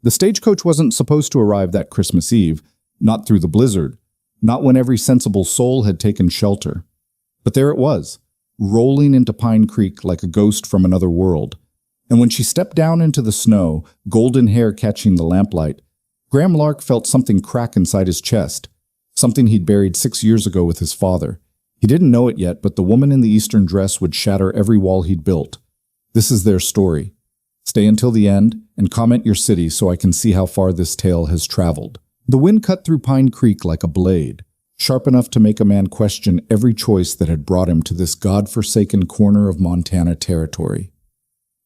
The stagecoach wasn't supposed to arrive that Christmas Eve, not through the blizzard, not when every sensible soul had taken shelter. But there it was, rolling into Pine Creek like a ghost from another world. And when she stepped down into the snow, golden hair catching the lamplight, Graham Lark felt something crack inside his chest, something he'd buried 6 years ago with his father. He didn't know it yet, but the woman in the Eastern dress would shatter every wall he'd built. This is their story. Stay until the end and comment your city so I can see how far this tale has traveled. The wind cut through Pine Creek like a blade, sharp enough to make a man question every choice that had brought him to this God-forsaken corner of Montana territory.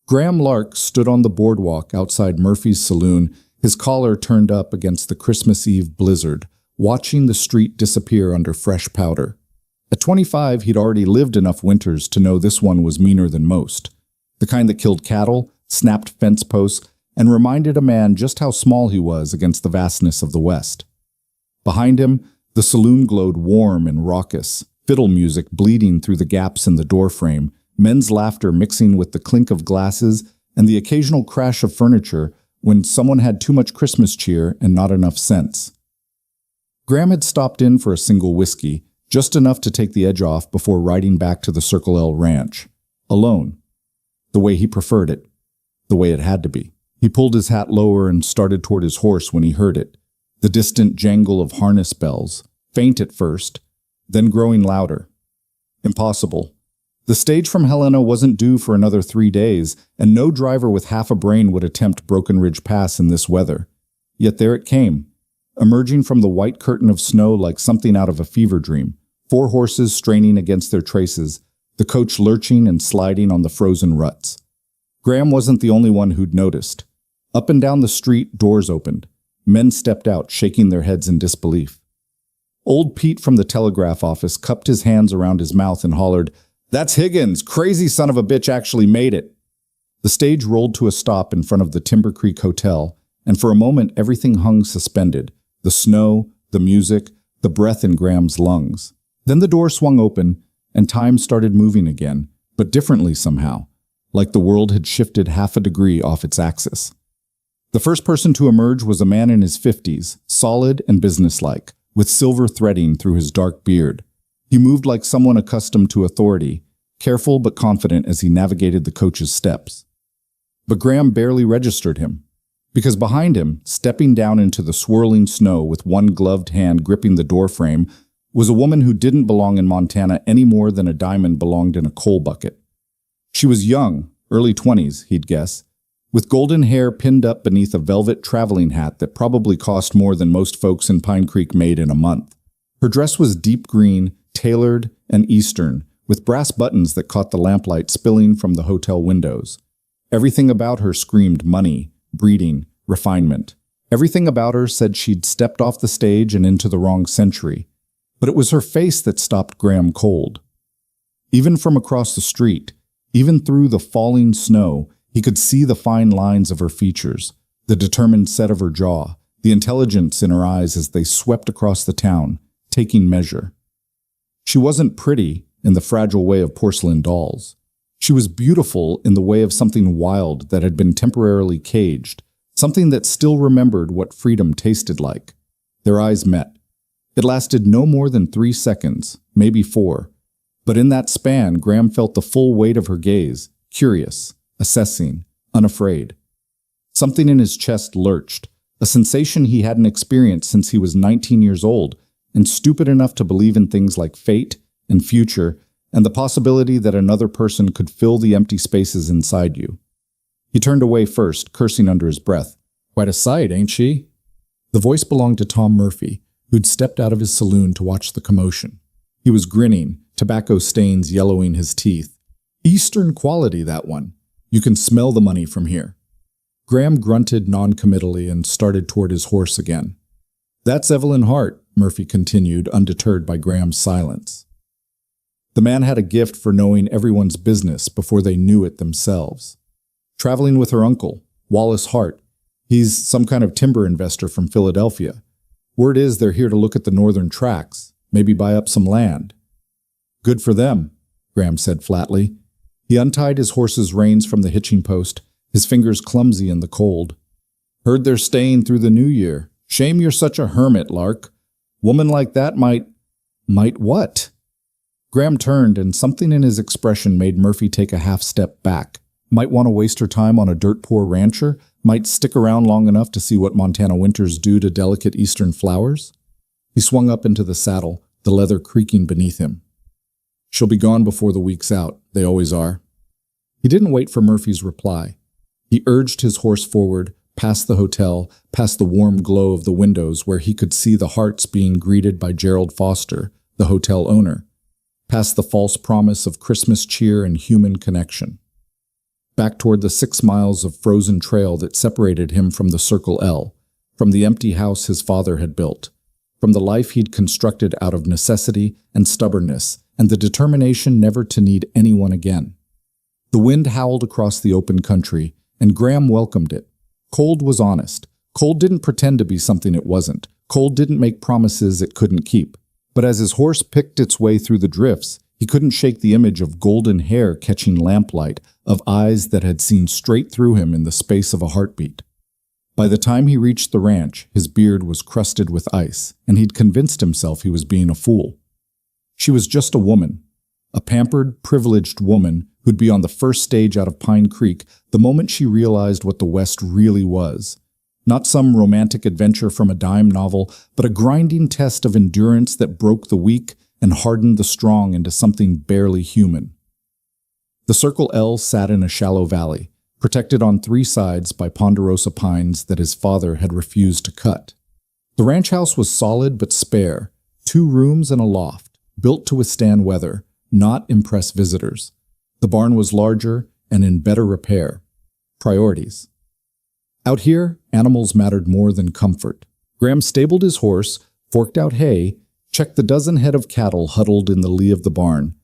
Graham Lark stood on the boardwalk outside Murphy's saloon, his collar turned up against the Christmas Eve blizzard, watching the street disappear under fresh powder. At 25, he'd already lived enough winters to know this one was meaner than most. The kind that killed cattle, snapped fence posts, and reminded a man just how small he was against the vastness of the West. Behind him, the saloon glowed warm and raucous, fiddle music bleeding through the gaps in the doorframe, men's laughter mixing with the clink of glasses and the occasional crash of furniture when someone had too much Christmas cheer and not enough sense. Graham had stopped in for a single whiskey, just enough to take the edge off before riding back to the Circle L ranch. Alone. The way he preferred it. The way it had to be. He pulled his hat lower and started toward his horse when he heard it. The distant jangle of harness bells, faint at first, then growing louder. Impossible. The stage from Helena wasn't due for another 3 days, and no driver with half a brain would attempt Broken Ridge Pass in this weather. Yet there it came, emerging from the white curtain of snow like something out of a fever dream, 4 horses straining against their traces, the coach lurching and sliding on the frozen ruts. Graham wasn't the only one who'd noticed. Up and down the street, doors opened. Men stepped out, shaking their heads in disbelief. Old Pete from the telegraph office cupped his hands around his mouth and hollered, "That's Higgins! Crazy son of a bitch actually made it!" The stage rolled to a stop in front of the Timber Creek Hotel, and for a moment everything hung suspended. The snow, the music, the breath in Graham's lungs. Then the door swung open, and time started moving again, but differently somehow, like the world had shifted half a degree off its axis. The first person to emerge was a man in his 50s, solid and businesslike, with silver threading through his dark beard. He moved like someone accustomed to authority, careful but confident as he navigated the coach's steps. But Graham barely registered him, because behind him, stepping down into the swirling snow with one gloved hand gripping the doorframe, was a woman who didn't belong in Montana any more than a diamond belonged in a coal bucket. She was young, early 20s, he'd guess, with golden hair pinned up beneath a velvet traveling hat that probably cost more than most folks in Pine Creek made in a month. Her dress was deep green, tailored, and Eastern, with brass buttons that caught the lamplight spilling from the hotel windows. Everything about her screamed money, breeding, refinement. Everything about her said she'd stepped off the stage and into the wrong century. But it was her face that stopped Graham cold. Even from across the street, even through the falling snow, he could see the fine lines of her features, the determined set of her jaw, the intelligence in her eyes as they swept across the town, taking measure. She wasn't pretty in the fragile way of porcelain dolls. She was beautiful in the way of something wild that had been temporarily caged, something that still remembered what freedom tasted like. Their eyes met. It lasted no more than 3 seconds, maybe 4. But in that span, Graham felt the full weight of her gaze, curious, assessing, unafraid. Something in his chest lurched, a sensation he hadn't experienced since he was 19 years old, and stupid enough to believe in things like fate and future, and the possibility that another person could fill the empty spaces inside you. He turned away first, cursing under his breath. "Quite a sight, ain't she?" The voice belonged to Tom Murphy, who'd stepped out of his saloon to watch the commotion. He was grinning, tobacco stains yellowing his teeth. "Eastern quality, that one. You can smell the money from here." Graham grunted non-committally and started toward his horse again. "That's Evelyn Hart," Murphy continued, undeterred by Graham's silence. The man had a gift for knowing everyone's business before they knew it themselves. Traveling with her uncle, Wallace Hart. He's some kind of timber investor from Philadelphia. Word is they're here to look at the northern tracks, maybe buy up some land. "Good for them," Graham said flatly. He untied his horse's reins from the hitching post, his fingers clumsy in the cold. Heard they're staying through the new year. Shame you're such a hermit, Lark. Woman like that might what? Graham turned, and something in his expression made Murphy take a half step back. Might want to waste her time on a dirt-poor rancher? Might stick around long enough to see what Montana winters do to delicate eastern flowers? He swung up into the saddle, the leather creaking beneath him. She'll be gone before the week's out. They always are. He didn't wait for Murphy's reply. He urged his horse forward, past the hotel, past the warm glow of the windows where he could see the hearts being greeted by Gerald Foster, the hotel owner, past the false promise of Christmas cheer and human connection. Back toward the 6 miles of frozen trail that separated him from the Circle L, from the empty house his father had built, from the life he'd constructed out of necessity and stubbornness and the determination never to need anyone again. The wind howled across the open country, and Graham welcomed it. Cold was honest. Cold didn't pretend to be something it wasn't. Cold didn't make promises it couldn't keep. But as his horse picked its way through the drifts, he couldn't shake the image of golden hair catching lamplight, of eyes that had seen straight through him in the space of a heartbeat. By the time he reached the ranch, his beard was crusted with ice, and he'd convinced himself he was being a fool. She was just a woman, a pampered, privileged woman who'd be on the first stage out of Pine Creek the moment she realized what the West really was. Not some romantic adventure from a dime novel, but a grinding test of endurance that broke the weak and hardened the strong into something barely human. The Circle L sat in a shallow valley, protected on 3 sides by ponderosa pines that his father had refused to cut. The ranch house was solid but spare, 2 rooms and a loft, built to withstand weather, not impress visitors. The barn was larger and in better repair. Priorities. Out here, animals mattered more than comfort. Graham stabled his horse, forked out hay, checked the dozen head of cattle huddled in the lee of the barn.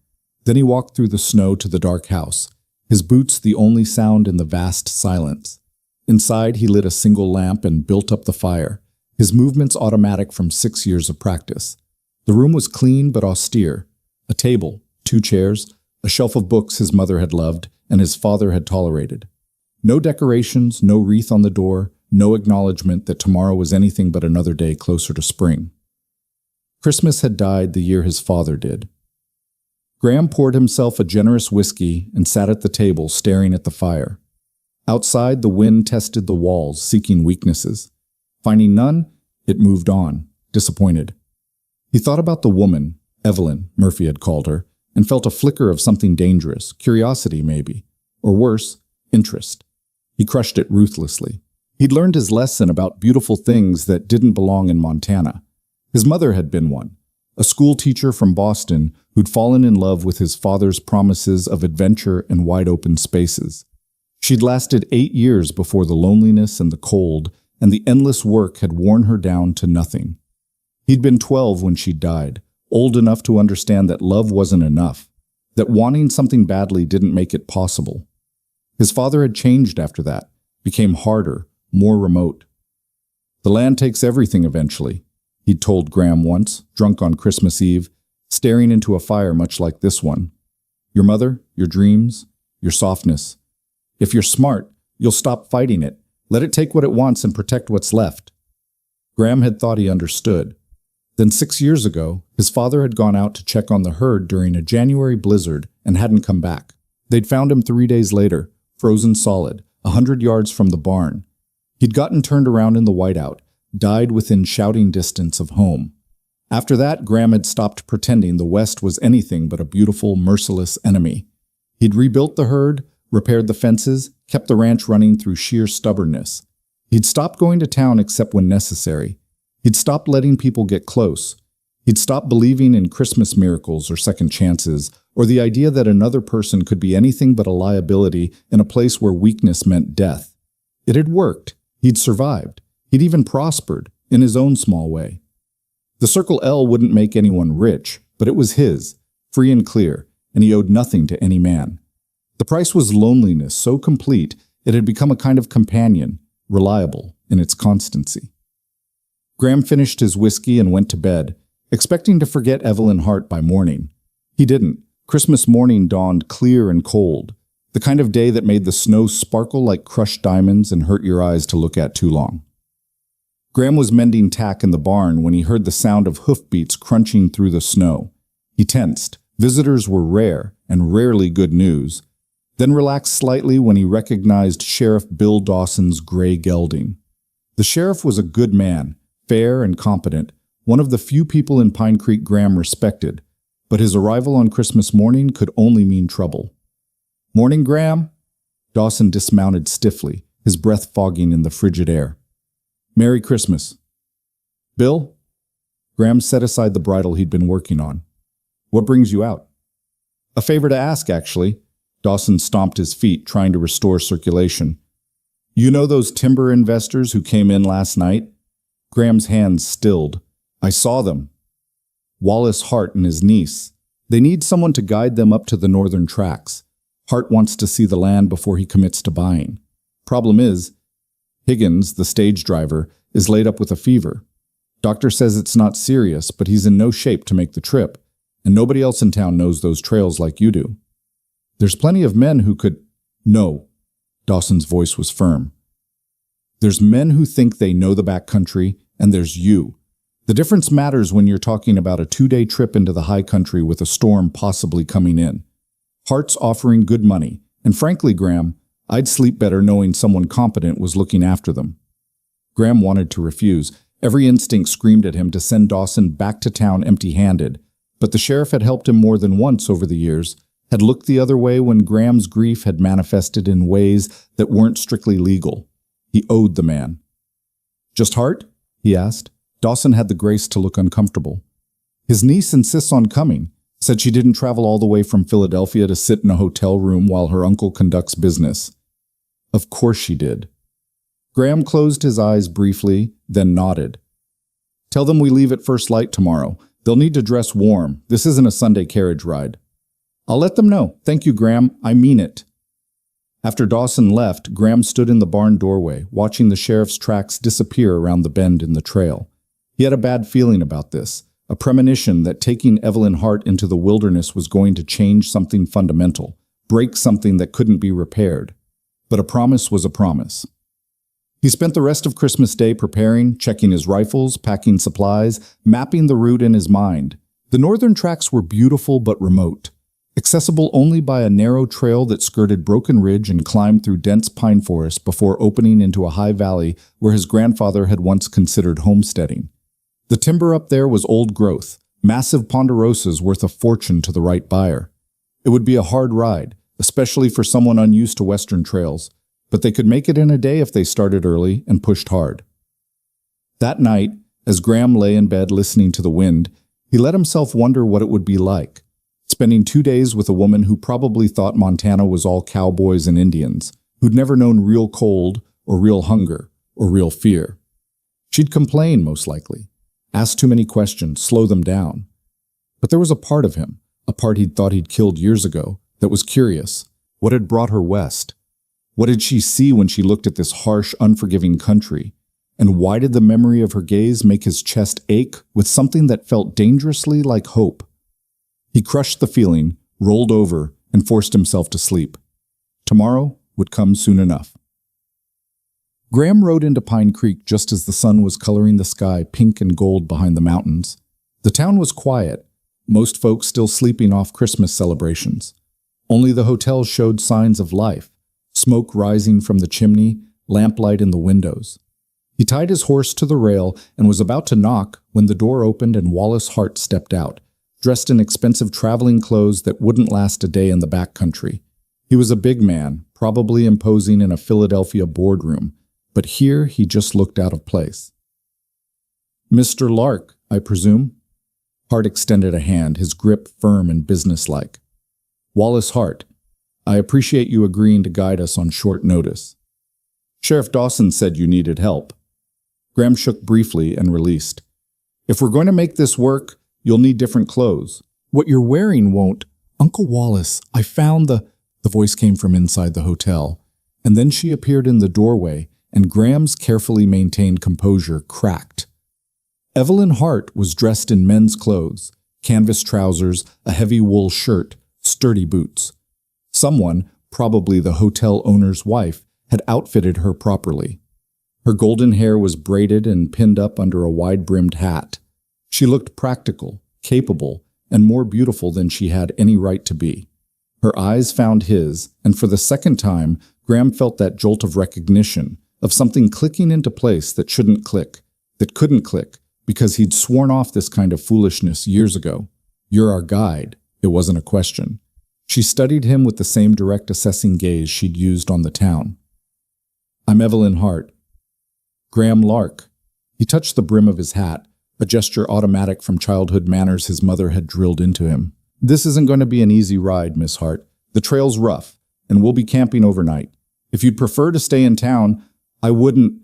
Then he walked through the snow to the dark house, his boots the only sound in the vast silence. Inside, he lit a single lamp and built up the fire, his movements automatic from 6 years of practice. The room was clean but austere. A table, 2 chairs, a shelf of books his mother had loved and his father had tolerated. No decorations, no wreath on the door, no acknowledgement that tomorrow was anything but another day closer to spring. Christmas had died the year his father did. Graham poured himself a generous whiskey and sat at the table staring at the fire. Outside, the wind tested the walls, seeking weaknesses. Finding none, it moved on, disappointed. He thought about the woman, Evelyn, Murphy had called her, and felt a flicker of something dangerous, curiosity maybe, or worse, interest. He crushed it ruthlessly. He'd learned his lesson about beautiful things that didn't belong in Montana. His mother had been one, a school teacher from Boston who'd fallen in love with his father's promises of adventure and wide-open spaces. She'd lasted 8 years before the loneliness and the cold and the endless work had worn her down to nothing. He'd been 12 when she died, old enough to understand that love wasn't enough, that wanting something badly didn't make it possible. His father had changed after that, became harder, more remote. The land takes everything eventually, he'd told Graham once, drunk on Christmas Eve, staring into a fire much like this one. Your mother, your dreams, your softness. If you're smart, you'll stop fighting it, let it take what it wants and protect what's left. Graham had thought he understood. Then 6 years ago, his father had gone out to check on the herd during a January blizzard and hadn't come back. They'd found him 3 days later, frozen solid, 100 yards from the barn. He'd gotten turned around in the whiteout, died within shouting distance of home. After that, Graham had stopped pretending the West was anything but a beautiful, merciless enemy. He'd rebuilt the herd, repaired the fences, kept the ranch running through sheer stubbornness. He'd stopped going to town except when necessary. He'd stopped letting people get close. He'd stopped believing in Christmas miracles or second chances, or the idea that another person could be anything but a liability in a place where weakness meant death. It had worked. He'd survived. He'd even prospered, in his own small way. The Circle L wouldn't make anyone rich, but it was his, free and clear, and he owed nothing to any man. The price was loneliness so complete it had become a kind of companion, reliable in its constancy. Graham finished his whiskey and went to bed, expecting to forget Evelyn Hart by morning. He didn't. Christmas morning dawned clear and cold. The kind of day that made the snow sparkle like crushed diamonds and hurt your eyes to look at too long. Graham was mending tack in the barn when he heard the sound of hoofbeats crunching through the snow. He tensed. Visitors were rare, and rarely good news, then relaxed slightly when he recognized Sheriff Bill Dawson's gray gelding. The sheriff was a good man, fair and competent, one of the few people in Pine Creek Graham respected, but his arrival on Christmas morning could only mean trouble. "Morning, Graham." Dawson dismounted stiffly, his breath fogging in the frigid air. "Merry Christmas." "Bill?" Graham set aside the bridle he'd been working on. "What brings you out?" "A favor to ask, actually." Dawson stomped his feet, trying to restore circulation. "You know those timber investors who came in last night?" Graham's hands stilled. "I saw them. Wallace Hart and his niece. They need someone to guide them up to the northern tracks. Hart wants to see the land before he commits to buying. Problem is, Higgins, the stage driver, is laid up with a fever. Doctor says it's not serious, but he's in no shape to make the trip, and nobody else in town knows those trails like you do. There's plenty of men who could—" "No." Dawson's voice was firm. "There's men who think they know the backcountry, and there's you. The difference matters when you're talking about a 2-day trip into the high country with a storm possibly coming in. Hart's offering good money, and frankly, Graham, I'd sleep better knowing someone competent was looking after them." Graham wanted to refuse. Every instinct screamed at him to send Dawson back to town empty-handed, but the sheriff had helped him more than once over the years, had looked the other way when Graham's grief had manifested in ways that weren't strictly legal. He owed the man. "Just Hart?" he asked. Dawson had the grace to look uncomfortable. "His niece insists on coming. Said she didn't travel all the way from Philadelphia to sit in a hotel room while her uncle conducts business." "Of course she did." Graham closed his eyes briefly, then nodded. "Tell them we leave at first light tomorrow. They'll need to dress warm. This isn't a Sunday carriage ride." "I'll let them know. Thank you, Graham. I mean it." After Dawson left, Graham stood in the barn doorway, watching the sheriff's tracks disappear around the bend in the trail. He had a bad feeling about this, a premonition that taking Evelyn Hart into the wilderness was going to change something fundamental, break something that couldn't be repaired. But a promise was a promise. He spent the rest of Christmas Day preparing, checking his rifles, packing supplies, mapping the route in his mind. The northern tracks were beautiful but remote, accessible only by a narrow trail that skirted Broken Ridge and climbed through dense pine forest before opening into a high valley where his grandfather had once considered homesteading. The timber up there was old growth, massive ponderosas worth a fortune to the right buyer. It would be a hard ride, especially for someone unused to western trails, but they could make it in a day if they started early and pushed hard. That night, as Graham lay in bed listening to the wind, he let himself wonder what it would be like, spending 2 days with a woman who probably thought Montana was all cowboys and Indians, who'd never known real cold or real hunger or real fear. She'd complain, most likely, ask too many questions, slow them down. But there was a part of him, a part he'd thought he'd killed years ago, that was curious. What had brought her west? What did she see when she looked at this harsh, unforgiving country? And why did the memory of her gaze make his chest ache with something that felt dangerously like hope? He crushed the feeling, rolled over, and forced himself to sleep. Tomorrow would come soon enough. Graham rode into Pine Creek just as the sun was coloring the sky pink and gold behind the mountains. The town was quiet, most folks still sleeping off Christmas celebrations. Only the hotels showed signs of life, smoke rising from the chimney, lamplight in the windows. He tied his horse to the rail and was about to knock when the door opened and Wallace Hart stepped out, dressed in expensive traveling clothes that wouldn't last a day in the backcountry. He was a big man, probably imposing in a Philadelphia boardroom, but here he just looked out of place. "Mr. Lark, I presume?" Hart extended a hand, his grip firm and businesslike. "Wallace Hart, I appreciate you agreeing to guide us on short notice. Sheriff Dawson said you needed help." Graham shook briefly and released. "If we're going to make this work, you'll need different clothes. What you're wearing won't—" "Uncle Wallace, I found the—" The voice came from inside the hotel, and then she appeared in the doorway, and Graham's carefully maintained composure cracked. Evelyn Hart was dressed in men's clothes, canvas trousers, a heavy wool shirt, sturdy boots. Someone, probably the hotel owner's wife, had outfitted her properly. Her golden hair was braided and pinned up under a wide-brimmed hat. She looked practical, capable, and more beautiful than she had any right to be. Her eyes found his, and for the second time, Graham felt that jolt of recognition, of something clicking into place that shouldn't click, that couldn't click, because he'd sworn off this kind of foolishness years ago. "You're our guide." It wasn't a question. She studied him with the same direct assessing gaze she'd used on the town. "I'm Evelyn Hart." "Graham Lark." He touched the brim of his hat, a gesture automatic from childhood manners his mother had drilled into him. "This isn't going to be an easy ride, Miss Hart. The trail's rough, and we'll be camping overnight. If you'd prefer to stay in town, I wouldn't—"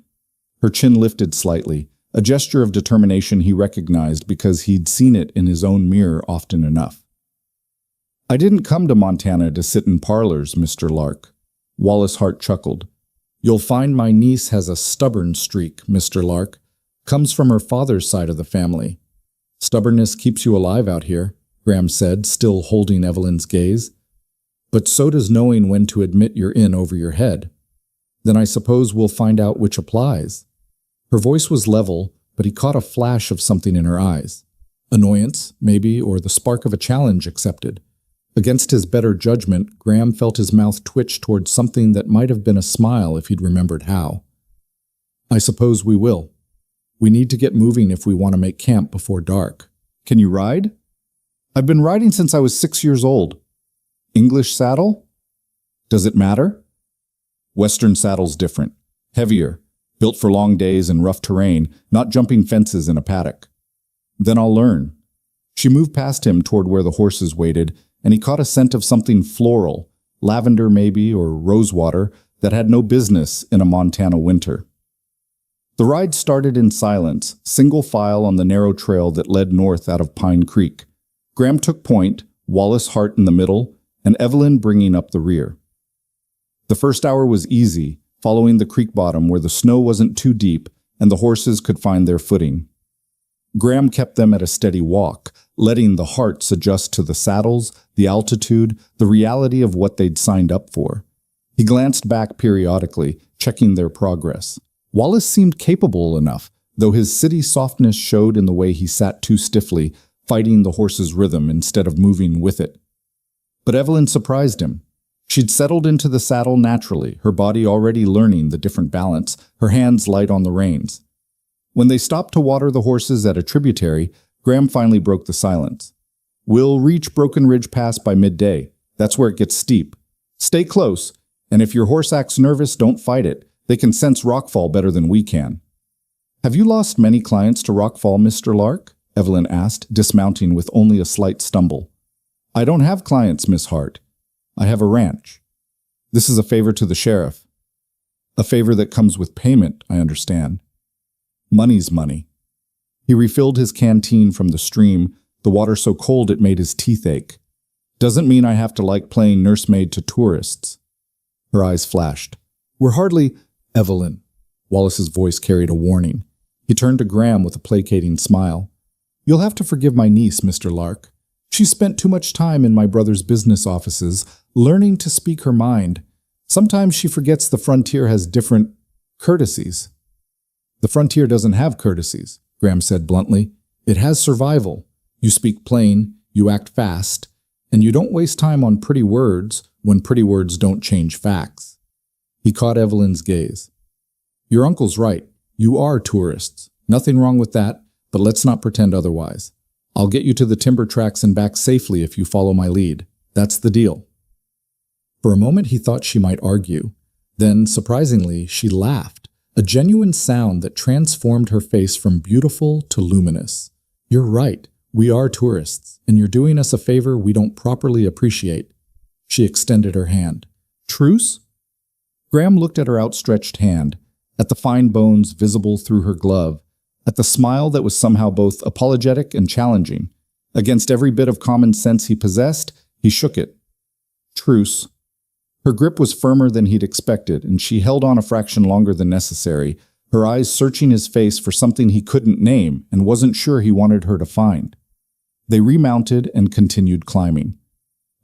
Her chin lifted slightly, a gesture of determination he recognized because he'd seen it in his own mirror often enough. "I didn't come to Montana to sit in parlors, Mr. Lark." Wallace Hart chuckled. "You'll find my niece has a stubborn streak, Mr. Lark. Comes from her father's side of the family." "Stubbornness keeps you alive out here," Graham said, still holding Evelyn's gaze. "But so does knowing when to admit you're in over your head." "Then I suppose we'll find out which applies." Her voice was level, but he caught a flash of something in her eyes. Annoyance, maybe, or the spark of a challenge accepted. Against his better judgment, Graham felt his mouth twitch towards something that might have been a smile if he'd remembered how. "I suppose we will. We need to get moving if we want to make camp before dark." "Can you ride?" "I've been riding since I was 6 years old." "English saddle?" "Does it matter?" "Western saddle's different. Heavier. Built for long days and rough terrain, not jumping fences in a paddock." "Then I'll learn." She moved past him toward where the horses waited, and he caught a scent of something floral, lavender maybe, or rosewater, that had no business in a Montana winter. The ride started in silence, single file on the narrow trail that led north out of Pine Creek. Graham took point, Wallace Hart in the middle, and Evelyn bringing up the rear. The first hour was easy, following the creek bottom where the snow wasn't too deep and the horses could find their footing. Graham kept them at a steady walk, letting the Harts adjust to the saddles, the altitude, the reality of what they'd signed up for. He glanced back periodically, checking their progress. Wallace seemed capable enough, though his city softness showed in the way he sat too stiffly, fighting the horse's rhythm instead of moving with it. But Evelyn surprised him. She'd settled into the saddle naturally, her body already learning the different balance, her hands light on the reins. When they stopped to water the horses at a tributary, Graham finally broke the silence. "We'll reach Broken Ridge Pass by midday. That's where it gets steep. Stay close, and if your horse acts nervous, don't fight it. They can sense rockfall better than we can." "Have you lost many clients to rockfall, Mr. Lark?" Evelyn asked, dismounting with only a slight stumble. "I don't have clients, Miss Hart. I have a ranch. This is a favor to the sheriff." "A favor that comes with payment, I understand." "Money's money." He refilled his canteen from the stream, the water so cold it made his teeth ache. "Doesn't mean I have to like playing nursemaid to tourists." Her eyes flashed. "We're hardly—" "Evelyn." Wallace's voice carried a warning. He turned to Graham with a placating smile. "You'll have to forgive my niece, Mr. Lark. She spent too much time in my brother's business offices, learning to speak her mind. Sometimes she forgets the frontier has different courtesies." "The frontier doesn't have courtesies," Graham said bluntly. "It has survival. You speak plain, you act fast, and you don't waste time on pretty words when pretty words don't change facts." He caught Evelyn's gaze. "Your uncle's right. You are tourists. Nothing wrong with that, but let's not pretend otherwise. I'll get you to the timber tracks and back safely if you follow my lead. That's the deal." For a moment he thought she might argue. Then, surprisingly, she laughed, a genuine sound that transformed her face from beautiful to luminous. "You're right. We are tourists, and you're doing us a favor we don't properly appreciate." She extended her hand. "Truce?" Graham looked at her outstretched hand, at the fine bones visible through her glove, at the smile that was somehow both apologetic and challenging. Against every bit of common sense he possessed, he shook it. "Truce." Her grip was firmer than he'd expected, and she held on a fraction longer than necessary, her eyes searching his face for something he couldn't name and wasn't sure he wanted her to find. They remounted and continued climbing.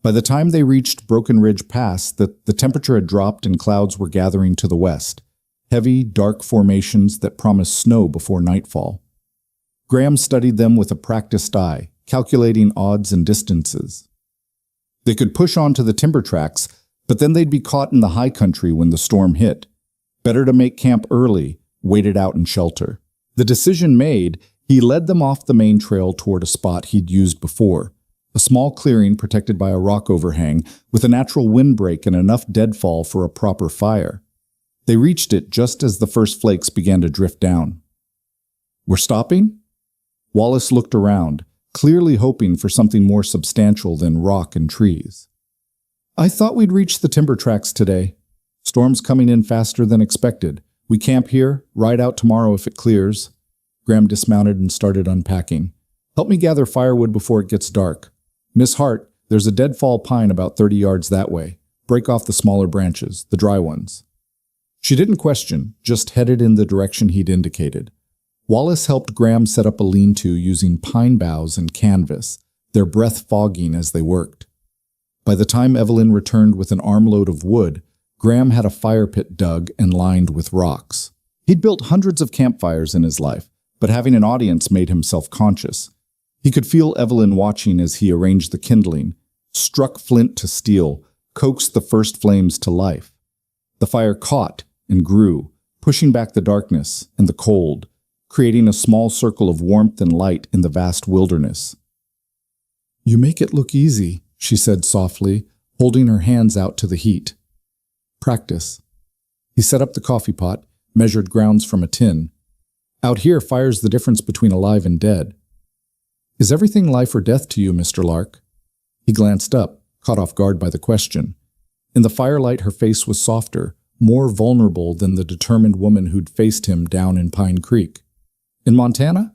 By the time they reached Broken Ridge Pass, the temperature had dropped and clouds were gathering to the west, heavy, dark formations that promised snow before nightfall. Graham studied them with a practiced eye, calculating odds and distances. They could push on to the timber tracks, but then they'd be caught in the high country when the storm hit. Better to make camp early, wait it out in shelter. The decision made, he led them off the main trail toward a spot he'd used before, a small clearing protected by a rock overhang with a natural windbreak and enough deadfall for a proper fire. They reached it just as the first flakes began to drift down. "We're stopping?" Wallace looked around, clearly hoping for something more substantial than rock and trees. "I thought we'd reach the timber tracks today. Storm's coming in faster than expected. We camp here, ride out tomorrow if it clears." Graham dismounted and started unpacking. "Help me gather firewood before it gets dark. Miss Hart, there's a deadfall pine about 30 yards that way. Break off the smaller branches, the dry ones." She didn't question, just headed in the direction he'd indicated. Wallace helped Graham set up a lean-to using pine boughs and canvas, their breath fogging as they worked. By the time Evelyn returned with an armload of wood, Graham had a fire pit dug and lined with rocks. He'd built hundreds of campfires in his life, but having an audience made him self-conscious. He could feel Evelyn watching as he arranged the kindling, struck flint to steel, coaxed the first flames to life. The fire caught and grew, pushing back the darkness and the cold, creating a small circle of warmth and light in the vast wilderness. "You make it look easy," she said softly, holding her hands out to the heat. "Practice." He set up the coffee pot, measured grounds from a tin. "Out here, fire's the difference between alive and dead." "Is everything life or death to you, Mr. Lark?" He glanced up, caught off guard by the question. In the firelight, her face was softer, more vulnerable than the determined woman who'd faced him down in Pine Creek. "In Montana?"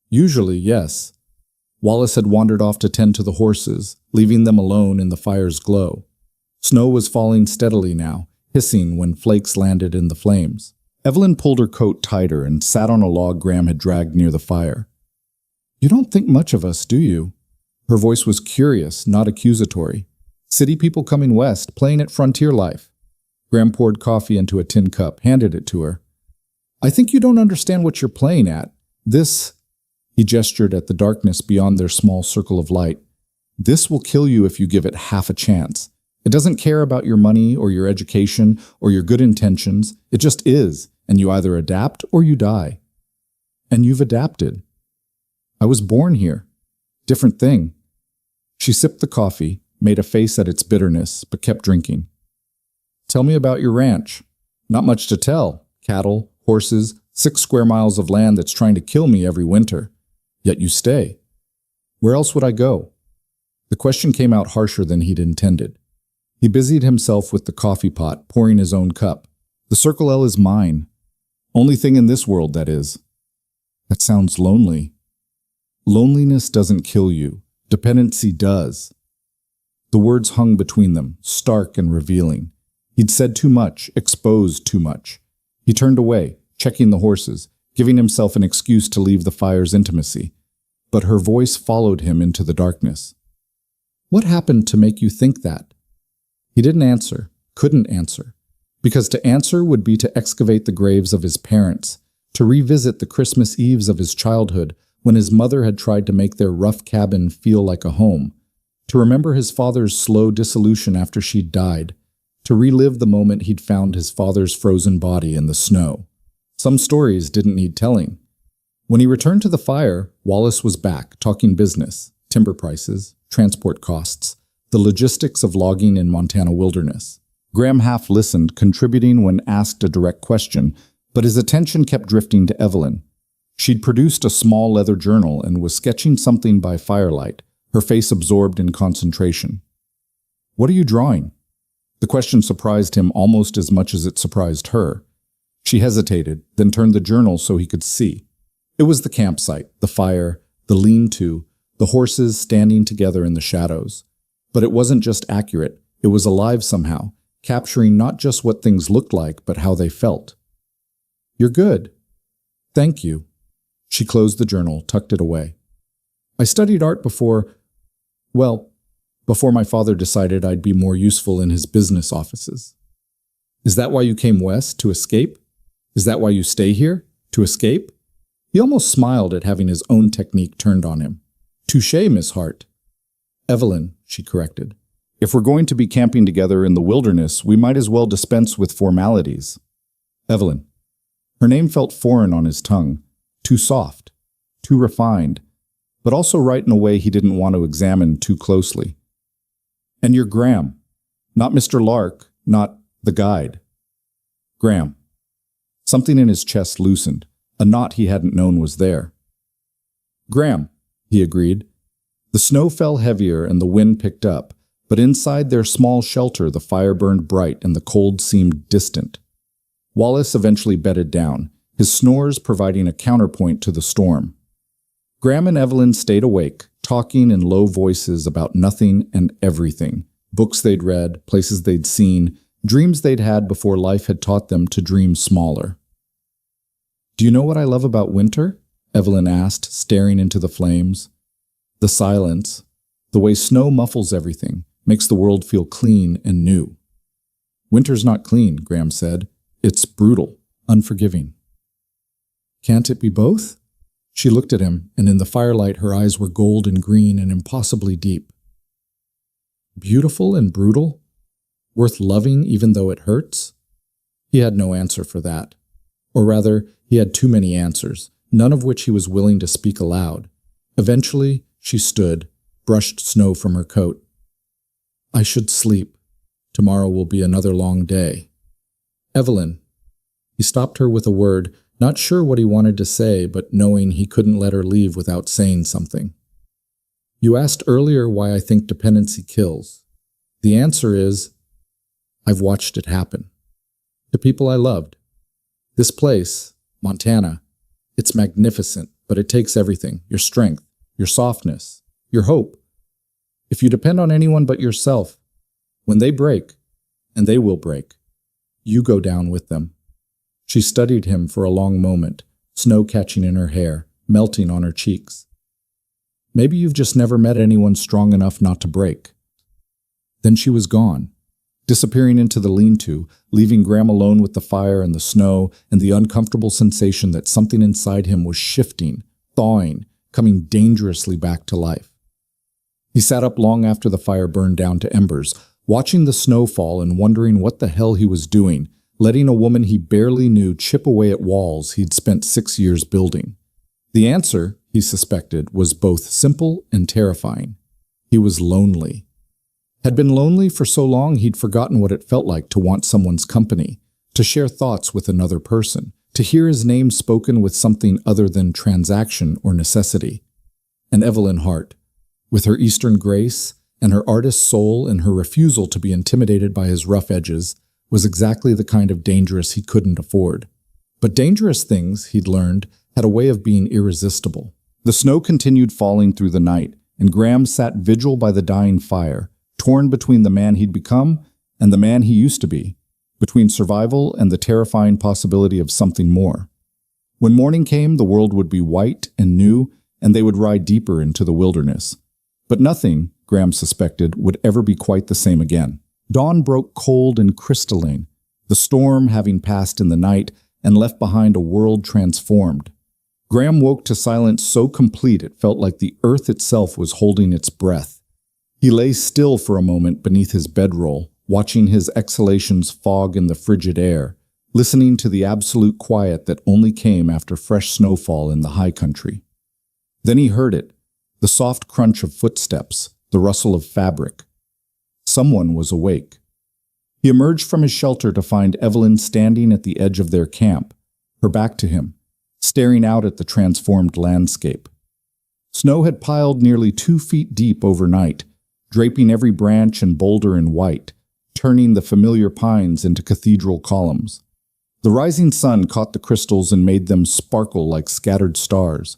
"Usually, yes." Wallace had wandered off to tend to the horses, leaving them alone in the fire's glow. Snow was falling steadily now, hissing when flakes landed in the flames. Evelyn pulled her coat tighter and sat on a log Graham had dragged near the fire. "You don't think much of us, do you?" Her voice was curious, not accusatory. "City people coming west, playing at frontier life." Graham poured coffee into a tin cup, handed it to her. "I think you don't understand what you're playing at. This," he gestured at the darkness beyond their small circle of light, "this will kill you if you give it half a chance. It doesn't care about your money or your education or your good intentions. It just is, and you either adapt or you die." "And you've adapted." "I was born here. Different thing." She sipped the coffee, made a face at its bitterness, but kept drinking. "Tell me about your ranch." "Not much to tell. Cattle, horses, 6 square miles of land that's trying to kill me every winter. Yet you stay." "Where else would I go?" The question came out harsher than he'd intended. He busied himself with the coffee pot, pouring his own cup. "The Circle L is mine. Only thing in this world, that is." "That sounds lonely." "Loneliness doesn't kill you. Dependency does." The words hung between them, stark and revealing. He'd said too much, exposed too much. He turned away, checking the horses, giving himself an excuse to leave the fire's intimacy. But her voice followed him into the darkness. "What happened to make you think that?" He didn't answer, couldn't answer, because to answer would be to excavate the graves of his parents, to revisit the Christmas Eves of his childhood when his mother had tried to make their rough cabin feel like a home, to remember his father's slow dissolution after she'd died, to relive the moment he'd found his father's frozen body in the snow. Some stories didn't need telling. When he returned to the fire, Wallace was back, talking business, timber prices, transport costs, the logistics of logging in Montana wilderness. Graham half listened, contributing when asked a direct question, but his attention kept drifting to Evelyn. She'd produced a small leather journal and was sketching something by firelight, her face absorbed in concentration. "What are you drawing?" The question surprised him almost as much as it surprised her. She hesitated, then turned the journal so he could see. It was the campsite, the fire, the lean-to, the horses standing together in the shadows. But it wasn't just accurate, it was alive somehow, capturing not just what things looked like, but how they felt. "You're good." "Thank you." She closed the journal, tucked it away. "I studied art before, well, before my father decided I'd be more useful in his business offices. Is that why you came west, to escape? Is that why you stay here, to escape? He almost smiled at having his own technique turned on him. Touché, Miss Hart. Evelyn, she corrected. If we're going to be camping together in the wilderness, we might as well dispense with formalities. Evelyn. Her name felt foreign on his tongue, too soft, too refined, but also right in a way he didn't want to examine too closely. And you're Graham, not Mr. Lark, not the guide. Graham. Something in his chest loosened, a knot he hadn't known was there. Graham, he agreed. The snow fell heavier and the wind picked up, but inside their small shelter the fire burned bright and the cold seemed distant. Wallace eventually bedded down, his snores providing a counterpoint to the storm. Graham and Evelyn stayed awake, talking in low voices about nothing and everything, books they'd read, places they'd seen, dreams they'd had before life had taught them to dream smaller. Do you know what I love about winter? Evelyn asked, staring into the flames. The silence, the way snow muffles everything, makes the world feel clean and new. Winter's not clean, Graham said. It's brutal, unforgiving. Can't it be both? She looked at him, and in the firelight her eyes were gold and green and impossibly deep. Beautiful and brutal? Worth loving even though it hurts? He had no answer for that. Or rather, he had too many answers, none of which he was willing to speak aloud. Eventually, she stood, brushed snow from her coat. I should sleep. Tomorrow will be another long day. Evelyn. He stopped her with a word, not sure what he wanted to say, but knowing he couldn't let her leave without saying something. You asked earlier why I think dependency kills. The answer is, I've watched it happen. To people I loved. This place, Montana, it's magnificent, but it takes everything, your strength, your softness, your hope. If you depend on anyone but yourself, when they break, and they will break, you go down with them. She studied him for a long moment, snow catching in her hair, melting on her cheeks. Maybe you've just never met anyone strong enough not to break. Then she was gone, disappearing into the lean-to, leaving Graham alone with the fire and the snow and the uncomfortable sensation that something inside him was shifting, thawing, coming dangerously back to life. He sat up long after the fire burned down to embers, watching the snow fall and wondering what the hell he was doing, letting a woman he barely knew chip away at walls he'd spent 6 years building. The answer, he suspected, was both simple and terrifying. He was lonely. Had been lonely for so long he'd forgotten what it felt like to want someone's company, to share thoughts with another person, to hear his name spoken with something other than transaction or necessity. And Evelyn Hart, with her Eastern grace and her artist soul and her refusal to be intimidated by his rough edges, was exactly the kind of dangerous he couldn't afford. But dangerous things, he'd learned, had a way of being irresistible. The snow continued falling through the night, and Graham sat vigil by the dying fire, torn between the man he'd become and the man he used to be, between survival and the terrifying possibility of something more. When morning came, the world would be white and new, and they would ride deeper into the wilderness. But nothing, Graham suspected, would ever be quite the same again. Dawn broke cold and crystalline, the storm having passed in the night and left behind a world transformed. Graham woke to silence so complete it felt like the earth itself was holding its breath. He lay still for a moment beneath his bedroll, watching his exhalations fog in the frigid air, listening to the absolute quiet that only came after fresh snowfall in the high country. Then he heard it, the soft crunch of footsteps, the rustle of fabric. Someone was awake. He emerged from his shelter to find Evelyn standing at the edge of their camp, her back to him, staring out at the transformed landscape. Snow had piled nearly 2 feet deep overnight, draping every branch and boulder in white, turning the familiar pines into cathedral columns. The rising sun caught the crystals and made them sparkle like scattered stars.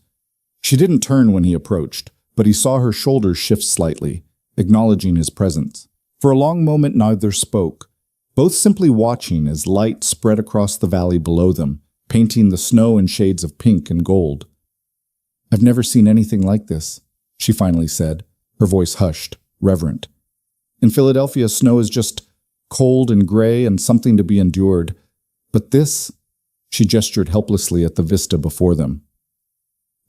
She didn't turn when he approached, but he saw her shoulders shift slightly, acknowledging his presence. For a long moment neither spoke, both simply watching as light spread across the valley below them, painting the snow in shades of pink and gold. "I've never seen anything like this," she finally said, her voice hushed, reverent. In Philadelphia, snow is just cold and gray and something to be endured. But this, she gestured helplessly at the vista before them.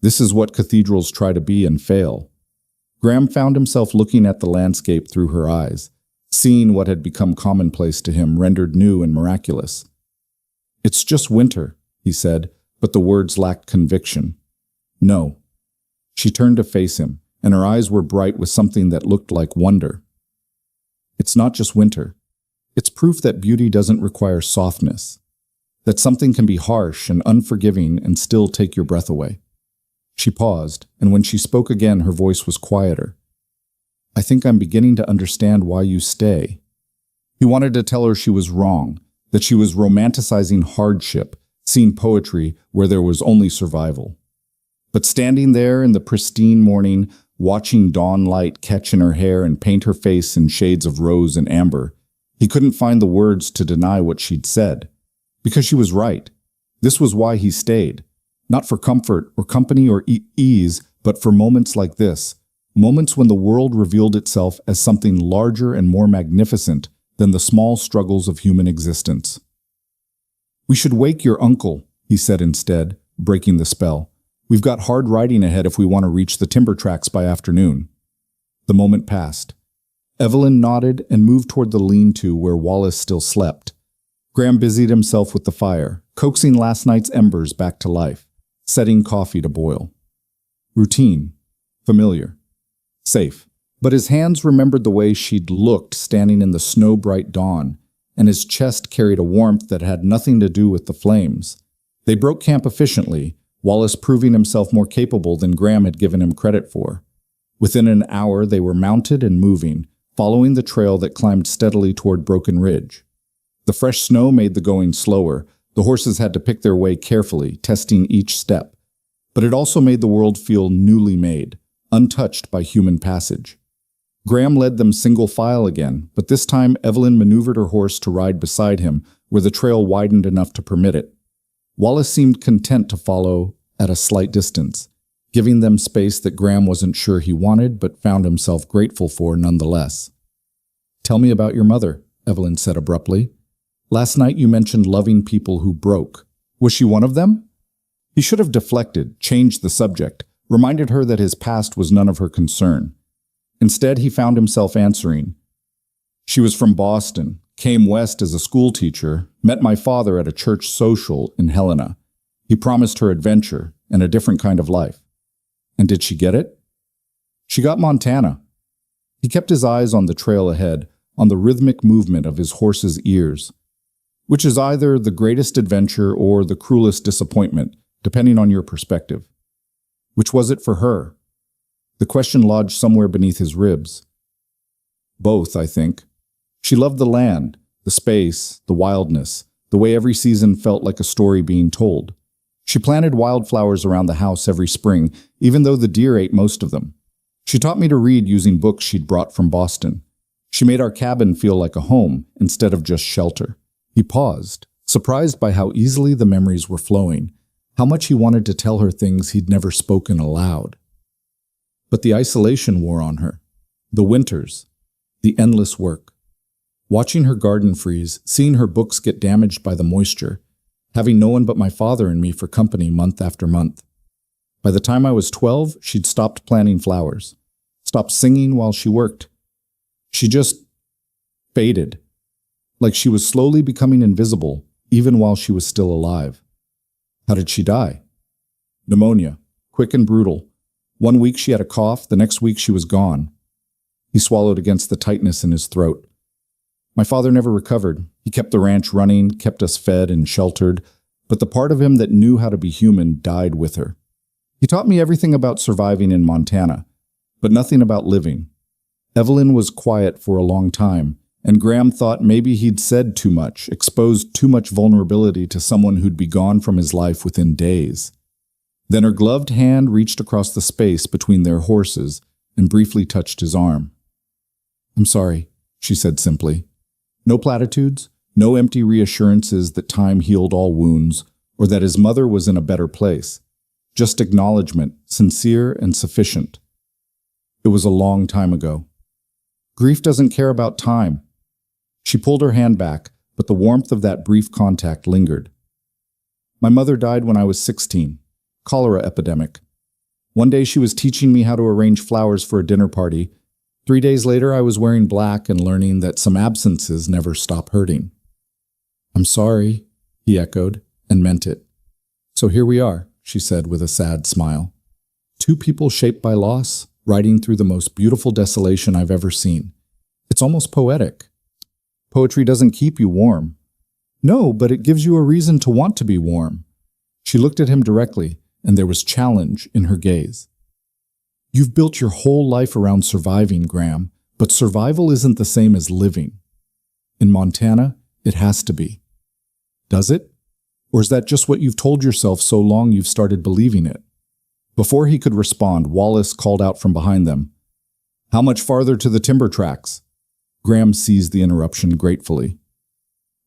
This is what cathedrals try to be and fail. Graham found himself looking at the landscape through her eyes, seeing what had become commonplace to him rendered new and miraculous. It's just winter, he said, but the words lacked conviction. No. She turned to face him, and her eyes were bright with something that looked like wonder. It's not just winter. It's proof that beauty doesn't require softness, that something can be harsh and unforgiving and still take your breath away. She paused, and when she spoke again, her voice was quieter. I think I'm beginning to understand why you stay. He wanted to tell her she was wrong, that she was romanticizing hardship, seeing poetry where there was only survival. But standing there in the pristine morning, watching dawn light catch in her hair and paint her face in shades of rose and amber, he couldn't find the words to deny what she'd said. Because she was right. This was why he stayed. Not for comfort or company or ease, but for moments like this. Moments when the world revealed itself as something larger and more magnificent than the small struggles of human existence. We should wake your uncle, he said instead, breaking the spell. We've got hard riding ahead if we want to reach the timber tracks by afternoon. The moment passed. Evelyn nodded and moved toward the lean-to where Wallace still slept. Graham busied himself with the fire, coaxing last night's embers back to life, setting coffee to boil. Routine. Familiar. Safe. But his hands remembered the way she'd looked standing in the snow-bright dawn, and his chest carried a warmth that had nothing to do with the flames. They broke camp efficiently, Wallace proving himself more capable than Graham had given him credit for. Within an hour, they were mounted and moving, following the trail that climbed steadily toward Broken Ridge. The fresh snow made the going slower. The horses had to pick their way carefully, testing each step. But it also made the world feel newly made, untouched by human passage. Graham led them single file again, but this time Evelyn maneuvered her horse to ride beside him, where the trail widened enough to permit it. Wallace seemed content to follow at a slight distance, giving them space that Graham wasn't sure he wanted but found himself grateful for nonetheless. Tell me about your mother, Evelyn said abruptly. Last night you mentioned loving people who broke. Was she one of them? He should have deflected, changed the subject, reminded her that his past was none of her concern. Instead, he found himself answering. She was from Boston, came west as a school teacher, met my father at a church social in Helena. He promised her adventure and a different kind of life. And did she get it? She got Montana. He kept his eyes on the trail ahead, on the rhythmic movement of his horse's ears, which is either the greatest adventure or the cruelest disappointment, depending on your perspective. Which was it for her? The question lodged somewhere beneath his ribs. Both, I think. She loved the land, the space, the wildness, the way every season felt like a story being told. She planted wildflowers around the house every spring, even though the deer ate most of them. She taught me to read using books she'd brought from Boston. She made our cabin feel like a home instead of just shelter. He paused, surprised by how easily the memories were flowing, how much he wanted to tell her things he'd never spoken aloud. But the isolation wore on her. The winters. The endless work. Watching her garden freeze, seeing her books get damaged by the moisture, having no one but my father and me for company month after month. By the time I was 12, she'd stopped planting flowers, stopped singing while she worked. She just faded, like she was slowly becoming invisible, even while she was still alive. How did she die? Pneumonia, quick and brutal. One week she had a cough, the next week she was gone. He swallowed against the tightness in his throat. My father never recovered. He kept the ranch running, kept us fed and sheltered, but the part of him that knew how to be human died with her. He taught me everything about surviving in Montana, but nothing about living. Evelyn was quiet for a long time, and Graham thought maybe he'd said too much, exposed too much vulnerability to someone who'd be gone from his life within days. Then her gloved hand reached across the space between their horses and briefly touched his arm. I'm sorry, she said simply. No platitudes, no empty reassurances that time healed all wounds, or that his mother was in a better place. Just acknowledgement, sincere and sufficient. It was a long time ago. Grief doesn't care about time. She pulled her hand back, but the warmth of that brief contact lingered. My mother died when I was 16. Cholera epidemic. One day she was teaching me how to arrange flowers for a dinner party. 3 days later I was wearing black and learning that some absences never stop hurting. I'm sorry, he echoed, and meant it. So here we are, she said with a sad smile. Two people shaped by loss, riding through the most beautiful desolation I've ever seen. It's almost poetic. Poetry doesn't keep you warm. No, but it gives you a reason to want to be warm. She looked at him directly, and there was challenge in her gaze. You've built your whole life around surviving, Graham, but survival isn't the same as living. In Montana, it has to be. Does it? Or is that just what you've told yourself so long you've started believing it? Before he could respond, Wallace called out from behind them. How much farther to the timber tracks? Graham seized the interruption gratefully.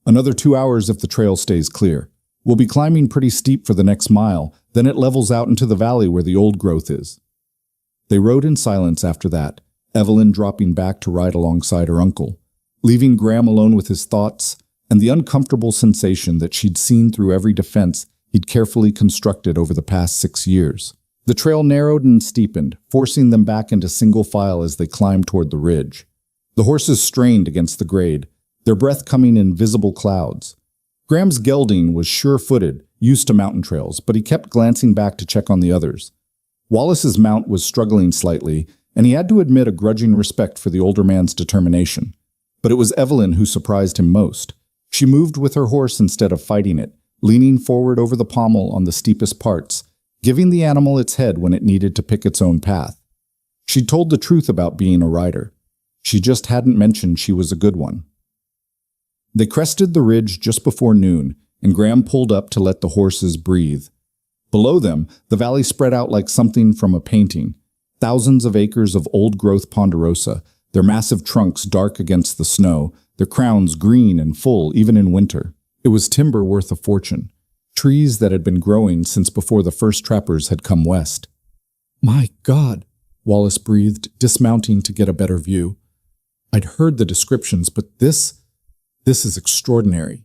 Another 2 hours if the trail stays clear. We'll be climbing pretty steep for the next mile, then it levels out into the valley where the old growth is. They rode in silence after that, Evelyn dropping back to ride alongside her uncle, leaving Graham alone with his thoughts and the uncomfortable sensation that she'd seen through every defense he'd carefully constructed over the past 6 years. The trail narrowed and steepened, forcing them back into single file as they climbed toward the ridge. The horses strained against the grade, their breath coming in visible clouds. Graham's gelding was sure-footed, used to mountain trails, but he kept glancing back to check on the others. Wallace's mount was struggling slightly, and he had to admit a grudging respect for the older man's determination. But it was Evelyn who surprised him most. She moved with her horse instead of fighting it, leaning forward over the pommel on the steepest parts, giving the animal its head when it needed to pick its own path. She'd told the truth about being a rider. She just hadn't mentioned she was a good one. They crested the ridge just before noon, and Graham pulled up to let the horses breathe. Below them, the valley spread out like something from a painting. Thousands of acres of old-growth ponderosa, their massive trunks dark against the snow, their crowns green and full even in winter. It was timber worth a fortune, trees that had been growing since before the first trappers had come west. My God, Wallace breathed, dismounting to get a better view. I'd heard the descriptions, but this is extraordinary.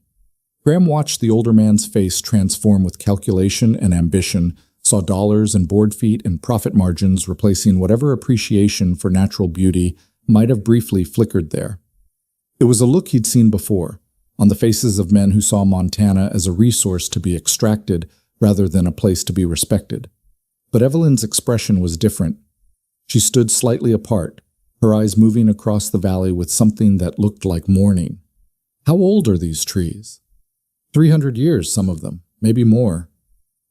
Graham watched the older man's face transform with calculation and ambition, saw dollars and board feet and profit margins replacing whatever appreciation for natural beauty might have briefly flickered there. It was a look he'd seen before, on the faces of men who saw Montana as a resource to be extracted rather than a place to be respected. But Evelyn's expression was different. She stood slightly apart, her eyes moving across the valley with something that looked like mourning. How old are these trees? 300 years, some of them, maybe more.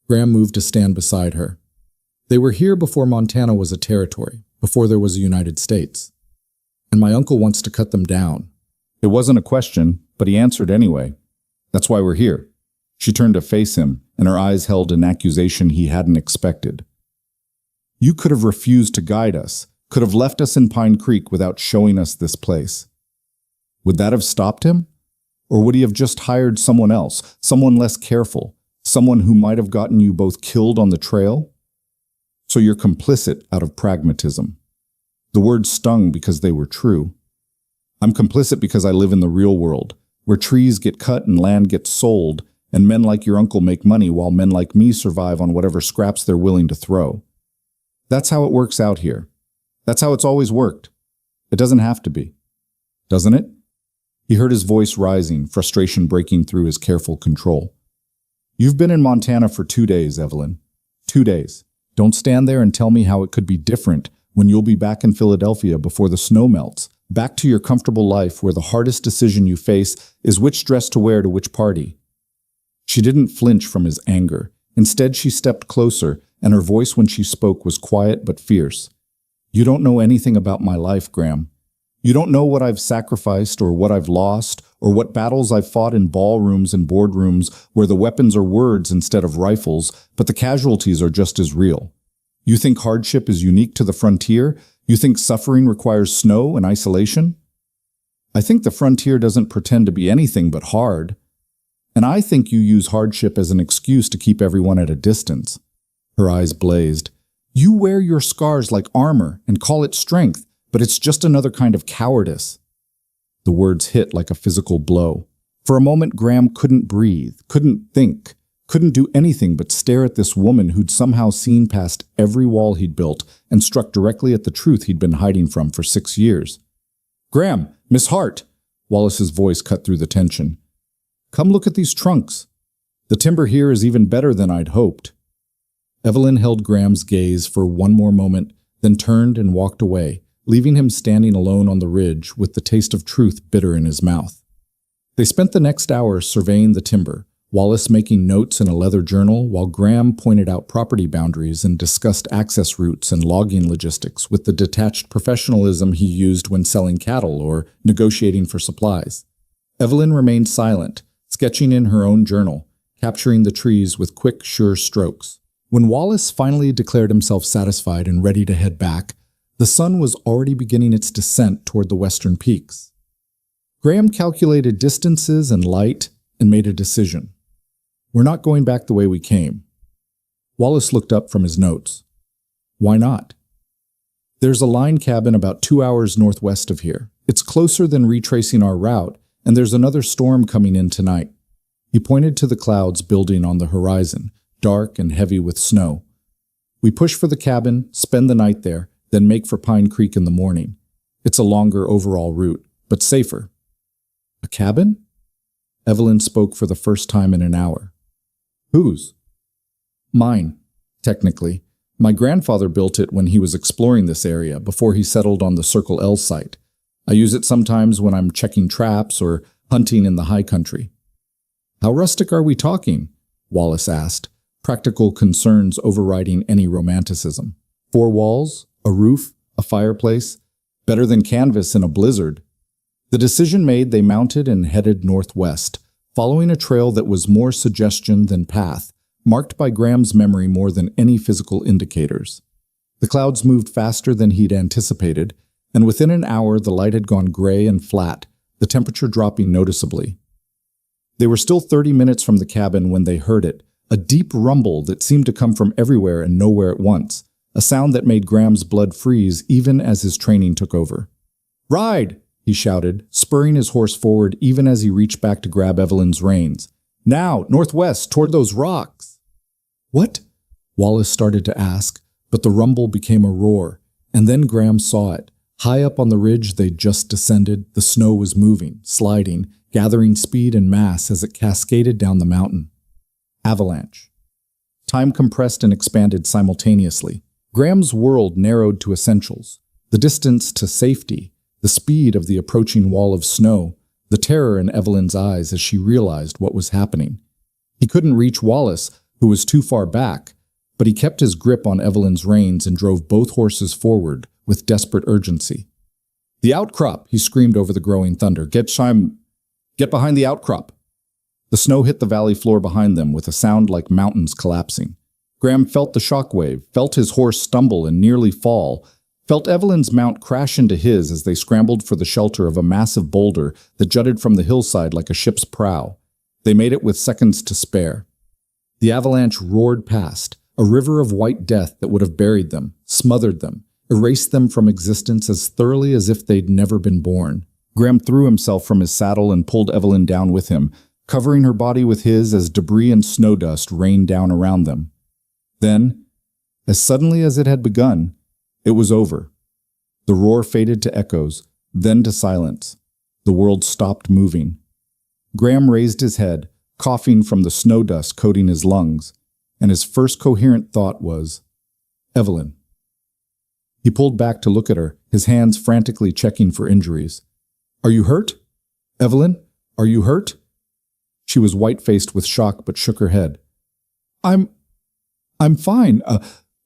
Graham moved to stand beside her. They were here before Montana was a territory, before there was a United States. And my uncle wants to cut them down. It wasn't a question, but he answered anyway. That's why we're here. She turned to face him, and her eyes held an accusation he hadn't expected. You could have refused to guide us, could have left us in Pine Creek without showing us this place. Would that have stopped him? Or would he have just hired someone else, someone less careful, someone who might have gotten you both killed on the trail? So you're complicit out of pragmatism. The words stung because they were true. I'm complicit because I live in the real world, where trees get cut and land gets sold, and men like your uncle make money while men like me survive on whatever scraps they're willing to throw. That's how it works out here. That's how it's always worked. It doesn't have to be. Doesn't it? He heard his voice rising, frustration breaking through his careful control. You've been in Montana for 2 days, Evelyn. 2 days. Don't stand there and tell me how it could be different when you'll be back in Philadelphia before the snow melts, back to your comfortable life where the hardest decision you face is which dress to wear to which party. She didn't flinch from his anger. Instead, she stepped closer, and her voice when she spoke was quiet but fierce. You don't know anything about my life, Graham. You don't know what I've sacrificed or what I've lost or what battles I've fought in ballrooms and boardrooms where the weapons are words instead of rifles, but the casualties are just as real. You think hardship is unique to the frontier? You think suffering requires snow and isolation? I think the frontier doesn't pretend to be anything but hard. And I think you use hardship as an excuse to keep everyone at a distance. Her eyes blazed. You wear your scars like armor and call it strength, But it's just another kind of cowardice. The words hit like a physical blow. For a moment, Graham couldn't breathe, couldn't think, couldn't do anything but stare at this woman who'd somehow seen past every wall he'd built and struck directly at the truth he'd been hiding from for 6 years. "Graham, Miss Hart!" Wallace's voice cut through the tension. "Come look at these trunks. The timber here is even better than I'd hoped." Evelyn held Graham's gaze for one more moment, then turned and walked away, leaving him standing alone on the ridge with the taste of truth bitter in his mouth. They spent the next hour surveying the timber, Wallace making notes in a leather journal while Graham pointed out property boundaries and discussed access routes and logging logistics with the detached professionalism he used when selling cattle or negotiating for supplies. Evelyn remained silent, sketching in her own journal, capturing the trees with quick, sure strokes. When Wallace finally declared himself satisfied and ready to head back, the sun was already beginning its descent toward the western peaks. Graham calculated distances and light and made a decision. "We're not going back the way we came." Wallace looked up from his notes. "Why not?" "There's a line cabin about 2 hours northwest of here. It's closer than retracing our route, and there's another storm coming in tonight." He pointed to the clouds building on the horizon, dark and heavy with snow. "We push for the cabin, spend the night there, then make for Pine Creek in the morning. It's a longer overall route, but safer." "A cabin?" Evelyn spoke for the first time in an hour. "Whose?" "Mine, technically. My grandfather built it when he was exploring this area before he settled on the Circle L site. I use it sometimes when I'm checking traps or hunting in the high country." "How rustic are we talking?" Wallace asked, practical concerns overriding any romanticism. 4 walls, a roof, a fireplace, better than canvas in a blizzard. The decision made, they mounted and headed northwest, following a trail that was more suggestion than path, marked by Graham's memory more than any physical indicators. The clouds moved faster than he'd anticipated, and within an hour the light had gone gray and flat, the temperature dropping noticeably. They were still 30 minutes from the cabin when they heard it, a deep rumble that seemed to come from everywhere and nowhere at once, a sound that made Graham's blood freeze even as his training took over. "Ride!" he shouted, spurring his horse forward even as he reached back to grab Evelyn's reins. "Now, northwest, toward those rocks!" "What?" Wallace started to ask, but the rumble became a roar, and then Graham saw it. High up on the ridge they'd just descended, the snow was moving, sliding, gathering speed and mass as it cascaded down the mountain. Avalanche. Time compressed and expanded simultaneously. Graham's world narrowed to essentials: the distance to safety, the speed of the approaching wall of snow, the terror in Evelyn's eyes as she realized what was happening. He couldn't reach Wallace, who was too far back, but he kept his grip on Evelyn's reins and drove both horses forward with desperate urgency. "The outcrop!" he screamed over the growing thunder. Get behind the outcrop!" The snow hit the valley floor behind them with a sound like mountains collapsing. Graham felt the shockwave, felt his horse stumble and nearly fall, felt Evelyn's mount crash into his as they scrambled for the shelter of a massive boulder that jutted from the hillside like a ship's prow. They made it with seconds to spare. The avalanche roared past, a river of white death that would have buried them, smothered them, erased them from existence as thoroughly as if they'd never been born. Graham threw himself from his saddle and pulled Evelyn down with him, covering her body with his as debris and snow dust rained down around them. Then, as suddenly as it had begun, it was over. The roar faded to echoes, then to silence. The world stopped moving. Graham raised his head, coughing from the snow dust coating his lungs, and his first coherent thought was, "Evelyn." He pulled back to look at her, his hands frantically checking for injuries. "Are you hurt? Evelyn, are you hurt?" She was white-faced with shock but shook her head. I'm fine,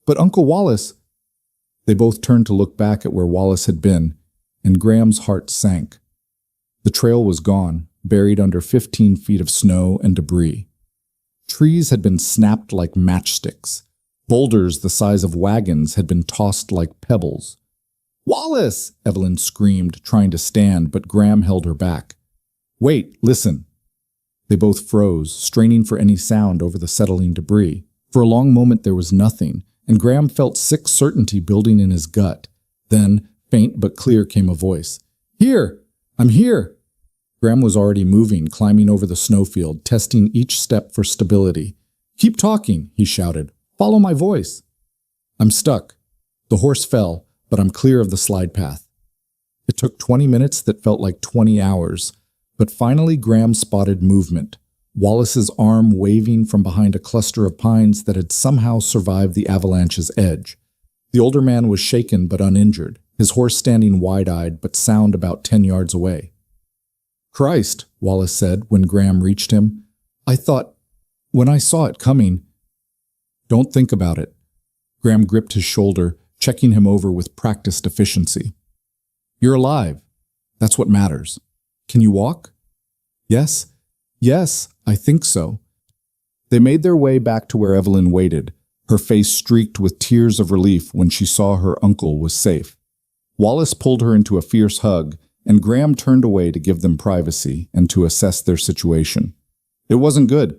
but Uncle Wallace..." They both turned to look back at where Wallace had been, and Graham's heart sank. The trail was gone, buried under 15 feet of snow and debris. Trees had been snapped like matchsticks. Boulders the size of wagons had been tossed like pebbles. "Wallace!" Evelyn screamed, trying to stand, but Graham held her back. "Wait, listen." They both froze, straining for any sound over the settling debris. For a long moment there was nothing, and Graham felt sick certainty building in his gut. Then, Faint but clear came a voice. "Here! I'm here!" Graham was already moving, climbing over the snowfield, testing each step for stability. "Keep talking," he shouted. "Follow my voice." "I'm stuck." The horse fell, but I'm clear of the slide path. It took 20 minutes that felt like 20 hours, but finally Graham spotted movement. Wallace's arm waving from behind a cluster of pines that had somehow survived the avalanche's edge. The older man was shaken but uninjured, his horse standing wide-eyed but sound about 10 yards away. "Christ," Wallace said when Graham reached him. When I saw it coming." "Don't think about it." Graham gripped his shoulder, checking him over with practiced efficiency. "You're alive. That's what matters. Can you walk?" Yes, I think so." They made their way back to where Evelyn waited, her face streaked with tears of relief when she saw her uncle was safe. Wallace pulled her into a fierce hug, and Graham turned away to give them privacy and to assess their situation. It wasn't good.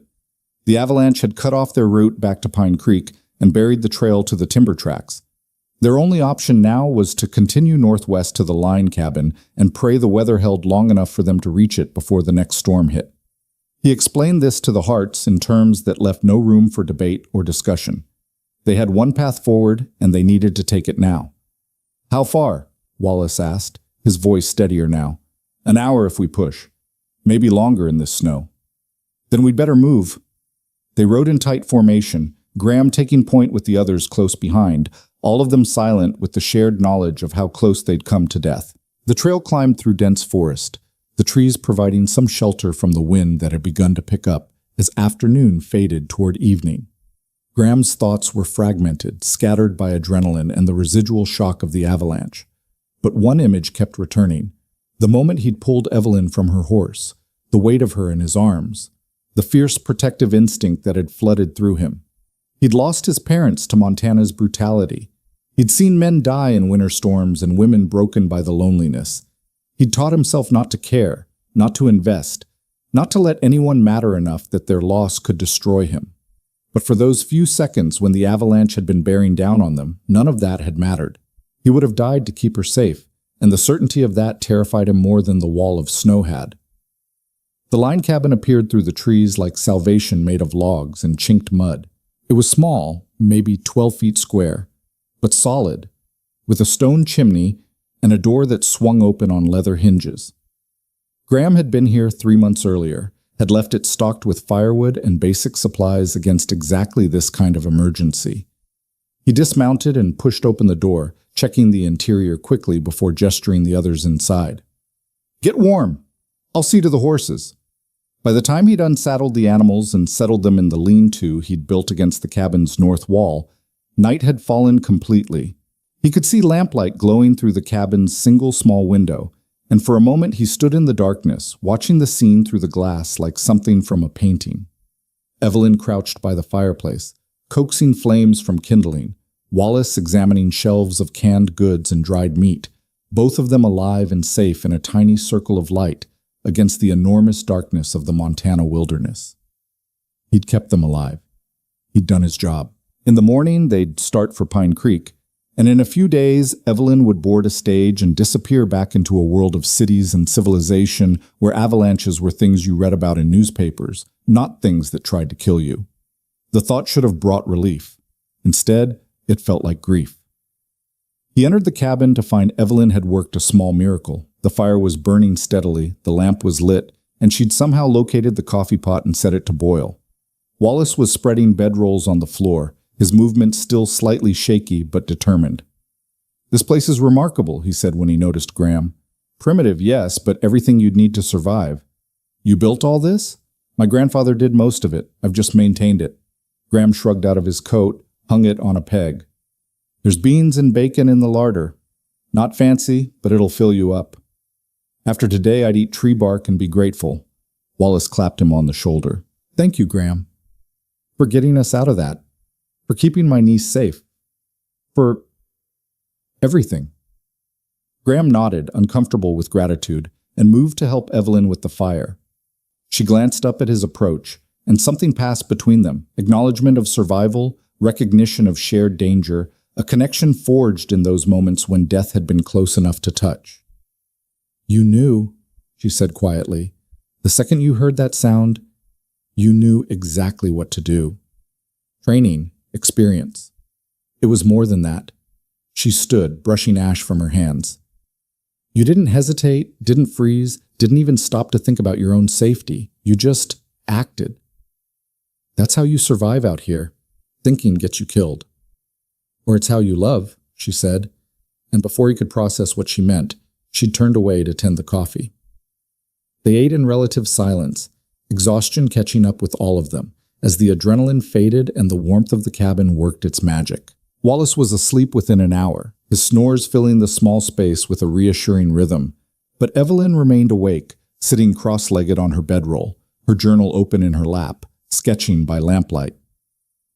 The avalanche had cut off their route back to Pine Creek and buried the trail to the timber tracks. Their only option now was to continue northwest to the line cabin and pray the weather held long enough for them to reach it before the next storm hit. He explained this to the Harts in terms that left no room for debate or discussion. They had one path forward, and they needed to take it now. "How far?" Wallace asked, his voice steadier now. "An hour if we push. Maybe longer in this snow." "Then we'd better move." They rode in tight formation, Graham taking point with the others close behind, all of them silent with the shared knowledge of how close they'd come to death. The trail climbed through dense forest, the trees providing some shelter from the wind that had begun to pick up as afternoon faded toward evening. Graham's thoughts were fragmented, scattered by adrenaline and the residual shock of the avalanche. But one image kept returning. The moment he'd pulled Evelyn from her horse, the weight of her in his arms, the fierce protective instinct that had flooded through him. He'd lost his parents to Montana's brutality. He'd seen men die in winter storms and women broken by the loneliness. He'd taught himself not to care, not to invest, not to let anyone matter enough that their loss could destroy him. But for those few seconds when the avalanche had been bearing down on them, none of that had mattered. He would have died to keep her safe, and the certainty of that terrified him more than the wall of snow had. The line cabin appeared through the trees like salvation made of logs and chinked mud. It was small, maybe 12 feet square, but solid, with a stone chimney and a door that swung open on leather hinges. Graham had been here 3 months earlier, had left it stocked with firewood and basic supplies against exactly this kind of emergency. He dismounted and pushed open the door, checking the interior quickly before gesturing the others inside. "Get warm. I'll see to the horses." By the time he'd unsaddled the animals and settled them in the lean-to he'd built against the cabin's north wall, night had fallen completely. He could see lamplight glowing through the cabin's single small window, and for a moment he stood in the darkness, watching the scene through the glass like something from a painting. Evelyn crouched by the fireplace, coaxing flames from kindling, Wallace examining shelves of canned goods and dried meat, both of them alive and safe in a tiny circle of light against the enormous darkness of the Montana wilderness. He'd kept them alive. He'd done his job. In the morning, they'd start for Pine Creek, and in a few days, Evelyn would board a stage and disappear back into a world of cities and civilization where avalanches were things you read about in newspapers, not things that tried to kill you. The thought should have brought relief. Instead, it felt like grief. He entered the cabin to find Evelyn had worked a small miracle. The fire was burning steadily, the lamp was lit, and she'd somehow located the coffee pot and set it to boil. Wallace was spreading bedrolls on the floor, his movements still slightly shaky but determined. "This place is remarkable," he said when he noticed Graham. "Primitive, yes, but everything you'd need to survive." "You built all this?" "My grandfather did most of it. I've just maintained it." Graham shrugged out of his coat, hung it on a peg. "There's beans and bacon in the larder. Not fancy, but it'll fill you up. After today, I'd eat tree bark and be grateful." Wallace clapped him on the shoulder. "Thank you, Graham. For getting us out of that. For keeping my niece safe. For everything." Graham nodded, uncomfortable with gratitude, and moved to help Evelyn with the fire. She glanced up at his approach, and something passed between them, acknowledgement of survival, recognition of shared danger, a connection forged in those moments when death had been close enough to touch. "You knew," she said quietly. "The second you heard that sound, you knew exactly what to do." Training, experience. It was more than that. She stood, brushing ash from her hands. "You didn't hesitate, didn't freeze, didn't even stop to think about your own safety. You just acted. That's how you survive out here. Thinking gets you killed." "Or it's how you love," she said, and before he could process what she meant, she'd turned away to tend the coffee. They ate in relative silence, exhaustion catching up with all of them, as the adrenaline faded and the warmth of the cabin worked its magic. Wallace was asleep within an hour, his snores filling the small space with a reassuring rhythm, but Evelyn remained awake, sitting cross-legged on her bedroll, her journal open in her lap, sketching by lamplight.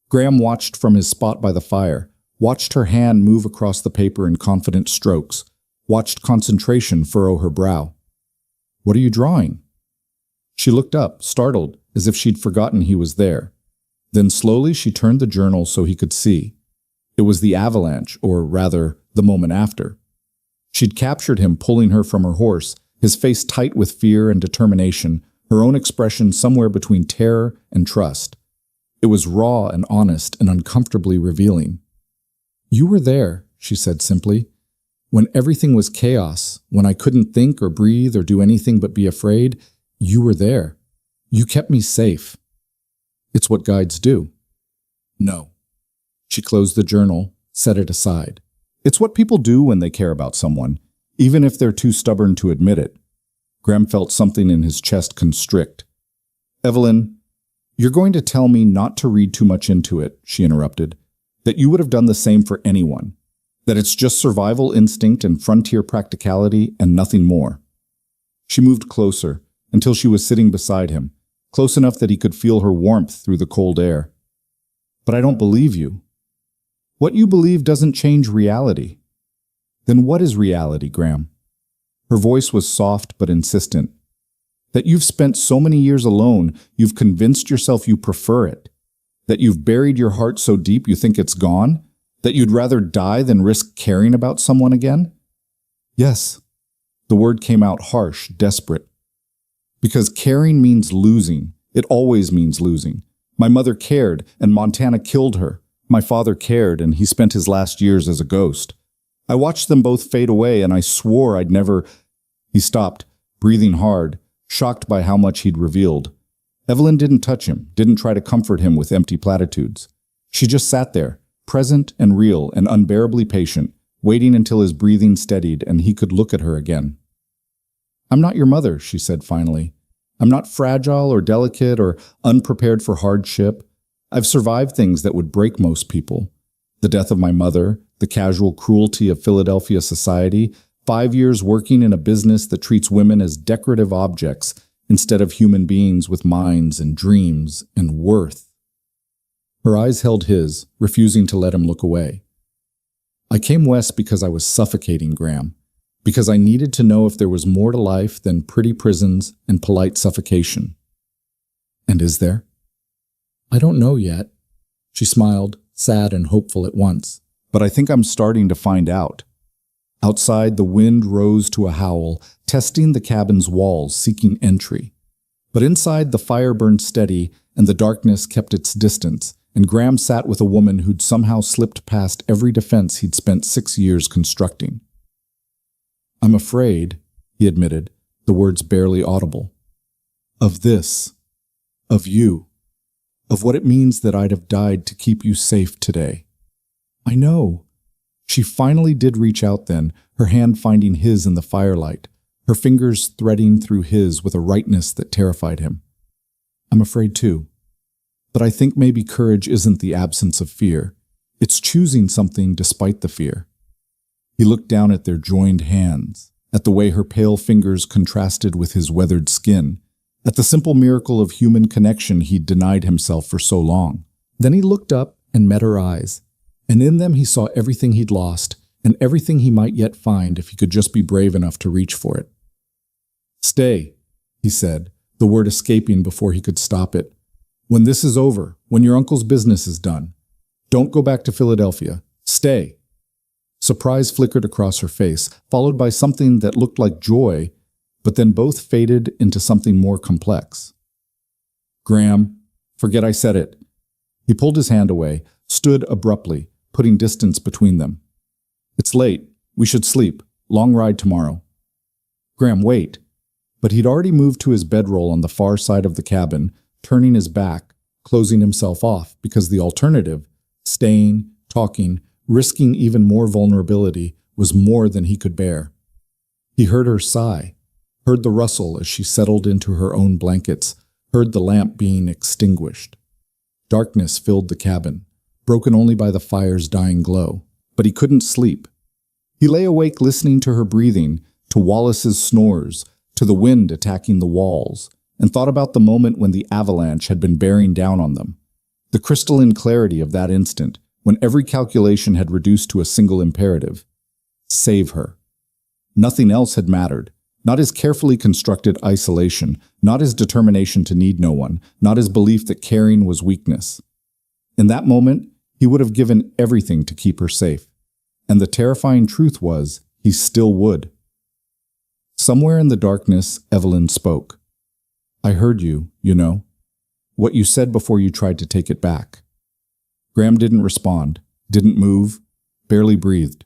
Graham watched from his spot by the fire, watched her hand move across the paper in confident strokes, watched concentration furrow her brow. "What are you drawing?" She looked up, startled, as if she'd forgotten he was there. Then slowly she turned the journal so he could see. It was the avalanche, or rather, the moment after. She'd captured him pulling her from her horse, his face tight with fear and determination, her own expression somewhere between terror and trust. It was raw and honest and uncomfortably revealing. "You were there," she said simply. "When everything was chaos, when I couldn't think or breathe or do anything but be afraid, you were there. You kept me safe. It's what guides do." "No." She closed the journal, set it aside. "It's what people do when they care about someone, even if they're too stubborn to admit it." Graham felt something in his chest constrict. "Evelyn, you're going to tell me not to read too much into it," she interrupted, "that you would have done the same for anyone, that it's just survival instinct and frontier practicality and nothing more." She moved closer until she was sitting beside him, close enough that he could feel her warmth through the cold air. "But I don't believe you." "What you believe doesn't change reality." "Then what is reality, Graham?" Her voice was soft but insistent. "That you've spent so many years alone, you've convinced yourself you prefer it. That you've buried your heart so deep you think it's gone? That you'd rather die than risk caring about someone again?" "Yes." The word came out harsh, desperate. "Because caring means losing. It always means losing. My mother cared, and Montana killed her. My father cared, and he spent his last years as a ghost. I watched them both fade away, and I swore I'd never—" He stopped, breathing hard, shocked by how much he'd revealed. Evelyn didn't touch him, didn't try to comfort him with empty platitudes. She just sat there, present and real and unbearably patient, waiting until his breathing steadied and he could look at her again. "I'm not your mother," she said finally. "I'm not fragile or delicate or unprepared for hardship. I've survived things that would break most people. The death of my mother, the casual cruelty of Philadelphia society, 5 years working in a business that treats women as decorative objects instead of human beings with minds and dreams and worth." Her eyes held his, refusing to let him look away. "I came west because I was suffocating, Graham. Because I needed to know if there was more to life than pretty prisons and polite suffocation." "And is there?" "I don't know yet." She smiled, sad and hopeful at once. "But I think I'm starting to find out." Outside, the wind rose to a howl, testing the cabin's walls, seeking entry. But inside, the fire burned steady, and the darkness kept its distance, and Graham sat with a woman who'd somehow slipped past every defense he'd spent 6 years constructing. "I'm afraid," he admitted, the words barely audible, "of this, of you, of what it means that I'd have died to keep you safe today." "I know." She finally did reach out then, her hand finding his in the firelight, her fingers threading through his with a rightness that terrified him. "I'm afraid too. But I think maybe courage isn't the absence of fear. It's choosing something despite the fear." He looked down at their joined hands, at the way her pale fingers contrasted with his weathered skin, at the simple miracle of human connection he'd denied himself for so long. Then he looked up and met her eyes, and in them he saw everything he'd lost and everything he might yet find if he could just be brave enough to reach for it. "Stay," he said, the word escaping before he could stop it. "When this is over, when your uncle's business is done, don't go back to Philadelphia. Stay. Surprise flickered across her face, followed by something that looked like joy, but then both faded into something more complex. Graham, forget I said it. He pulled his hand away, stood abruptly, putting distance between them. It's late. We should sleep. Long ride tomorrow. Graham, wait. But he'd already moved to his bedroll on the far side of the cabin, turning his back, closing himself off, because the alternative, staying, talking, risking even more vulnerability, was more than he could bear. He heard her sigh, heard the rustle as she settled into her own blankets, heard the lamp being extinguished. Darkness filled the cabin, broken only by the fire's dying glow, but he couldn't sleep. He lay awake listening to her breathing, to Wallace's snores, to the wind attacking the walls, and thought about the moment when the avalanche had been bearing down on them. The crystalline clarity of that instant, when every calculation had reduced to a single imperative. Save her. Nothing else had mattered. Not his carefully constructed isolation, not his determination to need no one, not his belief that caring was weakness. In that moment, he would have given everything to keep her safe. And the terrifying truth was, he still would. Somewhere in the darkness, Evelyn spoke. I heard you, you know. What you said before you tried to take it back. Graham didn't respond, didn't move, barely breathed.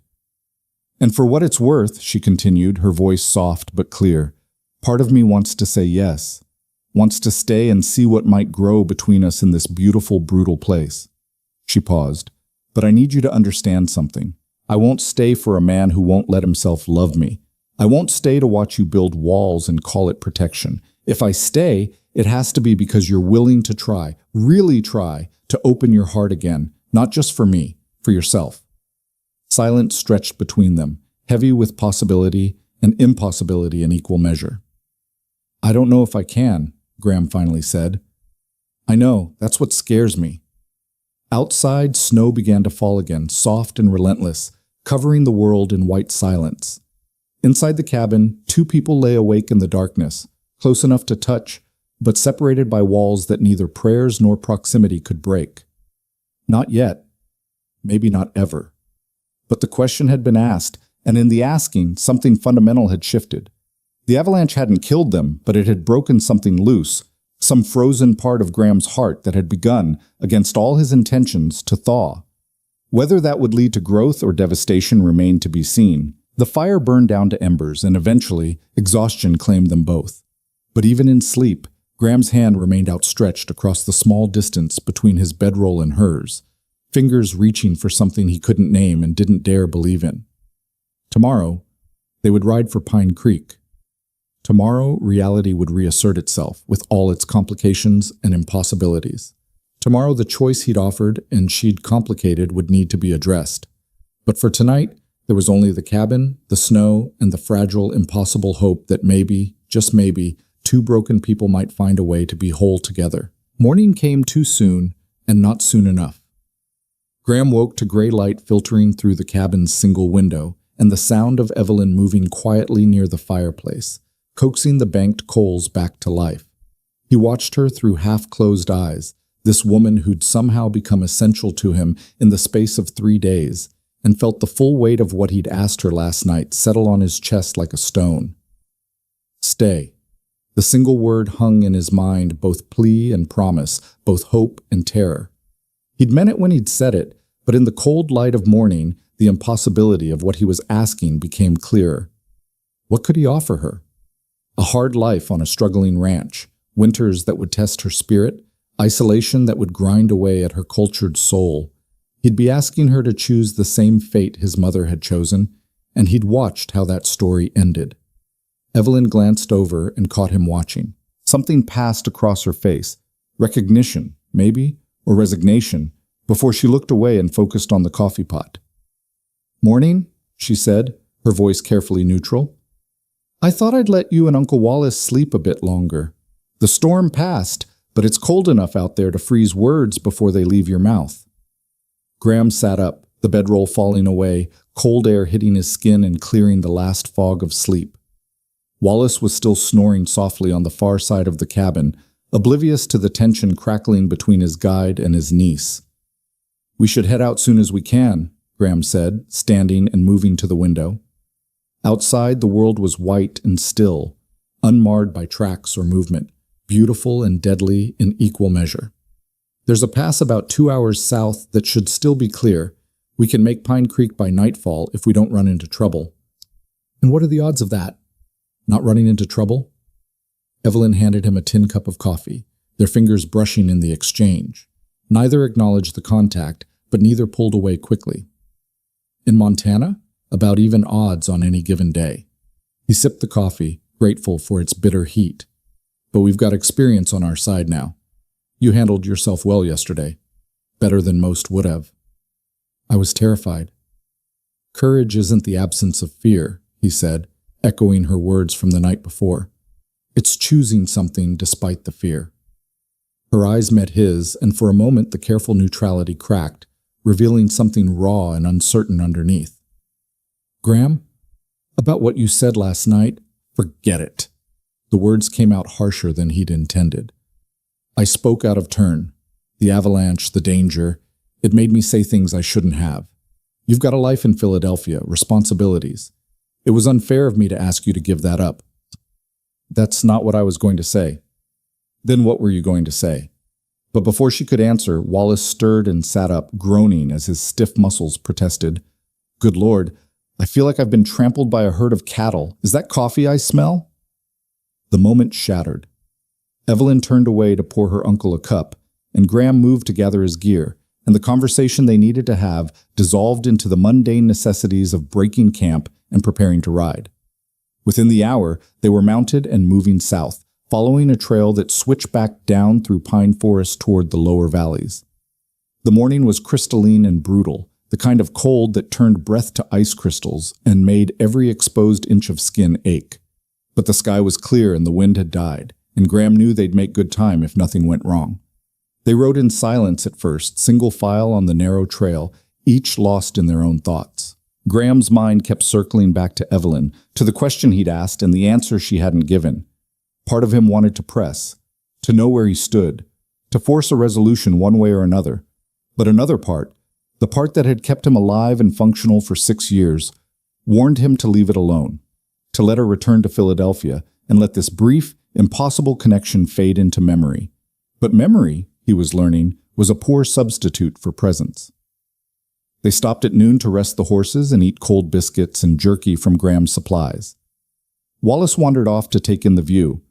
And for what it's worth, she continued, her voice soft but clear, part of me wants to say yes, wants to stay and see what might grow between us in this beautiful, brutal place. She paused. But I need you to understand something. I won't stay for a man who won't let himself love me. I won't stay to watch you build walls and call it protection. If I stay, it has to be because you're willing to try, really try, to open your heart again, not just for me, for yourself. Silence stretched between them, heavy with possibility and impossibility in equal measure. I don't know if I can, Graham finally said. I know, that's what scares me. Outside, snow began to fall again, soft and relentless, covering the world in white silence. Inside the cabin, two people lay awake in the darkness, close enough to touch, but separated by walls that neither prayers nor proximity could break. Not yet. Maybe not ever. But the question had been asked, and in the asking, something fundamental had shifted. The avalanche hadn't killed them, but it had broken something loose, some frozen part of Graham's heart that had begun, against all his intentions, to thaw. Whether that would lead to growth or devastation remained to be seen. The fire burned down to embers, and eventually, exhaustion claimed them both. But even in sleep, Graham's hand remained outstretched across the small distance between his bedroll and hers, fingers reaching for something he couldn't name and didn't dare believe in. Tomorrow, they would ride for Pine Creek. Tomorrow, reality would reassert itself with all its complications and impossibilities. Tomorrow, the choice he'd offered and she'd complicated would need to be addressed. But for tonight, there was only the cabin, the snow, and the fragile, impossible hope that maybe, just maybe, two broken people might find a way to be whole together. Morning came too soon, and not soon enough. Graham woke to gray light filtering through the cabin's single window, and the sound of Evelyn moving quietly near the fireplace, coaxing the banked coals back to life. He watched her through half-closed eyes, this woman who'd somehow become essential to him in the space of 3 days, and felt the full weight of what he'd asked her last night settle on his chest like a stone. Stay. The single word hung in his mind, both plea and promise, both hope and terror. He'd meant it when he'd said it, but in the cold light of morning, the impossibility of what he was asking became clearer. What could he offer her? A hard life on a struggling ranch, winters that would test her spirit, isolation that would grind away at her cultured soul. He'd be asking her to choose the same fate his mother had chosen, and he'd watched how that story ended. Evelyn glanced over and caught him watching. Something passed across her face. Recognition, maybe, or resignation, before she looked away and focused on the coffee pot. Morning, she said, her voice carefully neutral. I thought I'd let you and Uncle Wallace sleep a bit longer. The storm passed, but it's cold enough out there to freeze words before they leave your mouth. Graham sat up, the bedroll falling away, cold air hitting his skin and clearing the last fog of sleep. Wallace was still snoring softly on the far side of the cabin, oblivious to the tension crackling between his guide and his niece. We should head out soon as we can, Graham said, standing and moving to the window. Outside, the world was white and still, unmarred by tracks or movement, beautiful and deadly in equal measure. There's a pass about 2 hours south that should still be clear. We can make Pine Creek by nightfall if we don't run into trouble. And what are the odds of that? Not running into trouble? Evelyn handed him a tin cup of coffee, their fingers brushing in the exchange. Neither acknowledged the contact, but neither pulled away quickly. In Montana, about even odds on any given day. He sipped the coffee, grateful for its bitter heat. But we've got experience on our side now. You handled yourself well yesterday. Better than most would have. I was terrified. Courage isn't the absence of fear, he said, echoing her words from the night before. It's choosing something despite the fear. Her eyes met his, and for a moment the careful neutrality cracked, revealing something raw and uncertain underneath. Graham, about what you said last night, forget it. The words came out harsher than he'd intended. I spoke out of turn. The avalanche, the danger, it made me say things I shouldn't have. You've got a life in Philadelphia, responsibilities. It was unfair of me to ask you to give that up. That's not what I was going to say. Then what were you going to say? But before she could answer, Wallace stirred and sat up, groaning as his stiff muscles protested. Good Lord, I feel like I've been trampled by a herd of cattle. Is that coffee I smell? The moment shattered. Evelyn turned away to pour her uncle a cup, and Graham moved to gather his gear, and the conversation they needed to have dissolved into the mundane necessities of breaking camp and preparing to ride. Within the hour, they were mounted and moving south, following a trail that switched back down through pine forest toward the lower valleys. The morning was crystalline and brutal, the kind of cold that turned breath to ice crystals and made every exposed inch of skin ache. But the sky was clear and the wind had died, and Graham knew they'd make good time if nothing went wrong. They rode in silence at first, single file on the narrow trail, each lost in their own thoughts. Graham's mind kept circling back to Evelyn, to the question he'd asked and the answer she hadn't given. Part of him wanted to press, to know where he stood, to force a resolution one way or another. But another part, the part that had kept him alive and functional for 6 years, warned him to leave it alone, to let her return to Philadelphia and let this brief, impossible connection fade into memory. But memory, he was learning, was a poor substitute for presence. They stopped at noon to rest the horses and eat cold biscuits and jerky from Graham's supplies. Wallace wandered off to take in the view.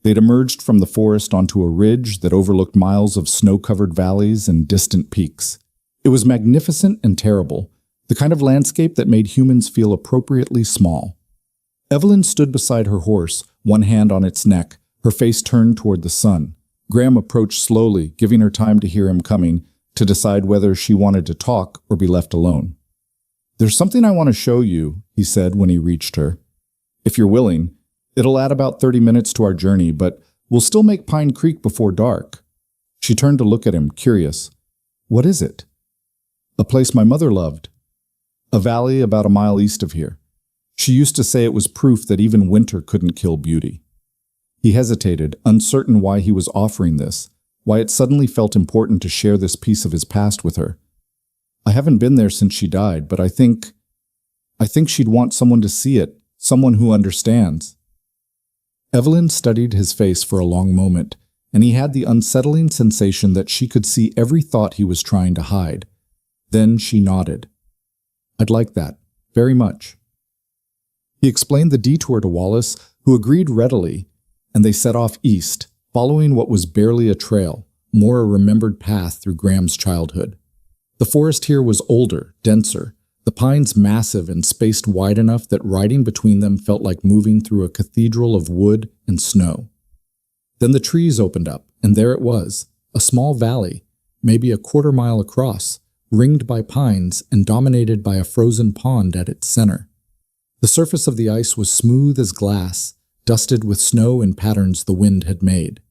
They'd emerged from the forest onto a ridge that overlooked miles of snow-covered valleys and distant peaks. It was magnificent and terrible, the kind of landscape that made humans feel appropriately small. Evelyn stood beside her horse, one hand on its neck, her face turned toward the sun. Graham approached slowly, giving her time to hear him coming, to decide whether she wanted to talk or be left alone. There's something I want to show you, he said when he reached her. If you're willing, it'll add about 30 minutes to our journey, but we'll still make Pine Creek before dark. She turned to look at him, curious. What is it? A place my mother loved. A valley about a mile east of here. She used to say it was proof that even winter couldn't kill beauty. He hesitated, uncertain why he was offering this, why it suddenly felt important to share this piece of his past with her. I haven't been there since she died, but I think she'd want someone to see it, someone who understands. Evelyn studied his face for a long moment, and he had the unsettling sensation that she could see every thought he was trying to hide. Then she nodded. I'd like that, very much. He explained the detour to Wallace, who agreed readily, and they set off east, following what was barely a trail, more a remembered path through Graham's childhood. The forest here was older, denser, the pines massive and spaced wide enough that riding between them felt like moving through a cathedral of wood and snow. Then the trees opened up, and there it was, a small valley, maybe a quarter-mile across, ringed by pines and dominated by a frozen pond at its center. The surface of the ice was smooth as glass, dusted with snow in patterns the wind had made.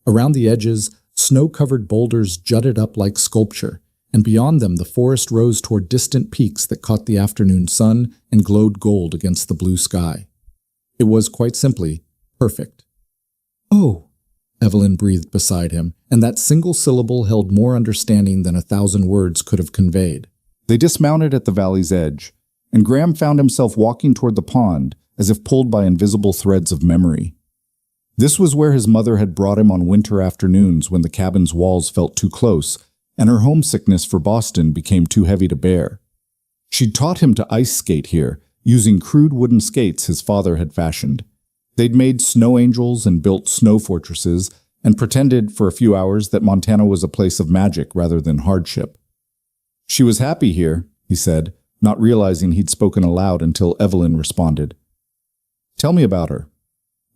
Around the edges, snow-covered boulders jutted up like sculpture, and beyond them the forest rose toward distant peaks that caught the afternoon sun and glowed gold against the blue sky. It was, quite simply, perfect. "Oh," Evelyn breathed beside him, and that single syllable held more understanding than 1,000 words could have conveyed. They dismounted at the valley's edge, and Graham found himself walking toward the pond as if pulled by invisible threads of memory. This was where his mother had brought him on winter afternoons when the cabin's walls felt too close and her homesickness for Boston became too heavy to bear. She'd taught him to ice skate here, using crude wooden skates his father had fashioned. They'd made snow angels and built snow fortresses and pretended for a few hours that Montana was a place of magic rather than hardship. She was happy here, he said, not realizing he'd spoken aloud until Evelyn responded. Tell me about her.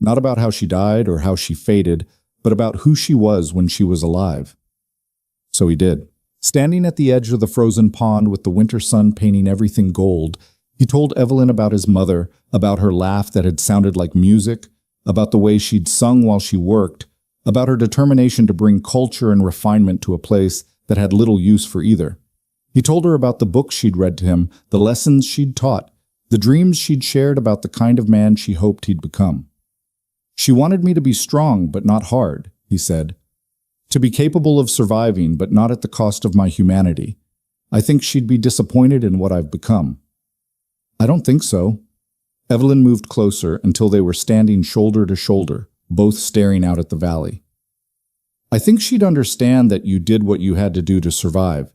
Not about how she died or how she faded, but about who she was when she was alive. So he did. Standing at the edge of the frozen pond with the winter sun painting everything gold, he told Evelyn about his mother, about her laugh that had sounded like music, about the way she'd sung while she worked, about her determination to bring culture and refinement to a place that had little use for either. He told her about the books she'd read to him, the lessons she'd taught, the dreams she'd shared about the kind of man she hoped he'd become. She wanted me to be strong but not hard, he said. To be capable of surviving but not at the cost of my humanity. I think she'd be disappointed in what I've become. I don't think so. Evelyn moved closer until they were standing shoulder to shoulder, both staring out at the valley. I think she'd understand that you did what you had to do to survive,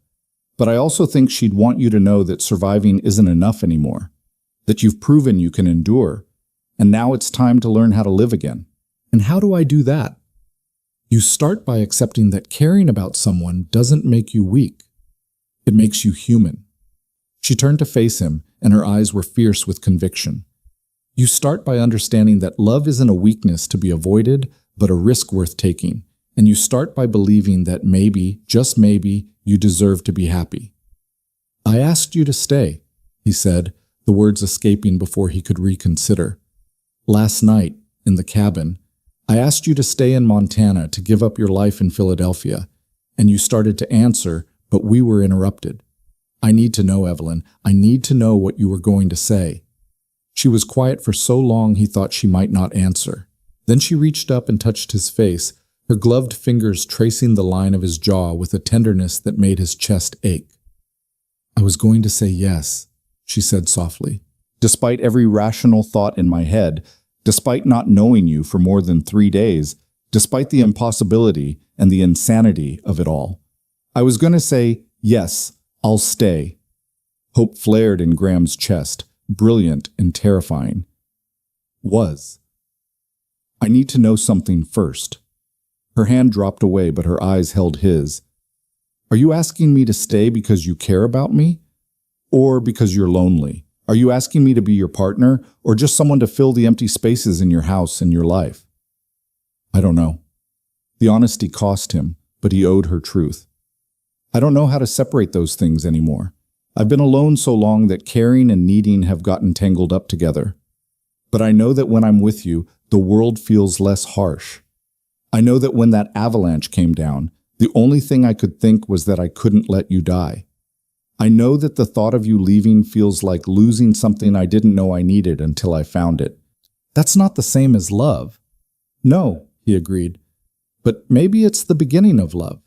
but I also think she'd want you to know that surviving isn't enough anymore, that you've proven you can endure, and now it's time to learn how to live again. And how do I do that? You start by accepting that caring about someone doesn't make you weak. It makes you human. She turned to face him, and her eyes were fierce with conviction. You start by understanding that love isn't a weakness to be avoided, but a risk worth taking. And you start by believing that maybe, just maybe, you deserve to be happy. I asked you to stay, he said, the words escaping before he could reconsider. Last night, in the cabin, I asked you to stay in Montana to give up your life in Philadelphia, and you started to answer, but we were interrupted. I need to know, Evelyn. I need to know what you were going to say. She was quiet for so long he thought she might not answer. Then she reached up and touched his face, her gloved fingers tracing the line of his jaw with a tenderness that made his chest ache. I was going to say yes, she said softly. Despite every rational thought in my head, despite not knowing you for more than 3 days, despite the impossibility and the insanity of it all, I was going to say, yes, I'll stay. Hope flared in Graham's chest, brilliant and terrifying. I need to know something first. Her hand dropped away, but her eyes held his. Are you asking me to stay because you care about me? Or because you're lonely? Are you asking me to be your partner, or just someone to fill the empty spaces in your house and your life? I don't know. The honesty cost him, but he owed her truth. I don't know how to separate those things anymore. I've been alone so long that caring and needing have gotten tangled up together. But I know that when I'm with you, the world feels less harsh. I know that when that avalanche came down, the only thing I could think was that I couldn't let you die. I know that the thought of you leaving feels like losing something I didn't know I needed until I found it. That's not the same as love. No, he agreed. But maybe it's the beginning of love.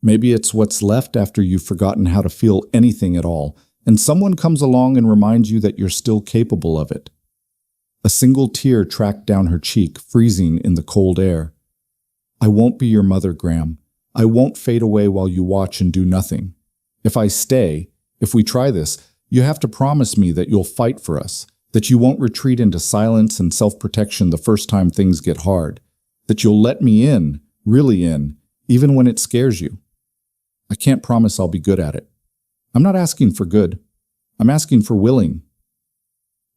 Maybe it's what's left after you've forgotten how to feel anything at all, and someone comes along and reminds you that you're still capable of it. A single tear tracked down her cheek, freezing in the cold air. I won't be your mother, Graham. I won't fade away while you watch and do nothing. If I stay, if we try this, you have to promise me that you'll fight for us, that you won't retreat into silence and self-protection the first time things get hard, that you'll let me in, really in, even when it scares you. I can't promise I'll be good at it. I'm not asking for good. I'm asking for willing.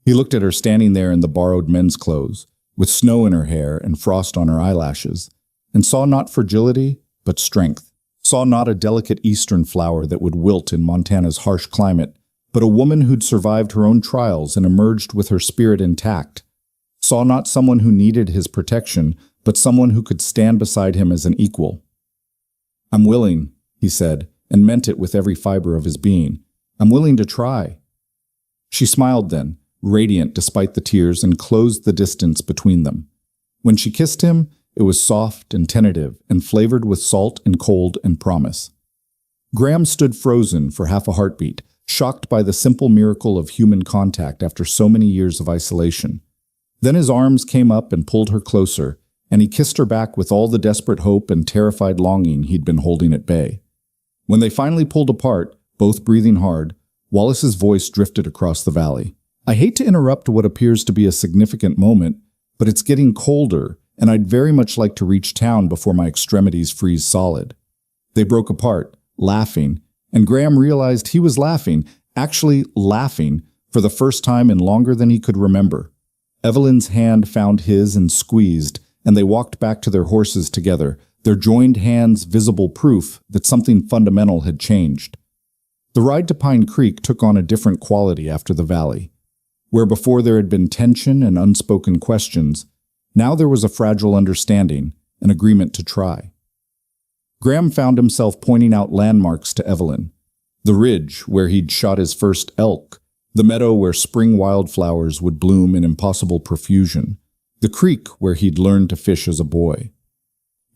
He looked at her standing there in the borrowed men's clothes, with snow in her hair and frost on her eyelashes, and saw not fragility, but strength. Saw not a delicate eastern flower that would wilt in Montana's harsh climate, but a woman who'd survived her own trials and emerged with her spirit intact. Saw not someone who needed his protection, but someone who could stand beside him as an equal. I'm willing, he said, and meant it with every fiber of his being. I'm willing to try. She smiled then, radiant despite the tears, and closed the distance between them. When she kissed him, it was soft and tentative and flavored with salt and cold and promise. Graham stood frozen for half a heartbeat, shocked by the simple miracle of human contact after so many years of isolation. Then his arms came up and pulled her closer, and he kissed her back with all the desperate hope and terrified longing he'd been holding at bay. When they finally pulled apart, both breathing hard, Wallace's voice drifted across the valley. "I hate to interrupt what appears to be a significant moment, but it's getting colder, and I'd very much like to reach town before my extremities freeze solid." They broke apart, laughing, and Graham realized he was laughing, actually laughing, for the first time in longer than he could remember. Evelyn's hand found his and squeezed, and they walked back to their horses together, their joined hands visible proof that something fundamental had changed. The ride to Pine Creek took on a different quality after the valley. Where before there had been tension and unspoken questions, now there was a fragile understanding, an agreement to try. Graham found himself pointing out landmarks to Evelyn. The ridge where he'd shot his first elk, the meadow where spring wildflowers would bloom in impossible profusion, the creek where he'd learned to fish as a boy.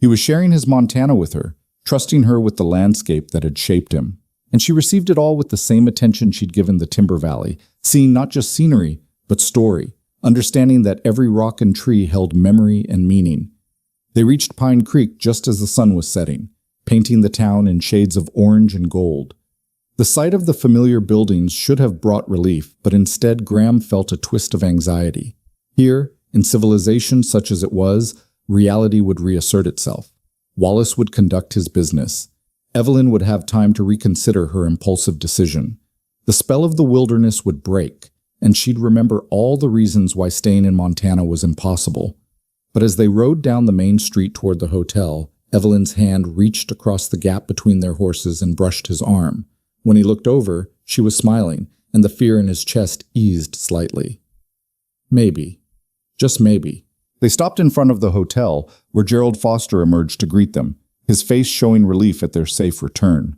He was sharing his Montana with her, trusting her with the landscape that had shaped him, and she received it all with the same attention she'd given the Timber Valley, seeing not just scenery, but story, understanding that every rock and tree held memory and meaning. They reached Pine Creek just as the sun was setting, painting the town in shades of orange and gold. The sight of the familiar buildings should have brought relief, but instead Graham felt a twist of anxiety. Here, in civilization such as it was, reality would reassert itself. Wallace would conduct his business. Evelyn would have time to reconsider her impulsive decision. The spell of the wilderness would break, and she'd remember all the reasons why staying in Montana was impossible. But as they rode down the main street toward the hotel, Evelyn's hand reached across the gap between their horses and brushed his arm. When he looked over, she was smiling, and the fear in his chest eased slightly. Maybe. Just maybe. They stopped in front of the hotel, where Gerald Foster emerged to greet them, his face showing relief at their safe return.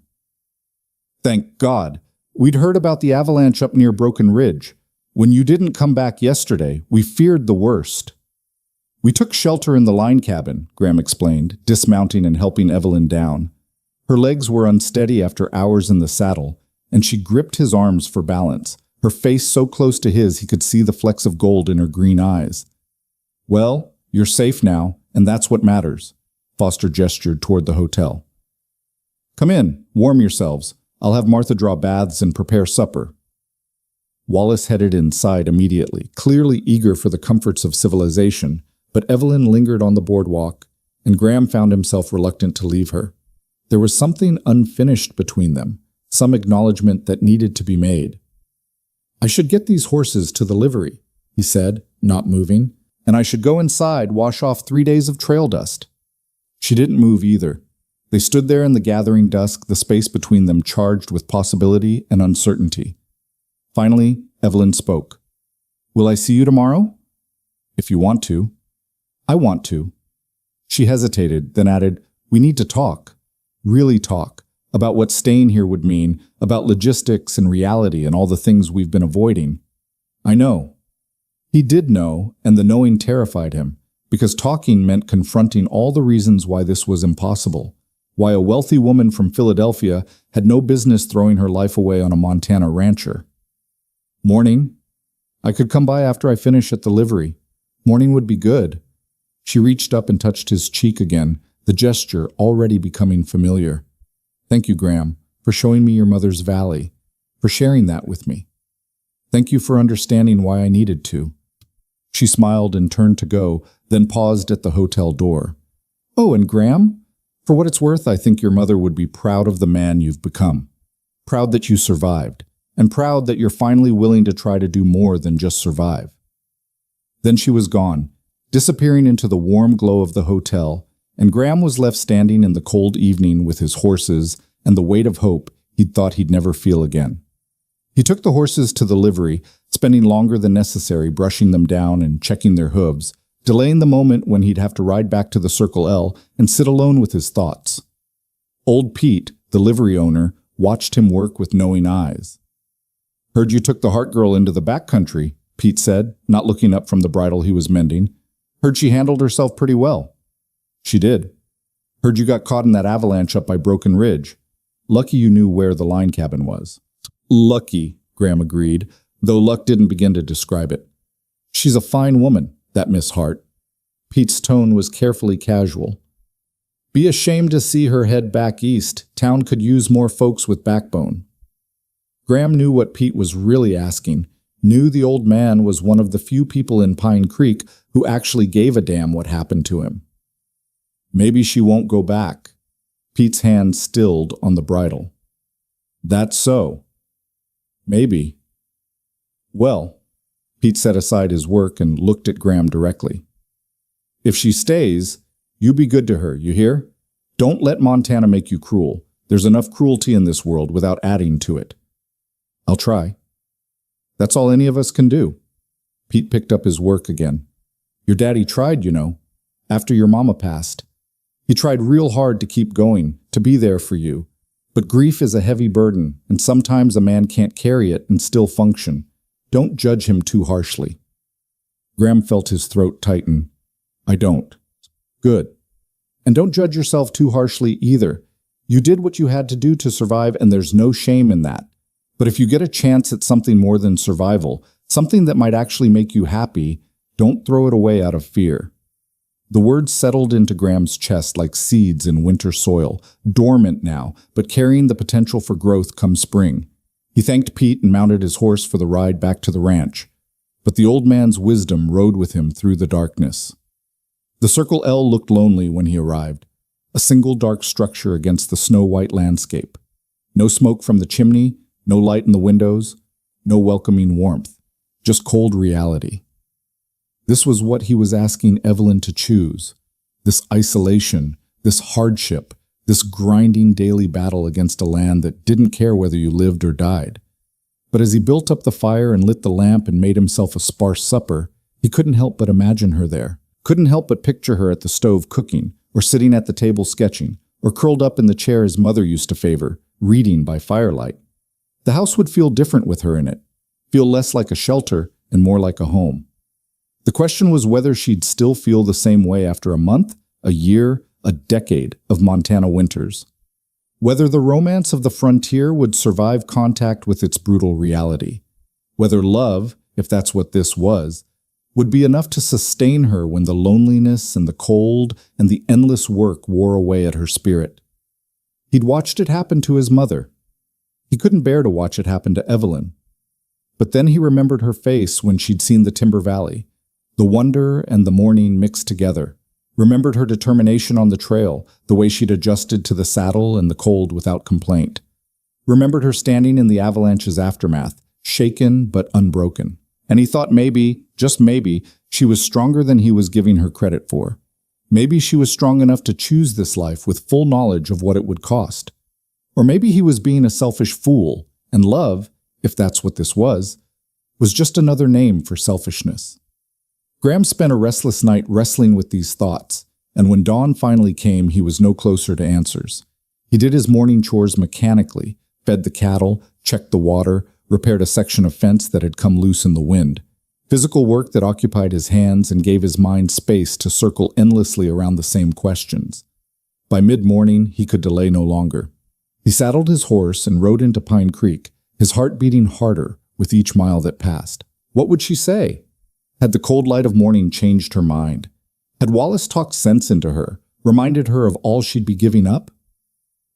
"Thank God. We'd heard about the avalanche up near Broken Ridge. When you didn't come back yesterday, we feared the worst." "We took shelter in the line cabin," Graham explained, dismounting and helping Evelyn down. Her legs were unsteady after hours in the saddle, and she gripped his arms for balance, her face so close to his he could see the flecks of gold in her green eyes. "Well, you're safe now, and that's what matters." Foster gestured toward the hotel. "Come in, warm yourselves. I'll have Martha draw baths and prepare supper." Wallace headed inside immediately, clearly eager for the comforts of civilization, but Evelyn lingered on the boardwalk, and Graham found himself reluctant to leave her. There was something unfinished between them, some acknowledgement that needed to be made. "I should get these horses to the livery," he said, not moving, "and I should go inside, wash off 3 days of trail dust." She didn't move either. They stood there in the gathering dusk, the space between them charged with possibility and uncertainty. Finally, Evelyn spoke. "Will I see you tomorrow?" "If you want to." "I want to." She hesitated, then added, "We need to talk. Really talk. About what staying here would mean, about logistics and reality and all the things we've been avoiding." "I know." He did know, and the knowing terrified him, because talking meant confronting all the reasons why this was impossible, why a wealthy woman from Philadelphia had no business throwing her life away on a Montana rancher. "Morning. I could come by after I finish at the livery. Morning would be good." She reached up and touched his cheek again, the gesture already becoming familiar. "Thank you, Graham, for showing me your mother's valley, for sharing that with me. Thank you for understanding why I needed to." She smiled and turned to go, then paused at the hotel door. "Oh, and Graham, for what it's worth, I think your mother would be proud of the man you've become. Proud that you survived, and proud that you're finally willing to try to do more than just survive." Then she was gone, disappearing into the warm glow of the hotel, and Graham was left standing in the cold evening with his horses and the weight of hope he'd thought he'd never feel again. He took the horses to the livery, spending longer than necessary brushing them down and checking their hooves, delaying the moment when he'd have to ride back to the Circle L and sit alone with his thoughts. Old Pete, the livery owner, watched him work with knowing eyes. "Heard you took the Hart girl into the back country," Pete said, not looking up from the bridle he was mending. "Heard she handled herself pretty well." "She did." "Heard you got caught in that avalanche up by Broken Ridge. Lucky you knew where the line cabin was." Lucky, Graham agreed, though luck didn't begin to describe it. She's a fine woman, that Miss Hart. Pete's tone was carefully casual. Be ashamed to see her head back east. Town could use more folks with backbone. Graham knew what Pete was really asking, knew the old man was one of the few people in Pine Creek who actually gave a damn what happened to him. Maybe she won't go back. Pete's hand stilled on the bridle. That's so. Maybe. Well, Pete set aside his work and looked at Graham directly. If she stays, you be good to her, you hear? Don't let Montana make you cruel. There's enough cruelty in this world without adding to it. I'll try. That's all any of us can do. Pete picked up his work again. Your daddy tried, you know, after your mama passed. He tried real hard to keep going, to be there for you. But grief is a heavy burden, and sometimes a man can't carry it and still function. Don't judge him too harshly. Graham felt his throat tighten. I don't. Good. And don't judge yourself too harshly either. You did what you had to do to survive, and there's no shame in that. But if you get a chance at something more than survival, something that might actually make you happy, don't throw it away out of fear. The words settled into Graham's chest like seeds in winter soil, dormant now, but carrying the potential for growth come spring. He thanked Pete and mounted his horse for the ride back to the ranch. But the old man's wisdom rode with him through the darkness. The Circle L looked lonely when he arrived, a single dark structure against the snow-white landscape. No smoke from the chimney, no light in the windows, no welcoming warmth, just cold reality. This was what he was asking Evelyn to choose, this isolation, this hardship, this grinding daily battle against a land that didn't care whether you lived or died. But as he built up the fire and lit the lamp and made himself a sparse supper, he couldn't help but imagine her there, couldn't help but picture her at the stove cooking, or sitting at the table sketching, or curled up in the chair his mother used to favor, reading by firelight. The house would feel different with her in it, feel less like a shelter and more like a home. The question was whether she'd still feel the same way after a month, a year, a decade of Montana winters. Whether the romance of the frontier would survive contact with its brutal reality. Whether love, if that's what this was, would be enough to sustain her when the loneliness and the cold and the endless work wore away at her spirit. He'd watched it happen to his mother. He couldn't bear to watch it happen to Evelyn. But then he remembered her face when she'd seen the Timber Valley, the wonder and the mourning mixed together, remembered her determination on the trail, the way she'd adjusted to the saddle and the cold without complaint, remembered her standing in the avalanche's aftermath, shaken but unbroken. And he thought maybe, just maybe, she was stronger than he was giving her credit for. Maybe she was strong enough to choose this life with full knowledge of what it would cost. Or maybe he was being a selfish fool, and love, if that's what this was just another name for selfishness. Graham spent a restless night wrestling with these thoughts, and when dawn finally came, he was no closer to answers. He did his morning chores mechanically, fed the cattle, checked the water, repaired a section of fence that had come loose in the wind. Physical work that occupied his hands and gave his mind space to circle endlessly around the same questions. By mid-morning, he could delay no longer. He saddled his horse and rode into Pine Creek, his heart beating harder with each mile that passed. What would she say? Had the cold light of morning changed her mind? Had Wallace talked sense into her, reminded her of all she'd be giving up?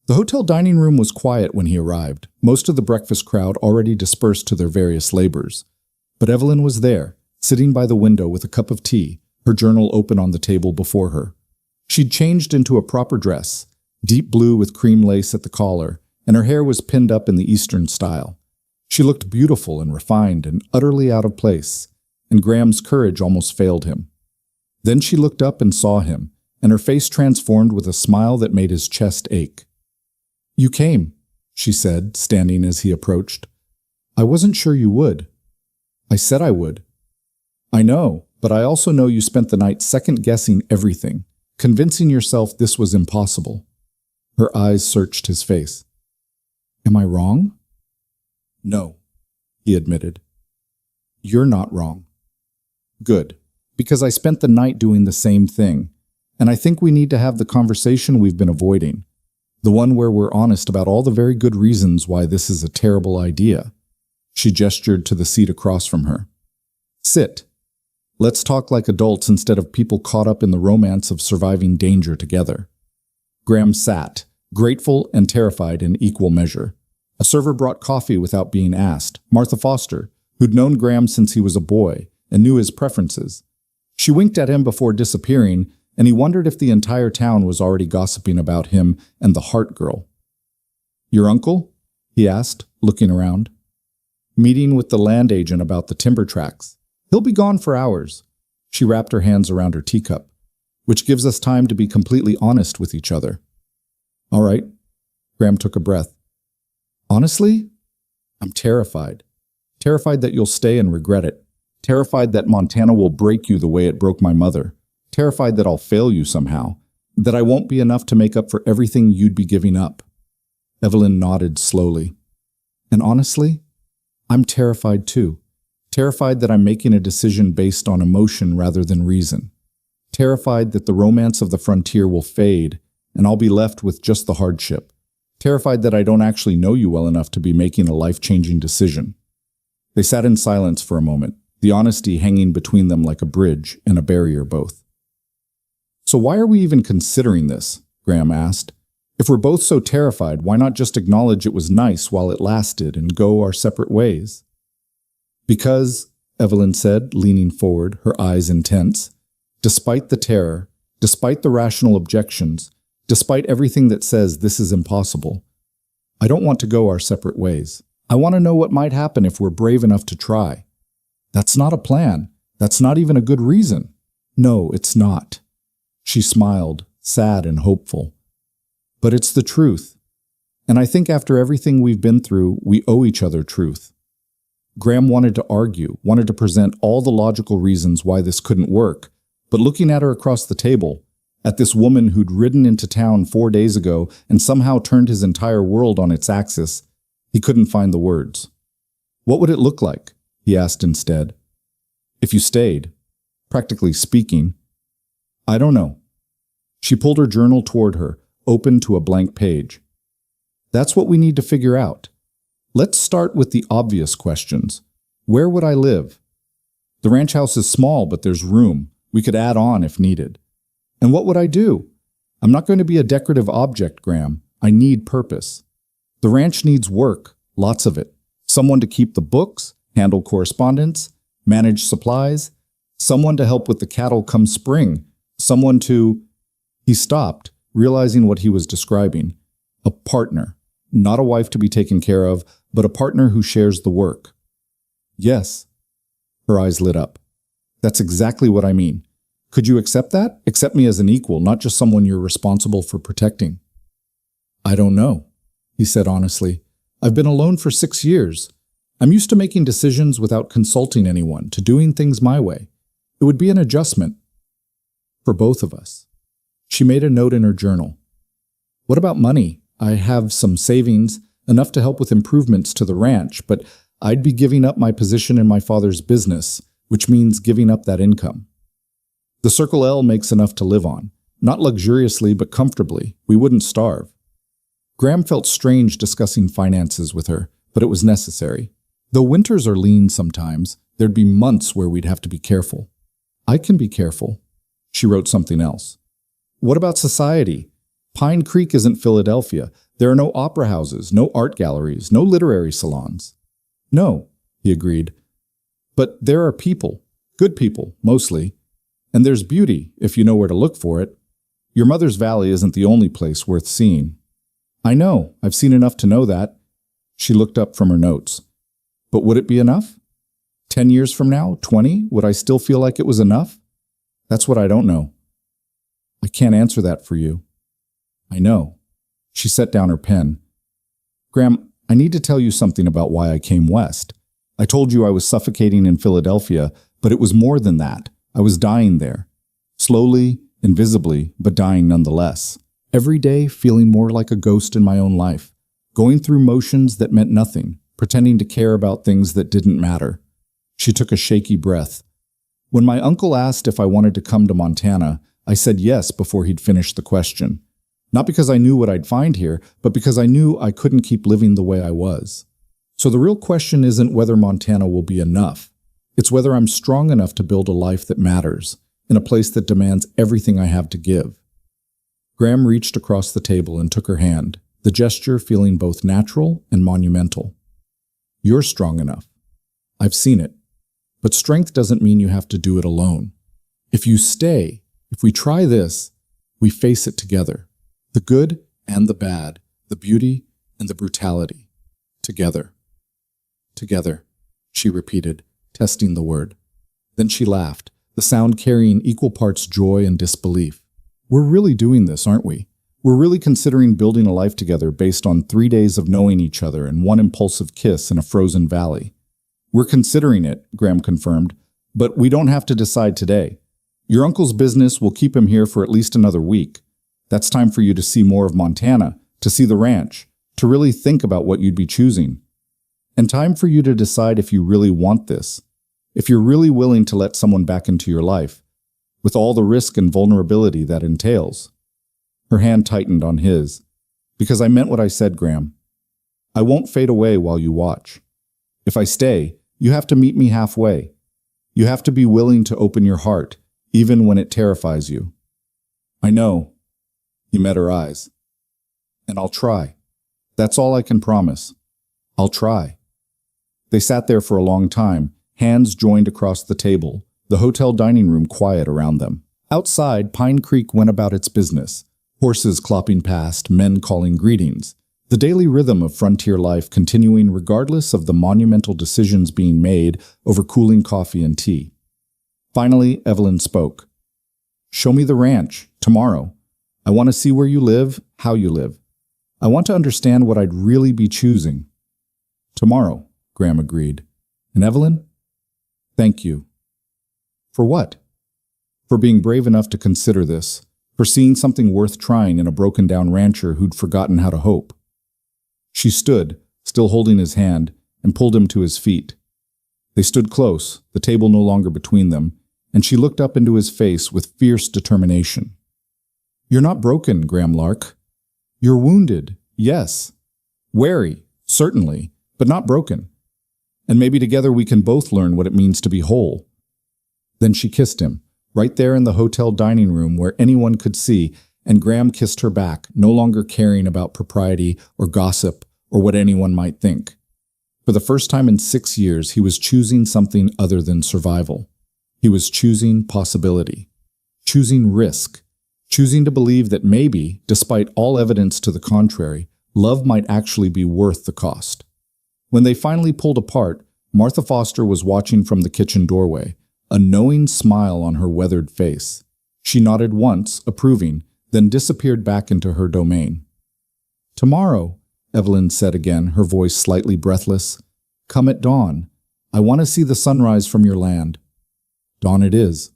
The hotel dining room was quiet when he arrived, most of the breakfast crowd already dispersed to their various labors. But Evelyn was there, sitting by the window with a cup of tea, her journal open on the table before her. She'd changed into a proper dress, deep blue with cream lace at the collar, and her hair was pinned up in the Eastern style. She looked beautiful and refined and utterly out of place, and Graham's courage almost failed him. Then she looked up and saw him, and her face transformed with a smile that made his chest ache. "You came," she said, standing as he approached. "I wasn't sure you would." "I said I would." "I know, but I also know you spent the night second-guessing everything, convincing yourself this was impossible." Her eyes searched his face. "Am I wrong?" "No," he admitted. "You're not wrong." "Good, because I spent the night doing the same thing, and I think we need to have the conversation we've been avoiding. The one where we're honest about all the very good reasons why this is a terrible idea. She gestured to the seat across from her. Sit. Let's talk like adults instead of people caught up in the romance of surviving danger together. Graham sat, grateful and terrified in equal measure. A server brought coffee without being asked, Martha Foster, who'd known Graham since he was a boy and knew his preferences. She winked at him before disappearing, and he wondered if the entire town was already gossiping about him and the Hart girl. Your uncle? He asked, looking around. Meeting with the land agent about the timber tracts. He'll be gone for hours. She wrapped her hands around her teacup, which gives us time to be completely honest with each other. All right. Graham took a breath. Honestly, I'm terrified. Terrified that you'll stay and regret it. Terrified that Montana will break you the way it broke my mother. Terrified that I'll fail you somehow. That I won't be enough to make up for everything you'd be giving up. Evelyn nodded slowly. And honestly, I'm terrified too. Terrified that I'm making a decision based on emotion rather than reason. Terrified that the romance of the frontier will fade and I'll be left with just the hardship. Terrified that I don't actually know you well enough to be making a life-changing decision. They sat in silence for a moment, the honesty hanging between them like a bridge and a barrier both. So why are we even considering this? Graham asked. If we're both so terrified, why not just acknowledge it was nice while it lasted and go our separate ways? Because, Evelyn said, leaning forward, her eyes intense, despite the terror, despite the rational objections, despite everything that says this is impossible, I don't want to go our separate ways. I want to know what might happen if we're brave enough to try. That's not a plan. That's not even a good reason. No, it's not. She smiled, sad and hopeful. But it's the truth. And I think after everything we've been through, we owe each other truth. Graham wanted to argue, wanted to present all the logical reasons why this couldn't work, but looking at her across the table, at this woman who'd ridden into town 4 days ago and somehow turned his entire world on its axis, he couldn't find the words. What would it look like? He asked instead. If you stayed, practically speaking. I don't know. She pulled her journal toward her, open to a blank page. That's what we need to figure out. Let's start with the obvious questions. Where would I live? The ranch house is small, but there's room. We could add on if needed. And what would I do? I'm not going to be a decorative object, Graham. I need purpose. The ranch needs work, lots of it. Someone to keep the books, handle correspondence, manage supplies, someone to help with the cattle come spring, someone to... He stopped, realizing what he was describing. A partner. Not a wife to be taken care of, but a partner who shares the work. Yes. Her eyes lit up. That's exactly what I mean. Could you accept that? Accept me as an equal, not just someone you're responsible for protecting. I don't know, he said honestly. I've been alone for 6 years. I'm used to making decisions without consulting anyone, to doing things my way. It would be an adjustment. For both of us. She made a note in her journal. What about money? I have some savings, enough to help with improvements to the ranch, but I'd be giving up my position in my father's business, which means giving up that income. The Circle L makes enough to live on. Not luxuriously, but comfortably. We wouldn't starve. Graham felt strange discussing finances with her, but it was necessary. Though winters are lean sometimes, there'd be months where we'd have to be careful. I can be careful. She wrote something else. What about society? Pine Creek isn't Philadelphia. There are no opera houses, no art galleries, no literary salons. No, he agreed. But there are people. Good people, mostly. And there's beauty, if you know where to look for it. Your mother's valley isn't the only place worth seeing. I know, I've seen enough to know that. She looked up from her notes. But would it be enough? 10 years from now, 20, would I still feel like it was enough? That's what I don't know. I can't answer that for you. I know. She set down her pen. Graham, I need to tell you something about why I came west. I told you I was suffocating in Philadelphia, but it was more than that. I was dying there. Slowly, invisibly, but dying nonetheless. Every day feeling more like a ghost in my own life. Going through motions that meant nothing, pretending to care about things that didn't matter. She took a shaky breath. When my uncle asked if I wanted to come to Montana, I said yes before he'd finished the question. Not because I knew what I'd find here, but because I knew I couldn't keep living the way I was. So the real question isn't whether Montana will be enough. It's whether I'm strong enough to build a life that matters, in a place that demands everything I have to give. Graham reached across the table and took her hand, the gesture feeling both natural and monumental. You're strong enough. I've seen it. But strength doesn't mean you have to do it alone. If you stay, if we try this, we face it together. The good and the bad, the beauty and the brutality. Together. Together, she repeated, testing the word. Then she laughed, the sound carrying equal parts joy and disbelief. We're really doing this, aren't we? We're really considering building a life together based on 3 days of knowing each other and one impulsive kiss in a frozen valley. We're considering it, Graham confirmed, but we don't have to decide today. Your uncle's business will keep him here for at least another week. That's time for you to see more of Montana, to see the ranch, to really think about what you'd be choosing. And time for you to decide if you really want this, if you're really willing to let someone back into your life, with all the risk and vulnerability that entails. Her hand tightened on his. Because I meant what I said, Graham. I won't fade away while you watch. If I stay, you have to meet me halfway. You have to be willing to open your heart, even when it terrifies you. I know. He met her eyes. And I'll try. That's all I can promise. I'll try. They sat there for a long time, hands joined across the table, the hotel dining room quiet around them. Outside, Pine Creek went about its business, horses clopping past, men calling greetings, the daily rhythm of frontier life continuing regardless of the monumental decisions being made over cooling coffee and tea. Finally, Evelyn spoke. Show me the ranch, tomorrow. I want to see where you live, how you live. I want to understand what I'd really be choosing. Tomorrow, Graham agreed. And Evelyn? Thank you. For what? For being brave enough to consider this, for seeing something worth trying in a broken-down rancher who'd forgotten how to hope. She stood, still holding his hand, and pulled him to his feet. They stood close, the table no longer between them, and she looked up into his face with fierce determination. You're not broken, Graham Lark. You're wounded, yes. Wary, certainly, but not broken. And maybe together we can both learn what it means to be whole. Then she kissed him, right there in the hotel dining room where anyone could see, and Graham kissed her back, no longer caring about propriety or gossip or what anyone might think. For the first time in 6 years, he was choosing something other than survival. He was choosing possibility, choosing risk, choosing to believe that maybe, despite all evidence to the contrary, love might actually be worth the cost. When they finally pulled apart, Martha Foster was watching from the kitchen doorway, a knowing smile on her weathered face. She nodded once, approving, then disappeared back into her domain. Tomorrow, Evelyn said again, her voice slightly breathless. Come at dawn. I want to see the sunrise from your land. Dawn it is.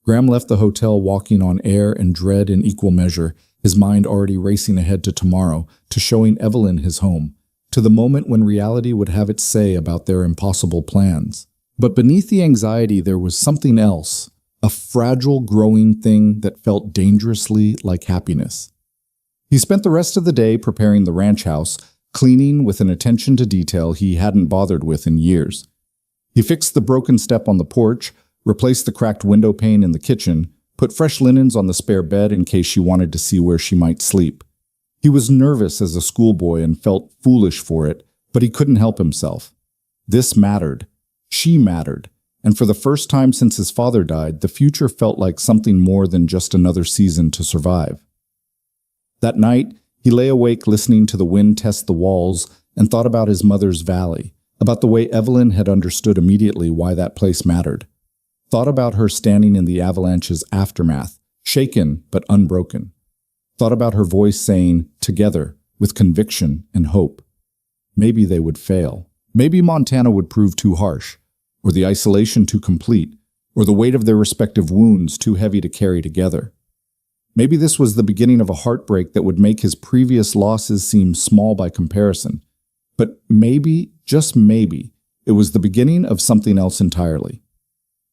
Graham left the hotel walking on air and dread in equal measure, his mind already racing ahead to tomorrow, to showing Evelyn his home, to the moment when reality would have its say about their impossible plans. But beneath the anxiety there was something else, a fragile, growing thing that felt dangerously like happiness. He spent the rest of the day preparing the ranch house, cleaning with an attention to detail he hadn't bothered with in years. He fixed the broken step on the porch, replaced the cracked window pane in the kitchen, put fresh linens on the spare bed in case she wanted to see where she might sleep. He was nervous as a schoolboy and felt foolish for it, but he couldn't help himself. This mattered. She mattered, and for the first time since his father died, the future felt like something more than just another season to survive. That night, he lay awake listening to the wind test the walls and thought about his mother's valley, about the way Evelyn had understood immediately why that place mattered. Thought about her standing in the avalanche's aftermath, shaken but unbroken. Thought about her voice saying, together, with conviction and hope. Maybe they would fail. Maybe Montana would prove too harsh, or the isolation too complete, or the weight of their respective wounds too heavy to carry together. Maybe this was the beginning of a heartbreak that would make his previous losses seem small by comparison. But maybe, just maybe, it was the beginning of something else entirely.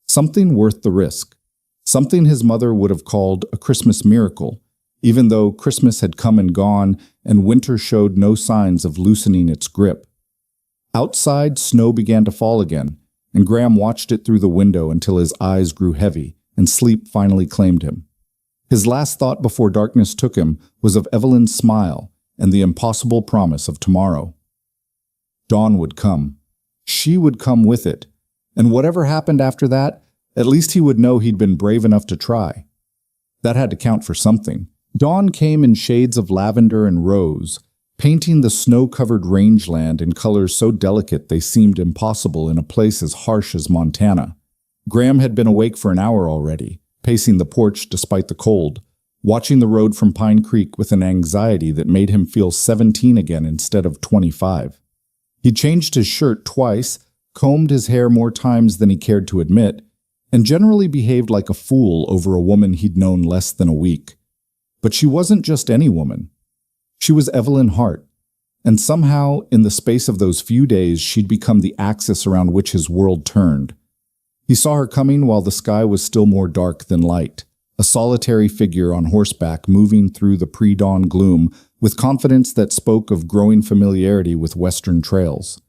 Something worth the risk. Something his mother would have called a Christmas miracle, even though Christmas had come and gone and winter showed no signs of loosening its grip. Outside, snow began to fall again, and Graham watched it through the window until his eyes grew heavy and sleep finally claimed him. His last thought before darkness took him was of Evelyn's smile and the impossible promise of tomorrow. Dawn would come. She would come with it, and whatever happened after that, at least he would know he'd been brave enough to try. That had to count for something. Dawn came in shades of lavender and rose, painting the snow-covered rangeland in colors so delicate they seemed impossible in a place as harsh as Montana. Graham had been awake for an hour already, pacing the porch despite the cold, watching the road from Pine Creek with an anxiety that made him feel 17 again instead of 25. He changed his shirt twice, combed his hair more times than he cared to admit, and generally behaved like a fool over a woman he'd known less than a week. But she wasn't just any woman. She was Evelyn Hart, and somehow, in the space of those few days, she'd become the axis around which his world turned. He saw her coming while the sky was still more dark than light, a solitary figure on horseback moving through the pre-dawn gloom with confidence that spoke of growing familiarity with western trails.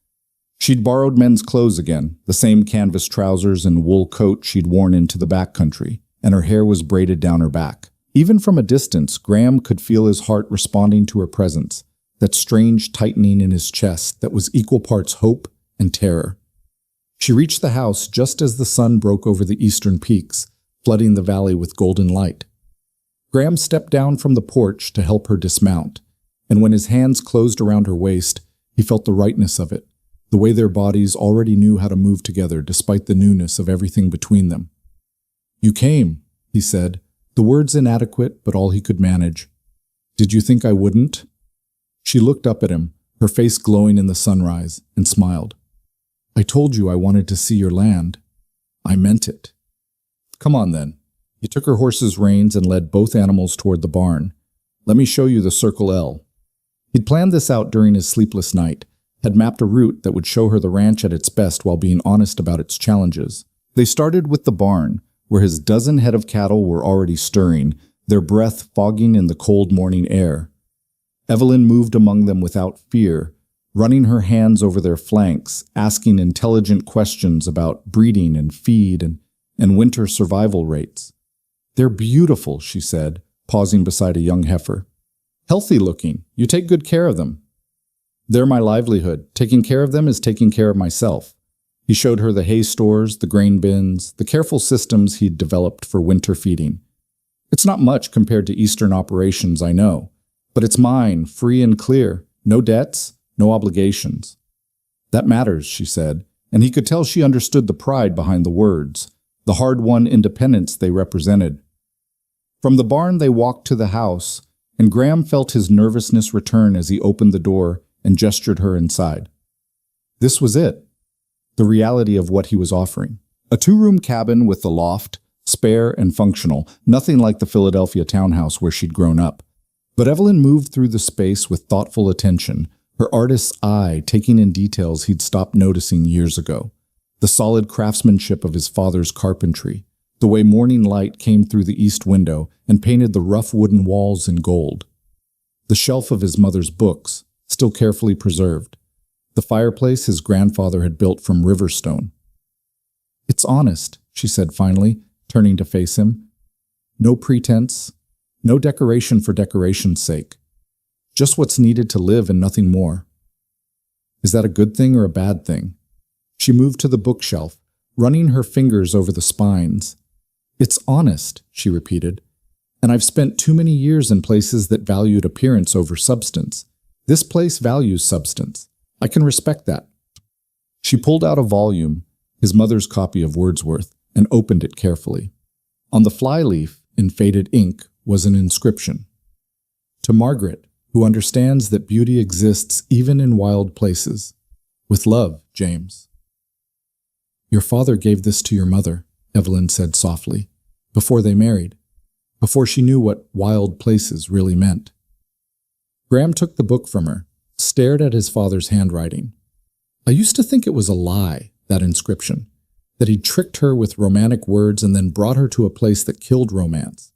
She'd borrowed men's clothes again, the same canvas trousers and wool coat she'd worn into the backcountry, and her hair was braided down her back. Even from a distance, Graham could feel his heart responding to her presence, that strange tightening in his chest that was equal parts hope and terror. She reached the house just as the sun broke over the eastern peaks, flooding the valley with golden light. Graham stepped down from the porch to help her dismount, and when his hands closed around her waist, he felt the rightness of it, the way their bodies already knew how to move together despite the newness of everything between them. "You came," he said, the words inadequate but all he could manage. "Did you think I wouldn't?" She looked up at him, her face glowing in the sunrise, and smiled. "I told you I wanted to see your land. I meant it." "Come on then." He took her horse's reins and led both animals toward the barn. "Let me show you the Circle L." He'd planned this out during his sleepless night, had mapped a route that would show her the ranch at its best while being honest about its challenges. They started with the barn, where his dozen head of cattle were already stirring, their breath fogging in the cold morning air. Evelyn moved among them without fear, running her hands over their flanks, asking intelligent questions about breeding and feed and winter survival rates. "They're beautiful," she said, pausing beside a young heifer. "Healthy looking. You take good care of them." "They're my livelihood. Taking care of them is taking care of myself." He showed her the hay stores, the grain bins, the careful systems he'd developed for winter feeding. "It's not much compared to Eastern operations, I know, but it's mine, free and clear. No debts, no obligations." "That matters," she said, and he could tell she understood the pride behind the words, the hard-won independence they represented. From the barn they walked to the house, and Graham felt his nervousness return as he opened the door and gestured her inside. This was it, the reality of what he was offering. A two-room cabin with the loft, spare and functional, nothing like the Philadelphia townhouse where she'd grown up. But Evelyn moved through the space with thoughtful attention, her artist's eye taking in details he'd stopped noticing years ago. The solid craftsmanship of his father's carpentry, the way morning light came through the east window and painted the rough wooden walls in gold. The shelf of his mother's books, still carefully preserved. The fireplace his grandfather had built from river stone. "It's honest," she said finally, turning to face him. "No pretense, no decoration for decoration's sake. Just what's needed to live and nothing more." Is that a good thing or a bad thing? She moved to the bookshelf, running her fingers over the spines. "It's honest," she repeated, "and I've spent too many years in places that valued appearance over substance. This place values substance. I can respect that." She pulled out a volume, his mother's copy of Wordsworth, and opened it carefully. On the flyleaf, in faded ink, was an inscription. "To Margaret, who understands that beauty exists even in wild places. With love, James." "Your father gave this to your mother," Evelyn said softly, "before they married, before she knew what wild places really meant." Graham took the book from her, stared at his father's handwriting. "I used to think it was a lie, that inscription, that he'd tricked her with romantic words and then brought her to a place that killed romance.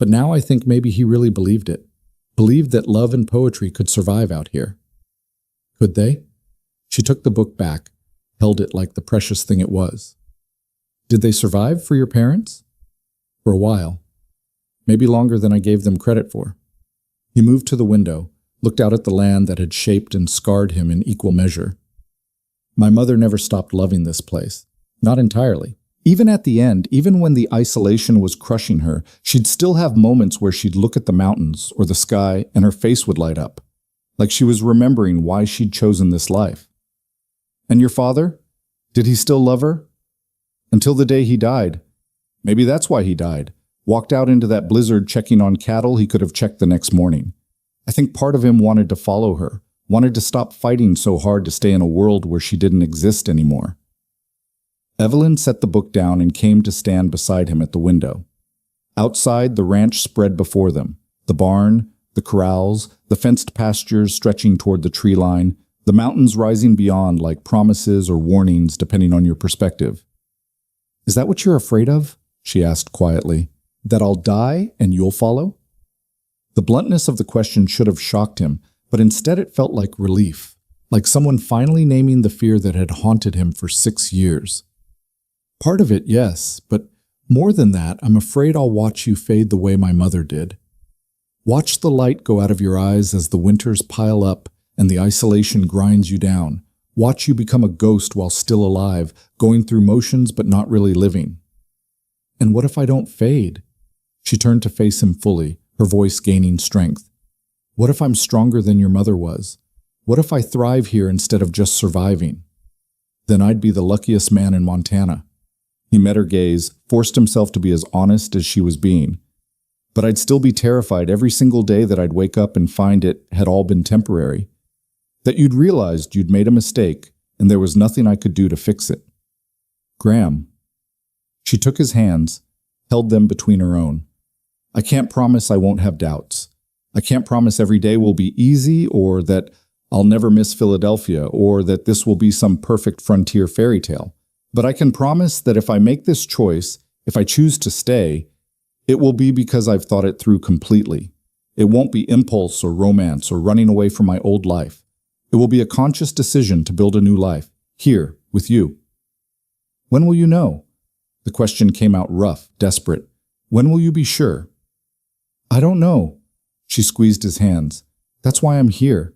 But now I think maybe he really believed it. Believed that love and poetry could survive out here. Could they? She took the book back, held it like the precious thing it was. Did they survive for your parents? For a while. Maybe longer than I gave them credit for. He moved to the window, looked out at the land that had shaped and scarred him in equal measure. My mother never stopped loving this place. Not entirely. Even at the end, even when the isolation was crushing her, she'd still have moments where she'd look at the mountains or the sky and her face would light up, like she was remembering why she'd chosen this life. And your father? Did he still love her? Until the day he died. Maybe that's why he died. Walked out into that blizzard checking on cattle he could have checked the next morning. I think part of him wanted to follow her, wanted to stop fighting so hard to stay in a world where she didn't exist anymore. Evelyn set the book down and came to stand beside him at the window. Outside, the ranch spread before them. The barn, the corrals, the fenced pastures stretching toward the tree line, the mountains rising beyond like promises or warnings depending on your perspective. Is that what you're afraid of? She asked quietly. That I'll die and you'll follow? The bluntness of the question should have shocked him, but instead it felt like relief, like someone finally naming the fear that had haunted him for 6 years. Part of it, yes, but more than that, I'm afraid I'll watch you fade the way my mother did. Watch the light go out of your eyes as the winters pile up and the isolation grinds you down. Watch you become a ghost while still alive, going through motions but not really living. And what if I don't fade? She turned to face him fully, her voice gaining strength. What if I'm stronger than your mother was? What if I thrive here instead of just surviving? Then I'd be the luckiest man in Montana. He met her gaze, forced himself to be as honest as she was being. But I'd still be terrified every single day that I'd wake up and find it had all been temporary. That you'd realized you'd made a mistake and there was nothing I could do to fix it. Graham. She took his hands, held them between her own. I can't promise I won't have doubts. I can't promise every day will be easy or that I'll never miss Philadelphia or that this will be some perfect frontier fairy tale. But I can promise that if I make this choice, if I choose to stay, it will be because I've thought it through completely. It won't be impulse or romance or running away from my old life. It will be a conscious decision to build a new life, here, with you. When will you know? The question came out rough, desperate. When will you be sure? I don't know. She squeezed his hands. That's why I'm here.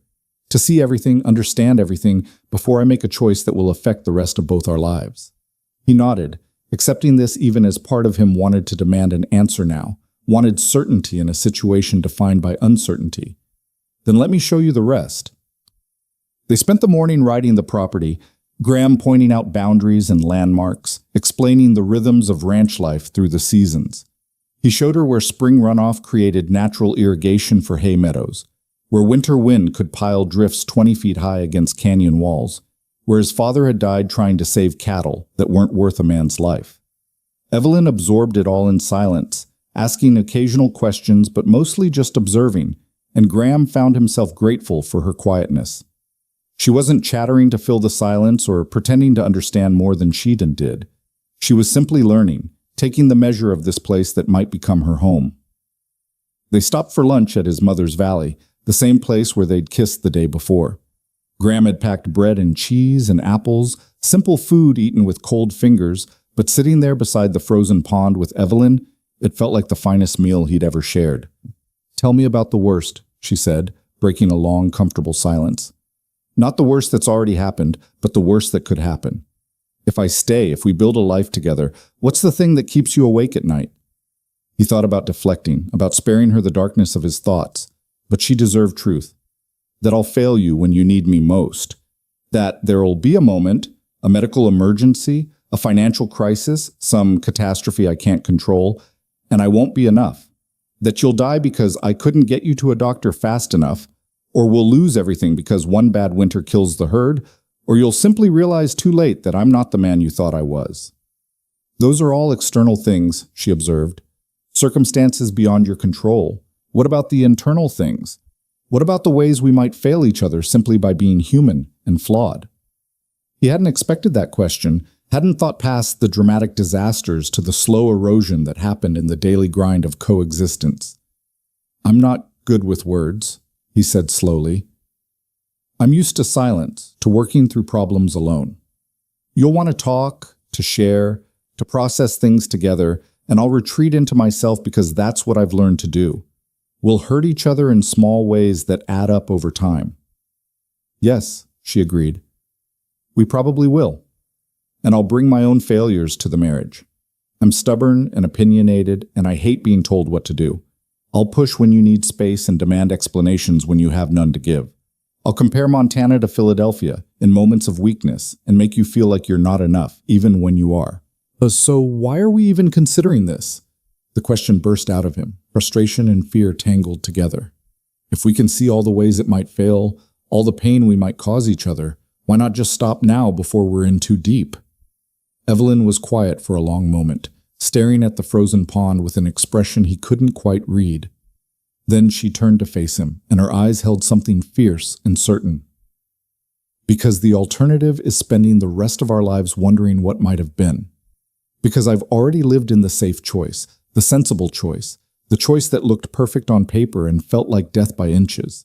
To see everything, understand everything, before I make a choice that will affect the rest of both our lives. He nodded, accepting this even as part of him wanted to demand an answer now, wanted certainty in a situation defined by uncertainty. Then let me show you the rest. They spent the morning riding the property, Graham pointing out boundaries and landmarks, explaining the rhythms of ranch life through the seasons. He showed her where spring runoff created natural irrigation for hay meadows, where winter wind could pile drifts 20 feet high against canyon walls, where his father had died trying to save cattle that weren't worth a man's life. Evelyn absorbed it all in silence, asking occasional questions but mostly just observing, and Graham found himself grateful for her quietness. She wasn't chattering to fill the silence or pretending to understand more than she did. She was simply learning, taking the measure of this place that might become her home. They stopped for lunch at his mother's valley, the same place where they'd kissed the day before. Graham had packed bread and cheese and apples, simple food eaten with cold fingers, but sitting there beside the frozen pond with Evelyn, it felt like the finest meal he'd ever shared. Tell me about the worst, she said, breaking a long, comfortable silence. Not the worst that's already happened, but the worst that could happen. If I stay, if we build a life together, what's the thing that keeps you awake at night? He thought about deflecting, about sparing her the darkness of his thoughts, but she deserved truth. That I'll fail you when you need me most. That there'll be a moment, a medical emergency, a financial crisis, some catastrophe I can't control, and I won't be enough. That you'll die because I couldn't get you to a doctor fast enough, or we'll lose everything because one bad winter kills the herd, or you'll simply realize too late that I'm not the man you thought I was. Those are all external things, she observed. Circumstances beyond your control. What about the internal things? What about the ways we might fail each other simply by being human and flawed? He hadn't expected that question, Hadn't thought past the dramatic disasters to the slow erosion that happened in the daily grind of coexistence. I'm not good with words, he said slowly. I'm used to silence, to working through problems alone. You'll want to talk, to share, to process things together, and I'll retreat into myself because that's what I've learned to do. We'll hurt each other in small ways that add up over time. Yes, she agreed. We probably will. And I'll bring my own failures to the marriage. I'm stubborn and opinionated, and I hate being told what to do. I'll push when you need space and demand explanations when you have none to give. I'll compare Montana to Philadelphia in moments of weakness and make you feel like you're not enough, even when you are. So why are we even considering this? The question burst out of him, frustration and fear tangled together. If we can see all the ways it might fail, all the pain we might cause each other, why not just stop now before we're in too deep? Evelyn was quiet for a long moment, staring at the frozen pond with an expression he couldn't quite read. Then she turned to face him, and her eyes held something fierce and certain. Because the alternative is spending the rest of our lives wondering what might have been. Because I've already lived in the safe choice, the sensible choice, the choice that looked perfect on paper and felt like death by inches.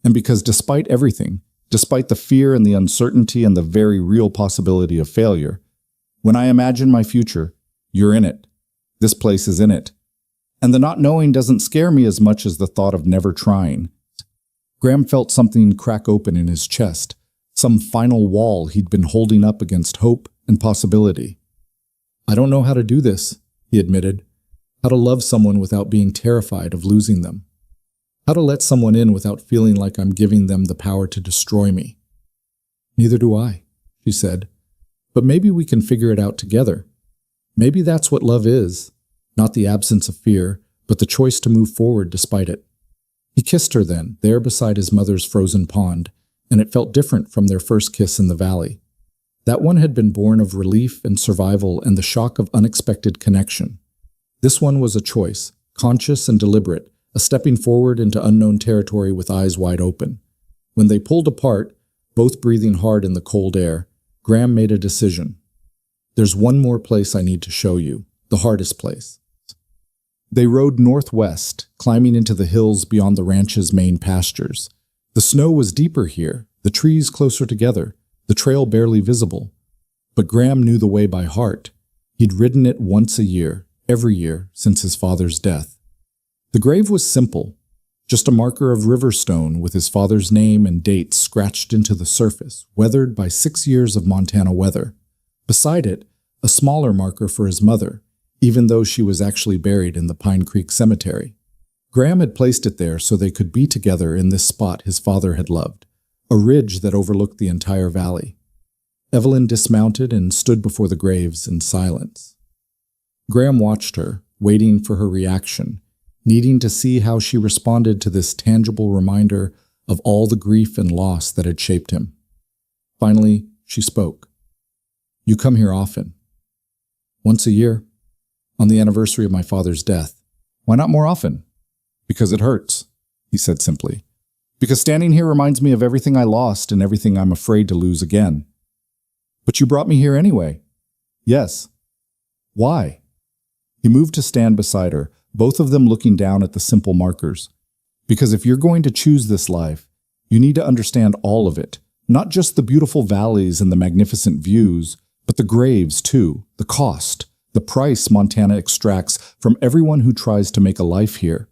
And because despite everything, despite the fear and the uncertainty and the very real possibility of failure, when I imagine my future, you're in it. This place is in it. And the not knowing doesn't scare me as much as the thought of never trying. Graham felt something crack open in his chest, some final wall he'd been holding up against hope and possibility. I don't know how to do this, he admitted. How to love someone without being terrified of losing them. How to let someone in without feeling like I'm giving them the power to destroy me. Neither do I, she said. But maybe we can figure it out together. Maybe that's what love is. Not the absence of fear, but the choice to move forward despite it. He kissed her then, there beside his mother's frozen pond, and it felt different from their first kiss in the valley. That one had been born of relief and survival and the shock of unexpected connection. This one was a choice, conscious and deliberate, a stepping forward into unknown territory with eyes wide open. When they pulled apart, both breathing hard in the cold air, Graham made a decision. There's one more place I need to show you, the hardest place. They rode northwest, climbing into the hills beyond the ranch's main pastures. The snow was deeper here, the trees closer together, the trail barely visible. But Graham knew the way by heart. He'd ridden it once a year, every year since his father's death. The grave was simple, just a marker of river stone with his father's name and date scratched into the surface, weathered by 6 years of Montana weather. Beside it, a smaller marker for his mother, even though she was actually buried in the Pine Creek Cemetery. Graham had placed it there so they could be together in this spot his father had loved, a ridge that overlooked the entire valley. Evelyn dismounted and stood before the graves in silence. Graham watched her, waiting for her reaction, needing to see how she responded to this tangible reminder of all the grief and loss that had shaped him. Finally, she spoke. You come here often. Once a year, on the anniversary of my father's death. Why not more often? Because it hurts, he said simply. Because standing here reminds me of everything I lost and everything I'm afraid to lose again. But you brought me here anyway. Yes. Why? He moved to stand beside her, both of them looking down at the simple markers. Because if you're going to choose this life, you need to understand all of it, not just the beautiful valleys and the magnificent views, but the graves too, the cost, the price Montana extracts from everyone who tries to make a life here.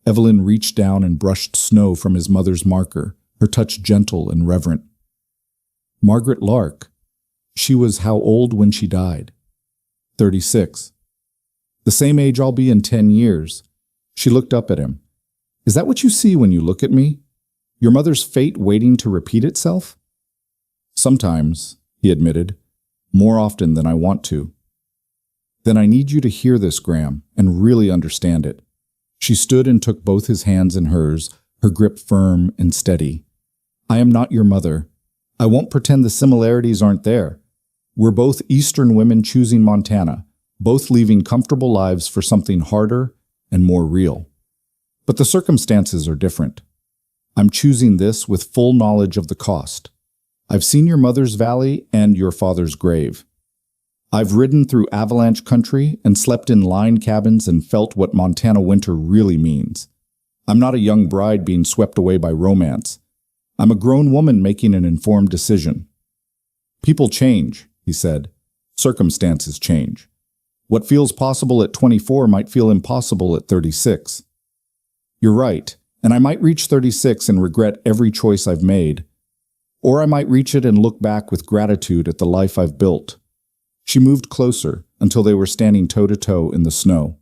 Evelyn reached down and brushed snow from his mother's marker, her touch gentle and reverent. Margaret Lark. She was how old when she died? 36. The same age I'll be in 10 years. She looked up at him. Is that what you see when you look at me? Your mother's fate waiting to repeat itself? Sometimes, he admitted. More often than I want to. Then I need you to hear this, Graham, and really understand it. She stood and took both his hands in hers, her grip firm and steady. I am not your mother. I won't pretend the similarities aren't there. We're both Eastern women choosing Montana, both leaving comfortable lives for something harder and more real. But the circumstances are different. I'm choosing this with full knowledge of the cost. I've seen your mother's valley and your father's grave. I've ridden through avalanche country and slept in line cabins and felt what Montana winter really means. I'm not a young bride being swept away by romance. I'm a grown woman making an informed decision. People change, he said. Circumstances change. What feels possible at 24 might feel impossible at 36. You're right, and I might reach 36 and regret every choice I've made. Or I might reach it and look back with gratitude at the life I've built. She moved closer until they were standing toe-to-toe in the snow.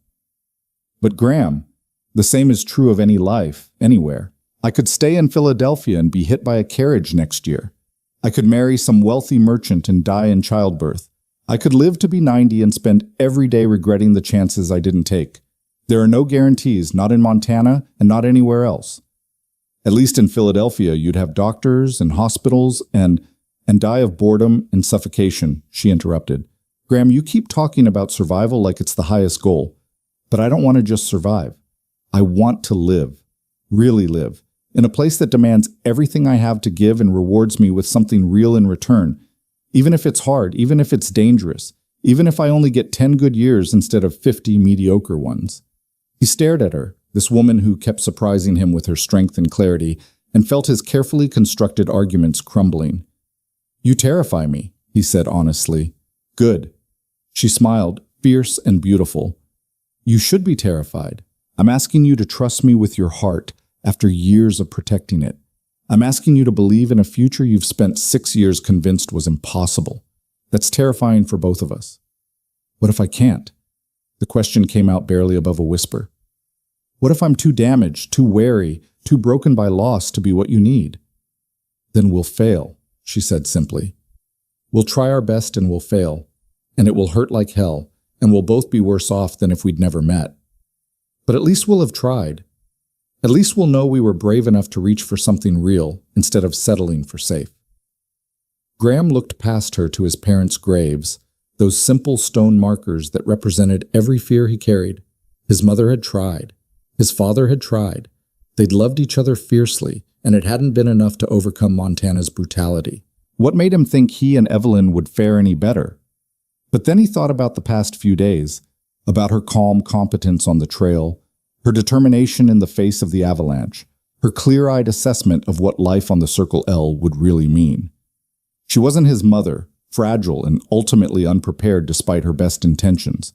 But Graham, the same is true of any life, anywhere. I could stay in Philadelphia and be hit by a carriage next year. I could marry some wealthy merchant and die in childbirth. I could live to be 90 and spend every day regretting the chances I didn't take. There are no guarantees, not in Montana and not anywhere else. At least in Philadelphia, you'd have doctors and hospitals and die of boredom and suffocation, she interrupted. Graham, you keep talking about survival like it's the highest goal, but I don't want to just survive. I want to live, really live, in a place that demands everything I have to give and rewards me with something real in return, even if it's hard, even if it's dangerous, even if I only get 10 good years instead of 50 mediocre ones. He stared at her, this woman who kept surprising him with her strength and clarity, and felt his carefully constructed arguments crumbling. You terrify me, he said honestly. Good. She smiled, fierce and beautiful. You should be terrified. I'm asking you to trust me with your heart after years of protecting it. I'm asking you to believe in a future you've spent 6 years convinced was impossible. That's terrifying for both of us. What if I can't? The question came out barely above a whisper. What if I'm too damaged, too wary, too broken by loss to be what you need? Then we'll fail, she said simply. We'll try our best and we'll fail, and it will hurt like hell, and we'll both be worse off than if we'd never met. But at least we'll have tried. At least we'll know we were brave enough to reach for something real instead of settling for safe. Graham looked past her to his parents' graves, those simple stone markers that represented every fear he carried. His mother had tried. His father had tried. They'd loved each other fiercely, and it hadn't been enough to overcome Montana's brutality. What made him think he and Evelyn would fare any better? But then he thought about the past few days, about her calm competence on the trail, her determination in the face of the avalanche, her clear-eyed assessment of what life on the Circle L would really mean. She wasn't his mother, fragile and ultimately unprepared despite her best intentions.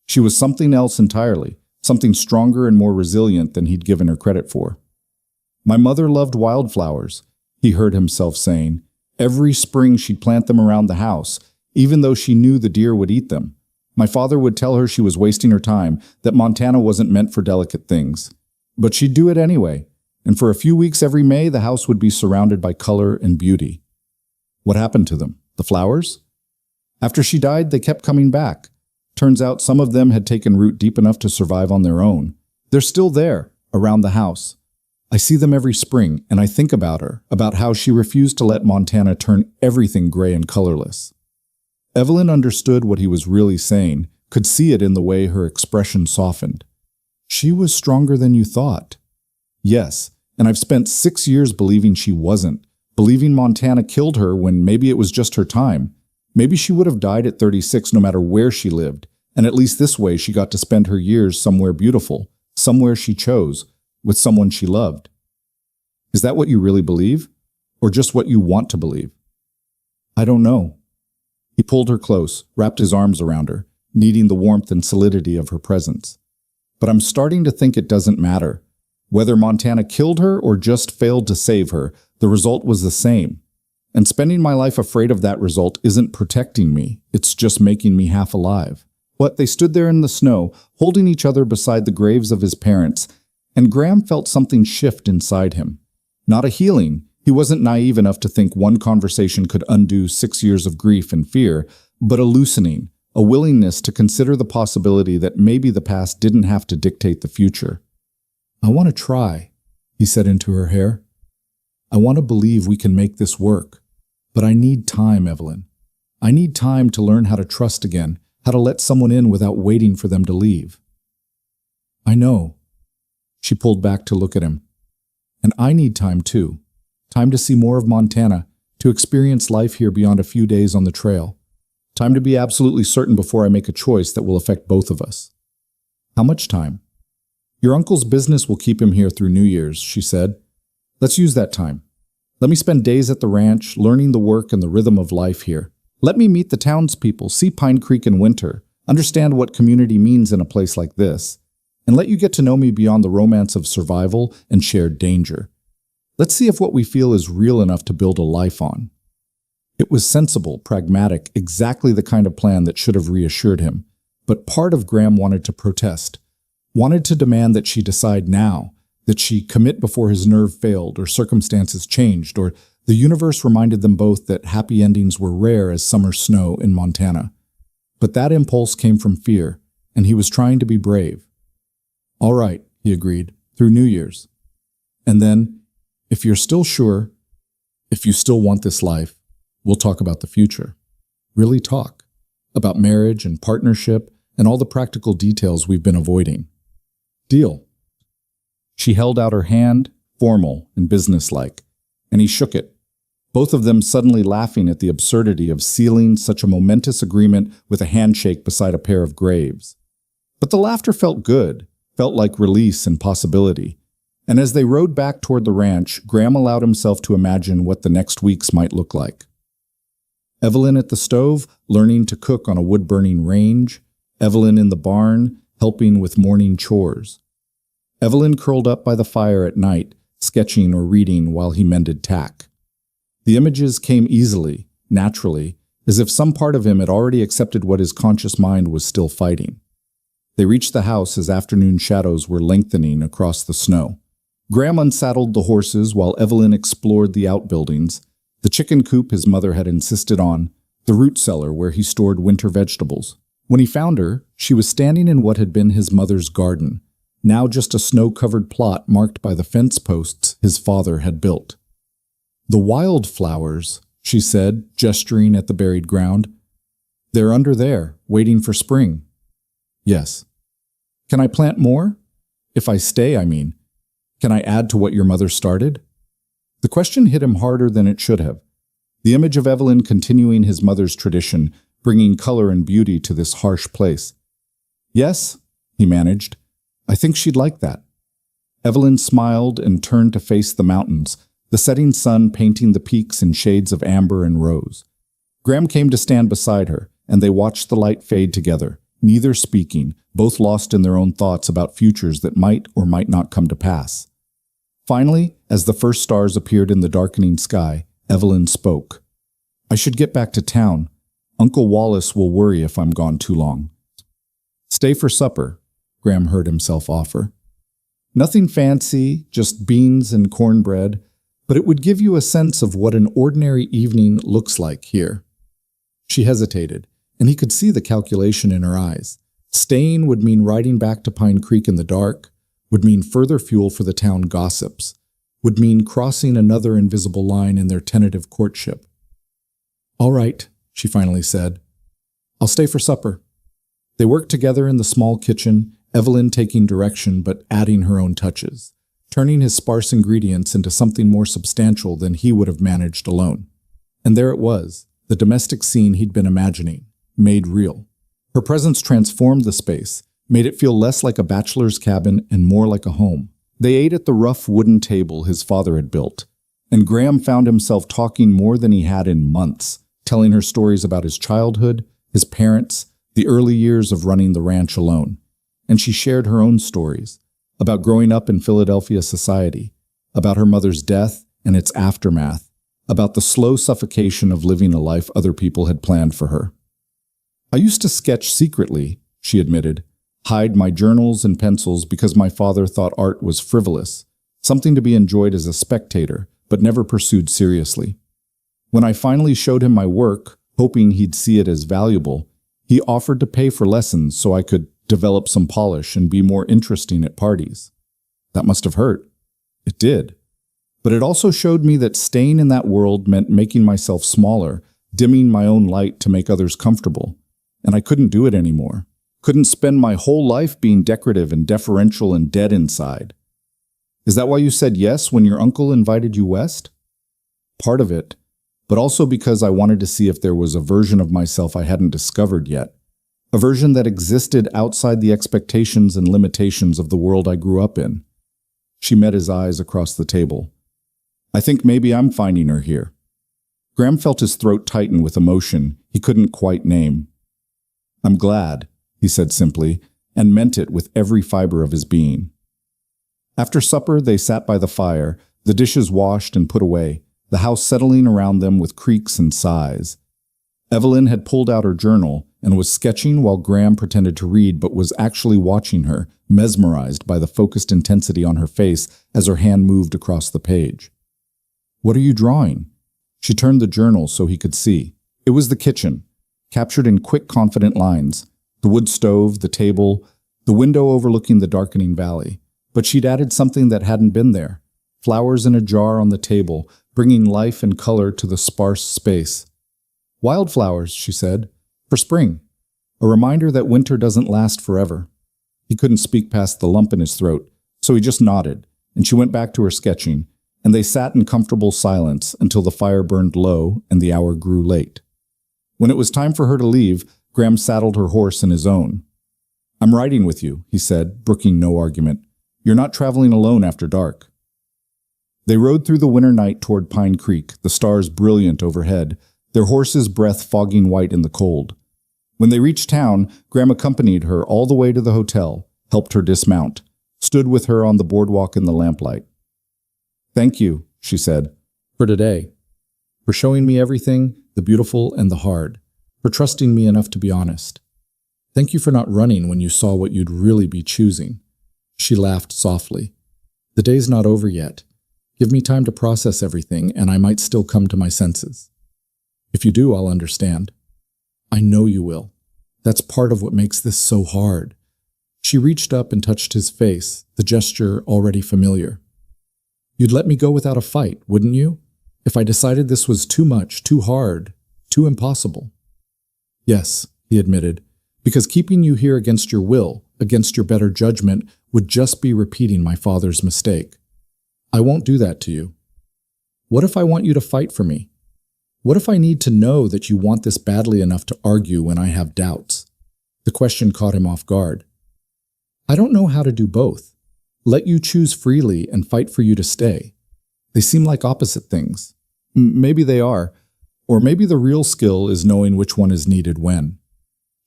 She was something else entirely, something stronger and more resilient than he'd given her credit for. My mother loved wildflowers, he heard himself saying. Every spring she'd plant them around the house, even though she knew the deer would eat them. My father would tell her she was wasting her time, that Montana wasn't meant for delicate things. But she'd do it anyway, and for a few weeks every May the house would be surrounded by color and beauty. What happened to them? The flowers? After she died, they kept coming back. Turns out some of them had taken root deep enough to survive on their own. They're still there, around the house. I see them every spring, and I think about her, about how she refused to let Montana turn everything gray and colorless. Evelyn understood what he was really saying, could see it in the way her expression softened. She was stronger than you thought. Yes, and I've spent 6 years believing she wasn't, believing Montana killed her when maybe it was just her time. Maybe she would have died at 36 no matter where she lived, and at least this way she got to spend her years somewhere beautiful, somewhere she chose, with someone she loved. Is that what you really believe? Or just what you want to believe? I don't know. He pulled her close, wrapped his arms around her, needing the warmth and solidity of her presence. But I'm starting to think it doesn't matter. Whether Montana killed her or just failed to save her, the result was the same. And spending my life afraid of that result isn't protecting me, it's just making me half alive. But they stood there in the snow, holding each other beside the graves of his parents, and Graham felt something shift inside him. Not a healing. He wasn't naive enough to think one conversation could undo 6 years of grief and fear, but a loosening, a willingness to consider the possibility that maybe the past didn't have to dictate the future. I want to try, he said into her hair. I want to believe we can make this work. But I need time, Evelyn. I need time to learn how to trust again, how to let someone in without waiting for them to leave. I know. She pulled back to look at him. And I need time too. Time to see more of Montana, to experience life here beyond a few days on the trail. Time to be absolutely certain before I make a choice that will affect both of us. How much time? Your uncle's business will keep him here through New Year's, she said. Let's use that time. Let me spend days at the ranch, learning the work and the rhythm of life here. Let me meet the townspeople, see Pine Creek in winter, understand what community means in a place like this, and let you get to know me beyond the romance of survival and shared danger. Let's see if what we feel is real enough to build a life on. It was sensible, pragmatic, exactly the kind of plan that should have reassured him. But part of Graham wanted to protest, wanted to demand that she decide now, that she commit before his nerve failed or circumstances changed, or the universe reminded them both that happy endings were rare as summer snow in Montana. But that impulse came from fear, and he was trying to be brave. All right, he agreed, through New Year's. And then, if you're still sure, if you still want this life, we'll talk about the future. Really talk. About marriage and partnership and all the practical details we've been avoiding. Deal. She held out her hand, formal and businesslike, and he shook it, both of them suddenly laughing at the absurdity of sealing such a momentous agreement with a handshake beside a pair of graves. But the laughter felt good, felt like release and possibility. And as they rode back toward the ranch, Graham allowed himself to imagine what the next weeks might look like. Evelyn at the stove, learning to cook on a wood-burning range. Evelyn in the barn, helping with morning chores. Evelyn curled up by the fire at night, sketching or reading while he mended tack. The images came easily, naturally, as if some part of him had already accepted what his conscious mind was still fighting. They reached the house as afternoon shadows were lengthening across the snow. Graham unsaddled the horses while Evelyn explored the outbuildings, the chicken coop his mother had insisted on, the root cellar where he stored winter vegetables. When he found her, she was standing in what had been his mother's garden, now just a snow-covered plot marked by the fence posts his father had built. The wildflowers, she said, gesturing at the buried ground. They're under there, waiting for spring. Yes. Can I plant more? If I stay, I mean. Can I add to what your mother started? The question hit him harder than it should have. The image of Evelyn continuing his mother's tradition, bringing color and beauty to this harsh place. Yes, he managed. I think she'd like that. Evelyn smiled and turned to face the mountains, the setting sun painting the peaks in shades of amber and rose. Graham came to stand beside her, and they watched the light fade together, neither speaking, both lost in their own thoughts about futures that might or might not come to pass. Finally, as the first stars appeared in the darkening sky, Evelyn spoke. I should get back to town. Uncle Wallace will worry if I'm gone too long. Stay for supper, Graham heard himself offer. Nothing fancy, just beans and cornbread, but it would give you a sense of what an ordinary evening looks like here. She hesitated, and he could see the calculation in her eyes. Staying would mean riding back to Pine Creek in the dark, would mean further fuel for the town gossips, would mean crossing another invisible line in their tentative courtship. All right, she finally said. I'll stay for supper. They worked together in the small kitchen, Evelyn taking direction but adding her own touches, turning his sparse ingredients into something more substantial than he would have managed alone. And there it was, the domestic scene he'd been imagining, made real. Her presence transformed the space, made it feel less like a bachelor's cabin and more like a home. They ate at the rough wooden table his father had built, and Graham found himself talking more than he had in months, telling her stories about his childhood, his parents, the early years of running the ranch alone. And she shared her own stories, about growing up in Philadelphia society, about her mother's death and its aftermath, about the slow suffocation of living a life other people had planned for her. I used to sketch secretly, she admitted, hide my journals and pencils because my father thought art was frivolous, something to be enjoyed as a spectator, but never pursued seriously. When I finally showed him my work, hoping he'd see it as valuable, he offered to pay for lessons so I could develop some polish and be more interesting at parties. That must have hurt. It did. But it also showed me that staying in that world meant making myself smaller, dimming my own light to make others comfortable. And I couldn't do it anymore. Couldn't spend my whole life being decorative and deferential and dead inside. Is that why you said yes when your uncle invited you west? Part of it. but also because I wanted to see if there was a version of myself I hadn't discovered yet, a version that existed outside the expectations and limitations of the world I grew up in. She met his eyes across the table. I think maybe I'm finding her here. Graham felt his throat tighten with emotion he couldn't quite name. I'm glad, he said simply, and meant it with every fiber of his being. After supper, they sat by the fire, the dishes washed and put away, the house settling around them with creaks and sighs. Evelyn had pulled out her journal and was sketching while Graham pretended to read but was actually watching her, mesmerized by the focused intensity on her face as her hand moved across the page. What are you drawing? She turned the journal so he could see. It was the kitchen, captured in quick, confident lines. The wood stove, the table, the window overlooking the darkening valley. But she'd added something that hadn't been there. Flowers in a jar on the table, bringing life and color to the sparse space. Wildflowers, she said, for spring. A reminder that winter doesn't last forever. He couldn't speak past the lump in his throat, so he just nodded, and she went back to her sketching, and they sat in comfortable silence until the fire burned low and the hour grew late. When it was time for her to leave, Graham saddled her horse in his own. I'm riding with you, he said, brooking no argument. You're not traveling alone after dark. They rode through the winter night toward Pine Creek, the stars brilliant overhead, their horses' breath fogging white in the cold. When they reached town, Graham accompanied her all the way to the hotel, helped her dismount, stood with her on the boardwalk in the lamplight. Thank you, she said, for today, for showing me everything, the beautiful and the hard, for trusting me enough to be honest. Thank you for not running when you saw what you'd really be choosing. She laughed softly. The day's not over yet. Give me time to process everything, and I might still come to my senses. If you do, I'll understand. I know you will. That's part of what makes this so hard. She reached up and touched his face, the gesture already familiar. You'd let me go without a fight, wouldn't you? If I decided this was too much, too hard, too impossible. Yes, he admitted, because keeping you here against your will, against your better judgment, would just be repeating my father's mistake. I won't do that to you. What if I want you to fight for me? What if I need to know that you want this badly enough to argue when I have doubts? The question caught him off guard. I don't know how to do both. Let you choose freely and fight for you to stay. They seem like opposite things. Maybe they are. Or maybe the real skill is knowing which one is needed when.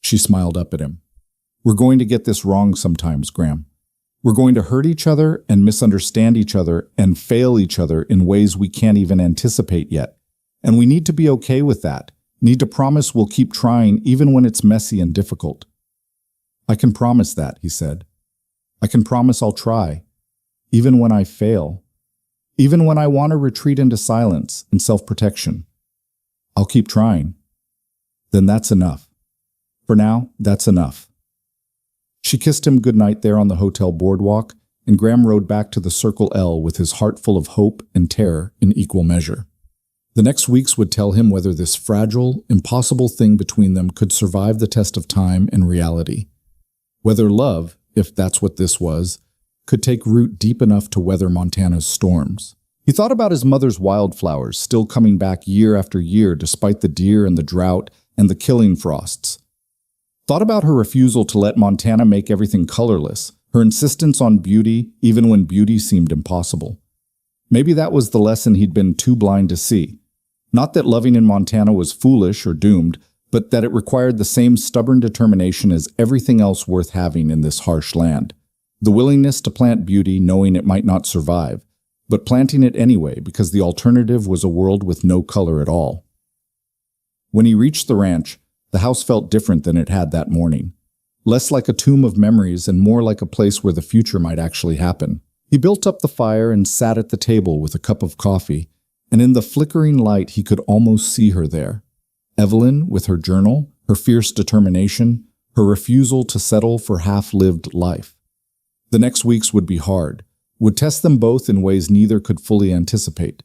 She smiled up at him. We're going to get this wrong sometimes, Graham. We're going to hurt each other and misunderstand each other and fail each other in ways we can't even anticipate yet. And we need to be okay with that. Need to promise we'll keep trying even when it's messy and difficult. I can promise that, he said. I can promise I'll try, even when I fail, even when I want to retreat into silence and self-protection. I'll keep trying. Then that's enough. For now, that's enough. She kissed him goodnight there on the hotel boardwalk, and Graham rode back to the Circle L with his heart full of hope and terror in equal measure. The next weeks would tell him whether this fragile, impossible thing between them could survive the test of time and reality. Whether love, if that's what this was, could take root deep enough to weather Montana's storms. He thought about his mother's wildflowers still coming back year after year despite the deer and the drought and the killing frosts. Thought about her refusal to let Montana make everything colorless, her insistence on beauty even when beauty seemed impossible. Maybe that was the lesson he'd been too blind to see. Not that loving in Montana was foolish or doomed, but that it required the same stubborn determination as everything else worth having in this harsh land. The willingness to plant beauty knowing it might not survive, but planting it anyway because the alternative was a world with no color at all. When he reached the ranch, the house felt different than it had that morning. Less like a tomb of memories and more like a place where the future might actually happen. He built up the fire and sat at the table with a cup of coffee, and in the flickering light he could almost see her there. Evelyn with her journal, her fierce determination, her refusal to settle for half-lived life. The next weeks would be hard, would test them both in ways neither could fully anticipate.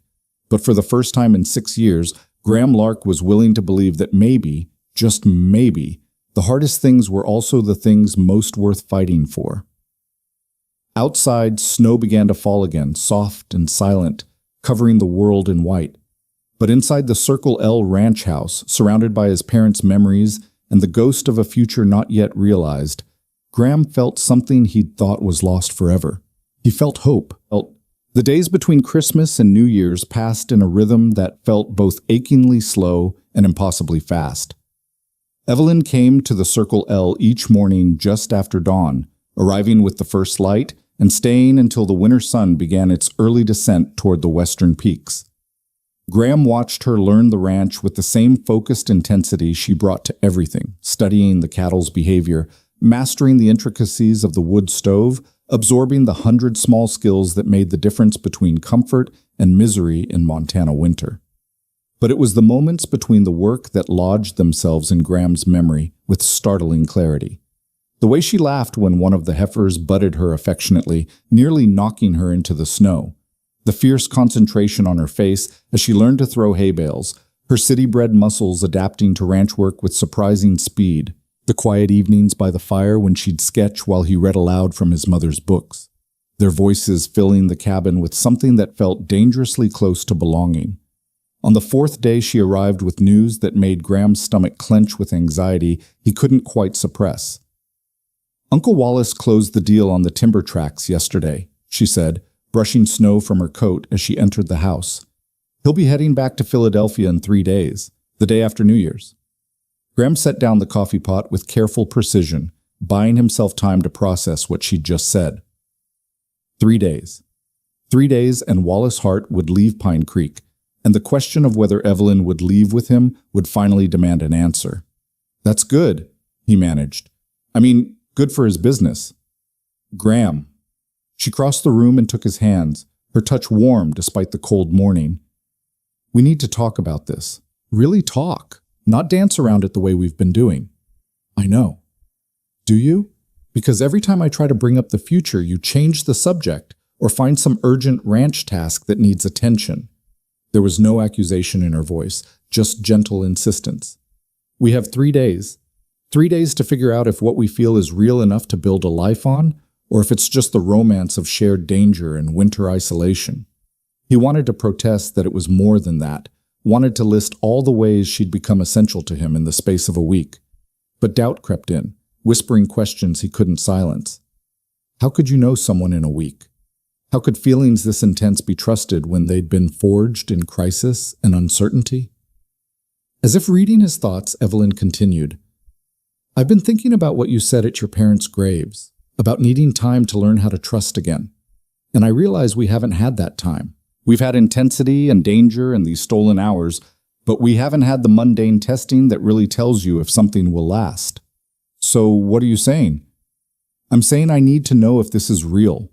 But for the first time in 6 years, Graham Lark was willing to believe that maybe, just maybe, the hardest things were also the things most worth fighting for. Outside, snow began to fall again, soft and silent, covering the world in white. But inside the Circle L ranch house, surrounded by his parents' memories and the ghost of a future not yet realized, Graham felt something he'd thought was lost forever. He felt hope. The days between Christmas and New Year's passed in a rhythm that felt both achingly slow and impossibly fast. Evelyn came to the Circle L each morning just after dawn, arriving with the first light and staying until the winter sun began its early descent toward the western peaks. Graham watched her learn the ranch with the same focused intensity she brought to everything, studying the cattle's behavior, mastering the intricacies of the wood stove, absorbing the 100 small skills that made the difference between comfort and misery in Montana winter. But it was the moments between the work that lodged themselves in Graham's memory with startling clarity. The way she laughed when one of the heifers butted her affectionately, nearly knocking her into the snow. The fierce concentration on her face as she learned to throw hay bales, her city-bred muscles adapting to ranch work with surprising speed. The quiet evenings by the fire when she'd sketch while he read aloud from his mother's books. Their voices filling the cabin with something that felt dangerously close to belonging. On the fourth day she arrived with news that made Graham's stomach clench with anxiety he couldn't quite suppress. "Uncle Wallace closed the deal on the timber tracts yesterday," she said, brushing snow from her coat as she entered the house. "He'll be heading back to Philadelphia in 3 days, the day after New Year's." Graham set down the coffee pot with careful precision, buying himself time to process what she'd just said. 3 days. 3 days and Wallace Hart would leave Pine Creek, and the question of whether Evelyn would leave with him would finally demand an answer. "That's good," he managed. Good for his business." "Graham." She crossed the room and took his hands, her touch warm despite the cold morning. "We need to talk about this. Really talk. Not dance around it the way we've been doing." "I know." "Do you? Because every time I try to bring up the future, you change the subject or find some urgent ranch task that needs attention." There was no accusation in her voice, just gentle insistence. "We have 3 days. 3 days to figure out if what we feel is real enough to build a life on, or if it's just the romance of shared danger and winter isolation." He wanted to protest that it was more than that, wanted to list all the ways she'd become essential to him in the space of a week. But doubt crept in, whispering questions he couldn't silence. How could you know someone in a week? How could feelings this intense be trusted when they'd been forged in crisis and uncertainty? As if reading his thoughts, Evelyn continued, "I've been thinking about what you said at your parents' graves, about needing time to learn how to trust again. And I realize we haven't had that time. We've had intensity and danger and these stolen hours, but we haven't had the mundane testing that really tells you if something will last." "So what are you saying?" "I'm saying I need to know if this is real.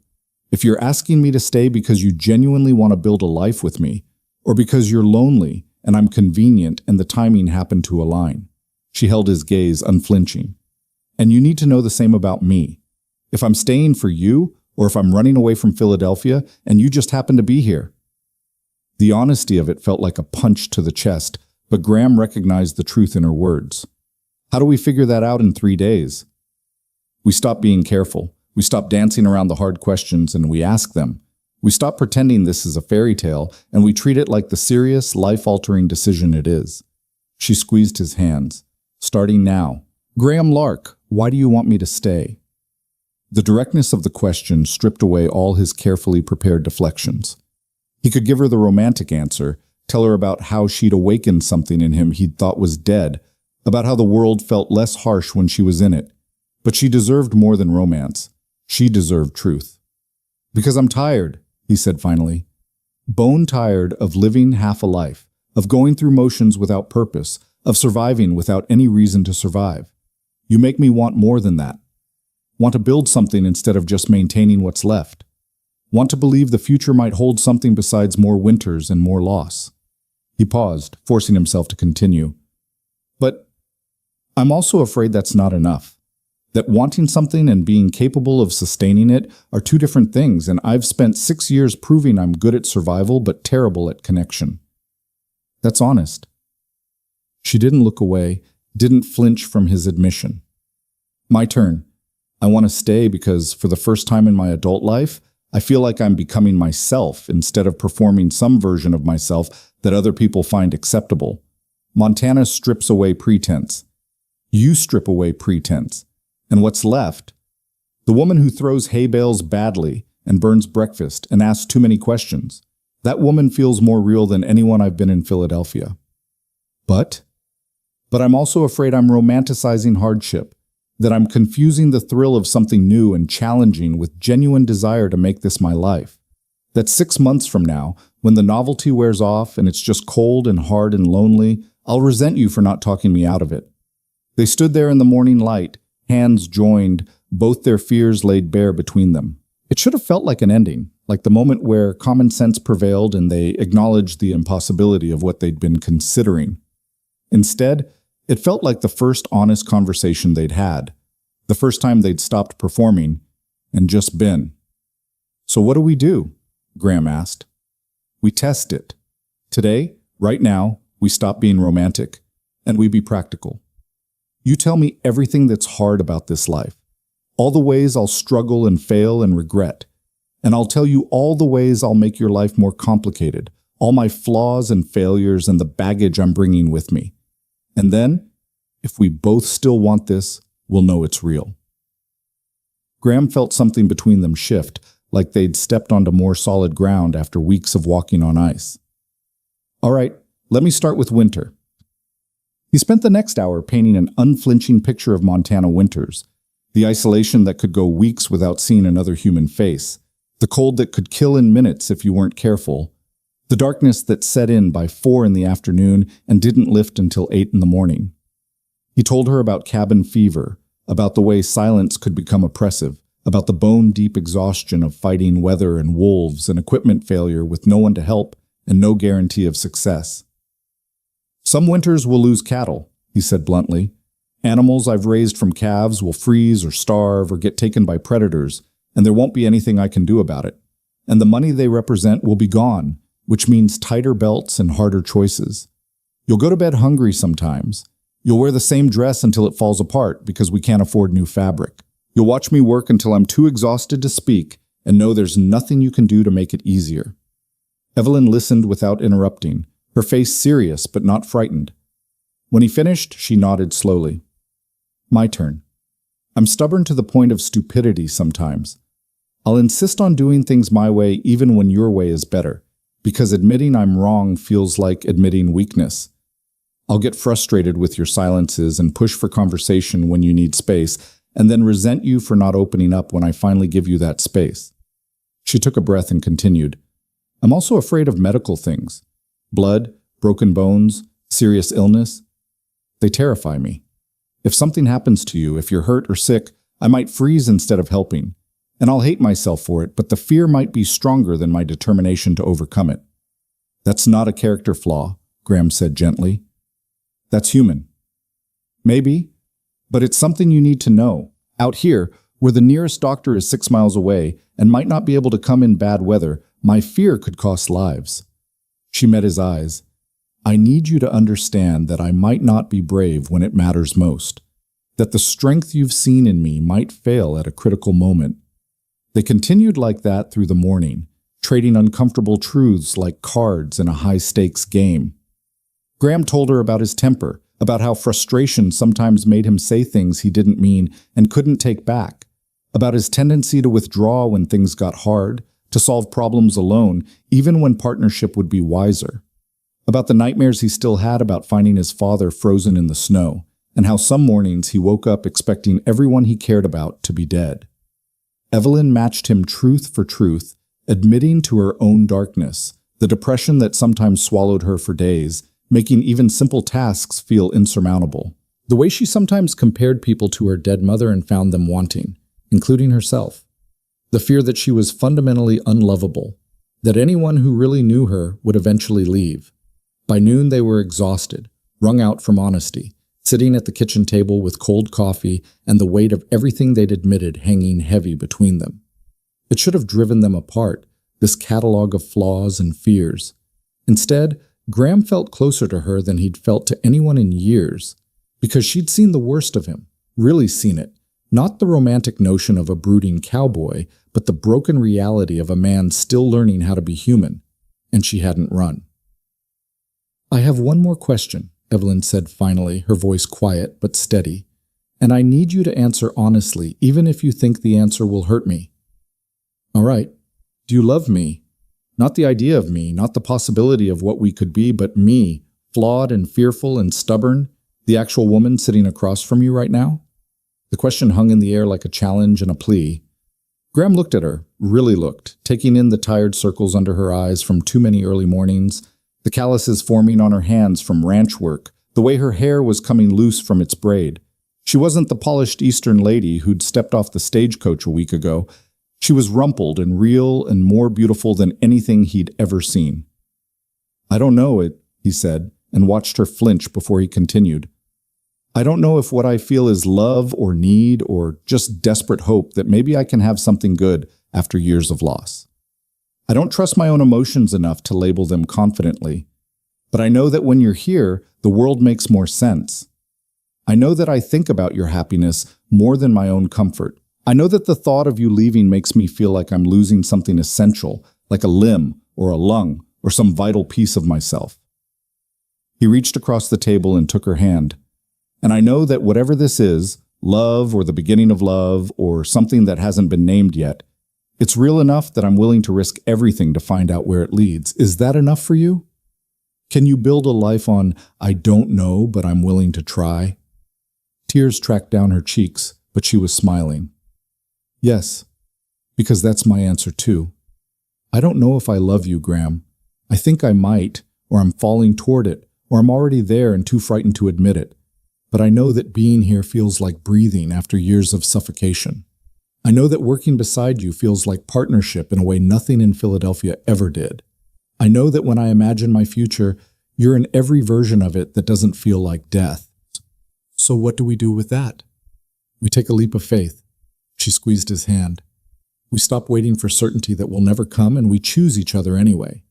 If you're asking me to stay because you genuinely want to build a life with me, or because you're lonely and I'm convenient and the timing happened to align." She held his gaze unflinching. "And you need to know the same about me. If I'm staying for you, or if I'm running away from Philadelphia and you just happen to be here." The honesty of it felt like a punch to the chest, but Graham recognized the truth in her words. "How do we figure that out in 3 days?" "We stop being careful. We stop dancing around the hard questions and we ask them. We stop pretending this is a fairy tale and we treat it like the serious, life-altering decision it is." She squeezed his hands. "Starting now. Graham Lark, why do you want me to stay?" The directness of the question stripped away all his carefully prepared deflections. He could give her the romantic answer, tell her about how she'd awakened something in him he'd thought was dead, about how the world felt less harsh when she was in it. But she deserved more than romance. She deserved truth. "Because I'm tired," he said finally. "Bone tired of living half a life, of going through motions without purpose, of surviving without any reason to survive. You make me want more than that. Want to build something instead of just maintaining what's left. Want to believe the future might hold something besides more winters and more loss." He paused, forcing himself to continue. "But I'm also afraid that's not enough. That wanting something and being capable of sustaining it are two different things, and I've spent 6 years proving I'm good at survival but terrible at connection." "That's honest." She didn't look away, didn't flinch from his admission. "My turn. I want to stay because, for the first time in my adult life, I feel like I'm becoming myself instead of performing some version of myself that other people find acceptable. Montana strips away pretense. You strip away pretense. And what's left? The woman who throws hay bales badly and burns breakfast and asks too many questions. That woman feels more real than anyone I've been in Philadelphia. But I'm also afraid I'm romanticizing hardship, that I'm confusing the thrill of something new and challenging with genuine desire to make this my life. That 6 months from now, when the novelty wears off and it's just cold and hard and lonely, I'll resent you for not talking me out of it. They stood there in the morning light, hands joined, both their fears laid bare between them. It should have felt like an ending, like the moment where common sense prevailed and they acknowledged the impossibility of what they'd been considering. Instead, it felt like the first honest conversation they'd had, the first time they'd stopped performing and just been. "So what do we do?" Graham asked. "We test it. Today, right now, we stop being romantic, and we be practical. You tell me everything that's hard about this life, all the ways I'll struggle and fail and regret, and I'll tell you all the ways I'll make your life more complicated, all my flaws and failures and the baggage I'm bringing with me. And then, if we both still want this, we'll know it's real." Graham felt something between them shift, like they'd stepped onto more solid ground after weeks of walking on ice. "All right, let me start with winter." He spent the next hour painting an unflinching picture of Montana winters, the isolation that could go weeks without seeing another human face, the cold that could kill in minutes if you weren't careful, the darkness that set in by 4 in the afternoon and didn't lift until 8 in the morning. He told her about cabin fever, about the way silence could become oppressive, about the bone-deep exhaustion of fighting weather and wolves and equipment failure with no one to help and no guarantee of success. "Some winters we'll lose cattle," he said bluntly. "Animals I've raised from calves will freeze or starve or get taken by predators, and there won't be anything I can do about it. And the money they represent will be gone, which means tighter belts and harder choices. You'll go to bed hungry sometimes. You'll wear the same dress until it falls apart because we can't afford new fabric. You'll watch me work until I'm too exhausted to speak and know there's nothing you can do to make it easier." Evelyn listened without interrupting, her face serious but not frightened. When he finished, she nodded slowly. "My turn. I'm stubborn to the point of stupidity sometimes. I'll insist on doing things my way even when your way is better, because admitting I'm wrong feels like admitting weakness. I'll get frustrated with your silences and push for conversation when you need space, and then resent you for not opening up when I finally give you that space." She took a breath and continued. "I'm also afraid of medical things. Blood, broken bones, serious illness. They terrify me. If something happens to you, if you're hurt or sick, I might freeze instead of helping. And I'll hate myself for it, but the fear might be stronger than my determination to overcome it." "That's not a character flaw," Graham said gently. "That's human." "Maybe, but it's something you need to know. Out here, where the nearest doctor is 6 miles away and might not be able to come in bad weather, my fear could cost lives." She met his eyes. "I need you to understand that I might not be brave when it matters most, that the strength you've seen in me might fail at a critical moment." They continued like that through the morning, trading uncomfortable truths like cards in a high-stakes game. Graham told her about his temper, about how frustration sometimes made him say things he didn't mean and couldn't take back, about his tendency to withdraw when things got hard, to solve problems alone, even when partnership would be wiser, about the nightmares he still had about finding his father frozen in the snow, and how some mornings he woke up expecting everyone he cared about to be dead. Evelyn matched him truth for truth, admitting to her own darkness, the depression that sometimes swallowed her for days, making even simple tasks feel insurmountable. The way she sometimes compared people to her dead mother and found them wanting, including herself. The fear that she was fundamentally unlovable, that anyone who really knew her would eventually leave. By noon they were exhausted, wrung out from honesty, sitting at the kitchen table with cold coffee and the weight of everything they'd admitted hanging heavy between them. It should have driven them apart, this catalog of flaws and fears. Instead, Graham felt closer to her than he'd felt to anyone in years, because she'd seen the worst of him, really seen it, Not the romantic notion of a brooding cowboy, but the broken reality of a man still learning how to be human, and she hadn't run. "I have one more question," Evelyn said finally, her voice quiet but steady, "and I need you to answer honestly, even if you think the answer will hurt me." "All right. Do you love me? Not the idea of me, not the possibility of what we could be, but me, flawed and fearful and stubborn, the actual woman sitting across from you right now?" The question hung in the air like a challenge and a plea. Graham looked at her, really looked, taking in the tired circles under her eyes from too many early mornings, the calluses forming on her hands from ranch work, the way her hair was coming loose from its braid. She wasn't the polished Eastern lady who'd stepped off the stagecoach a week ago. She was rumpled and real and more beautiful than anything he'd ever seen. "I don't know it," he said, and watched her flinch before he continued. "I don't know if what I feel is love or need or just desperate hope that maybe I can have something good after years of loss. I don't trust my own emotions enough to label them confidently. But I know that when you're here, the world makes more sense. I know that I think about your happiness more than my own comfort. I know that the thought of you leaving makes me feel like I'm losing something essential, like a limb or a lung or some vital piece of myself." He reached across the table and took her hand. "And I know that whatever this is, love or the beginning of love or something that hasn't been named yet, it's real enough that I'm willing to risk everything to find out where it leads. Is that enough for you? Can you build a life on, I don't know, but I'm willing to try?" Tears tracked down her cheeks, but she was smiling. "Yes, because that's my answer too. I don't know if I love you, Graham. I think I might, or I'm falling toward it, or I'm already there and too frightened to admit it. But I know that being here feels like breathing after years of suffocation. I know that working beside you feels like partnership in a way nothing in Philadelphia ever did. I know that when I imagine my future, you're in every version of it that doesn't feel like death. So what do we do with that? We take a leap of faith." She squeezed his hand. "We stop waiting for certainty that will never come, and we choose each other anyway.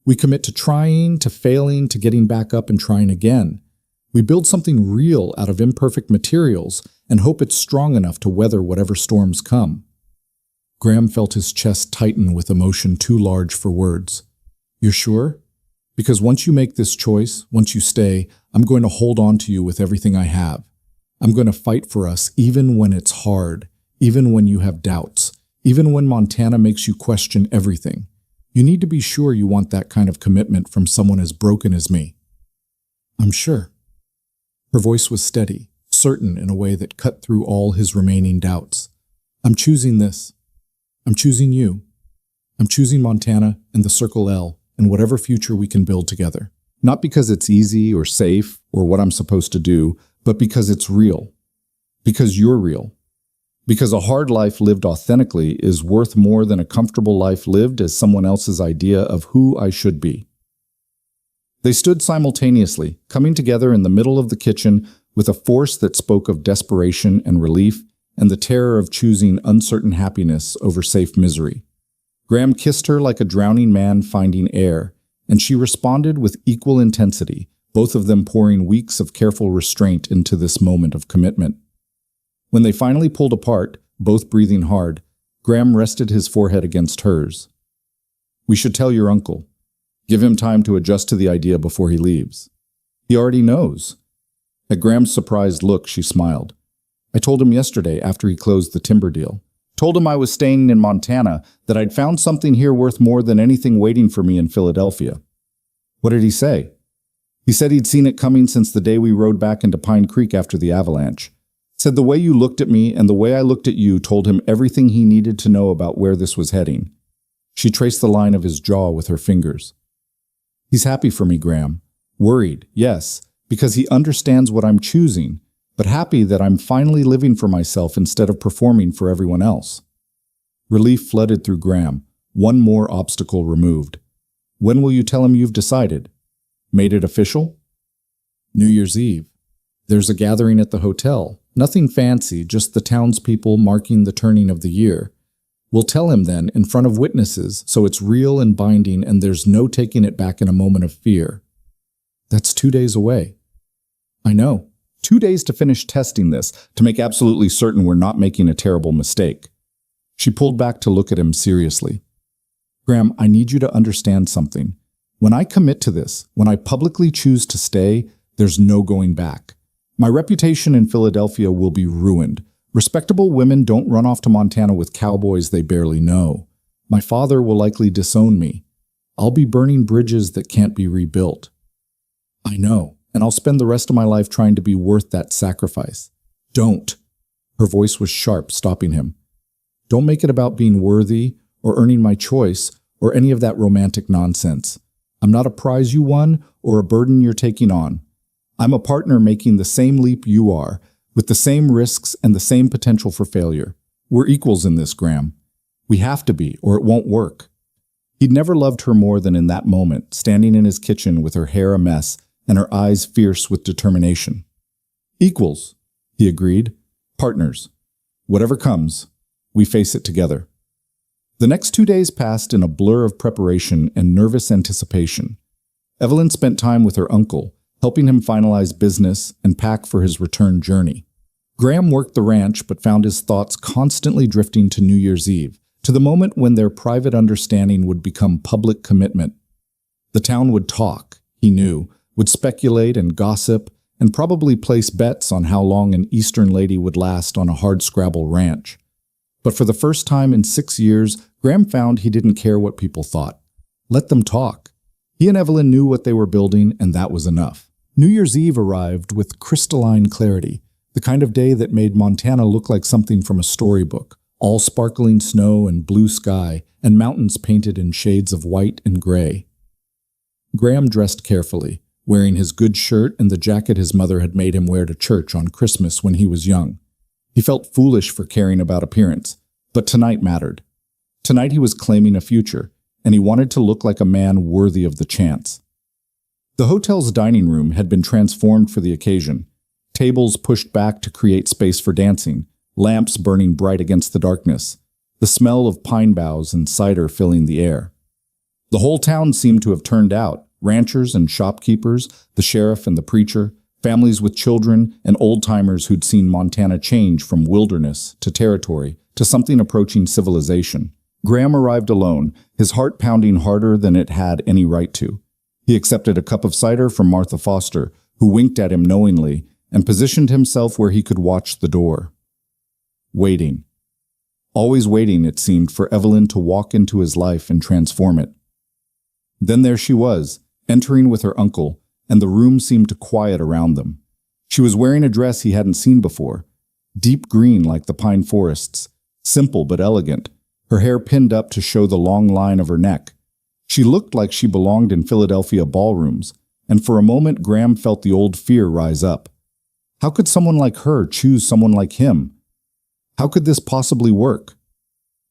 We commit to trying, to failing, to getting back up and trying again. We build something real out of imperfect materials and hope it's strong enough to weather whatever storms come." Graham felt his chest tighten with emotion too large for words. "You're sure? Because once you make this choice, once you stay, I'm going to hold on to you with everything I have. I'm going to fight for us even when it's hard, even when you have doubts, even when Montana makes you question everything. You need to be sure you want that kind of commitment from someone as broken as me." "I'm sure." Her voice was steady, certain in a way that cut through all his remaining doubts. "I'm choosing this. I'm choosing you. I'm choosing Montana and the Circle L and whatever future we can build together. Not because it's easy or safe or what I'm supposed to do, but because it's real. Because you're real. Because a hard life lived authentically is worth more than a comfortable life lived as someone else's idea of who I should be." They stood simultaneously, coming together in the middle of the kitchen with a force that spoke of desperation and relief and the terror of choosing uncertain happiness over safe misery. Graham kissed her like a drowning man finding air, and she responded with equal intensity, both of them pouring weeks of careful restraint into this moment of commitment. When they finally pulled apart, both breathing hard, Graham rested his forehead against hers. "We should tell your uncle. Give him time to adjust to the idea before he leaves. He already knows." At Graham's surprised look, she smiled. "I told him yesterday after he closed the timber deal. Told him I was staying in Montana, that I'd found something here worth more than anything waiting for me in Philadelphia." "What did he say?" "He said he'd seen it coming since the day we rode back into Pine Creek after the avalanche. Said the way you looked at me and the way I looked at you told him everything he needed to know about where this was heading." She traced the line of his jaw with her fingers. "He's happy for me, Graham. Worried, yes, because he understands what I'm choosing, but happy that I'm finally living for myself instead of performing for everyone else." Relief flooded through Graham, one more obstacle removed. "When will you tell him you've decided? Made it official?" "New Year's Eve. There's a gathering at the hotel. Nothing fancy, just the townspeople marking the turning of the year. We'll tell him then, in front of witnesses, so it's real and binding and there's no taking it back in a moment of fear." "That's 2 days away." "I know. 2 days to finish testing this, to make absolutely certain we're not making a terrible mistake. She pulled back to look at him seriously. Graham, I need you to understand something. When I commit to this, when I publicly choose to stay, there's no going back. My reputation in Philadelphia will be ruined. Respectable women don't run off to Montana with cowboys they barely know. My father will likely disown me. I'll be burning bridges that can't be rebuilt. I know, and I'll spend the rest of my life trying to be worth that sacrifice. Don't. Her voice was sharp, stopping him. Don't make it about being worthy or earning my choice or any of that romantic nonsense. I'm not a prize you won or a burden you're taking on. I'm a partner making the same leap you are, with the same risks and the same potential for failure. We're equals in this, Graham. We have to be, or it won't work. He'd never loved her more than in that moment, standing in his kitchen with her hair a mess and her eyes fierce with determination. Equals, he agreed. Partners. Whatever comes, we face it together. The next 2 days passed in a blur of preparation and nervous anticipation. Evelyn spent time with her uncle, helping him finalize business and pack for his return journey. Graham worked the ranch but found his thoughts constantly drifting to New Year's Eve, to the moment when their private understanding would become public commitment. The town would talk, he knew, would speculate and gossip, and probably place bets on how long an Eastern lady would last on a hardscrabble ranch. But for the first time in 6 years, Graham found he didn't care what people thought. Let them talk. He and Evelyn knew what they were building, and that was enough. New Year's Eve arrived with crystalline clarity, the kind of day that made Montana look like something from a storybook, all sparkling snow and blue sky, and mountains painted in shades of white and gray. Graham dressed carefully, wearing his good shirt and the jacket his mother had made him wear to church on Christmas when he was young. He felt foolish for caring about appearance, but tonight mattered. Tonight he was claiming a future, and he wanted to look like a man worthy of the chance. The hotel's dining room had been transformed for the occasion, tables pushed back to create space for dancing, lamps burning bright against the darkness, the smell of pine boughs and cider filling the air. The whole town seemed to have turned out, ranchers and shopkeepers, the sheriff and the preacher, families with children, and old-timers who'd seen Montana change from wilderness to territory to something approaching civilization. Graham arrived alone, his heart pounding harder than it had any right to. He accepted a cup of cider from Martha Foster, who winked at him knowingly, and positioned himself where he could watch the door. Waiting. Always waiting, it seemed, for Evelyn to walk into his life and transform it. Then there she was, entering with her uncle, and the room seemed to quiet around them. She was wearing a dress he hadn't seen before, deep green like the pine forests, simple but elegant, her hair pinned up to show the long line of her neck. She looked like she belonged in Philadelphia ballrooms, and for a moment Graham felt the old fear rise up. How could someone like her choose someone like him? How could this possibly work?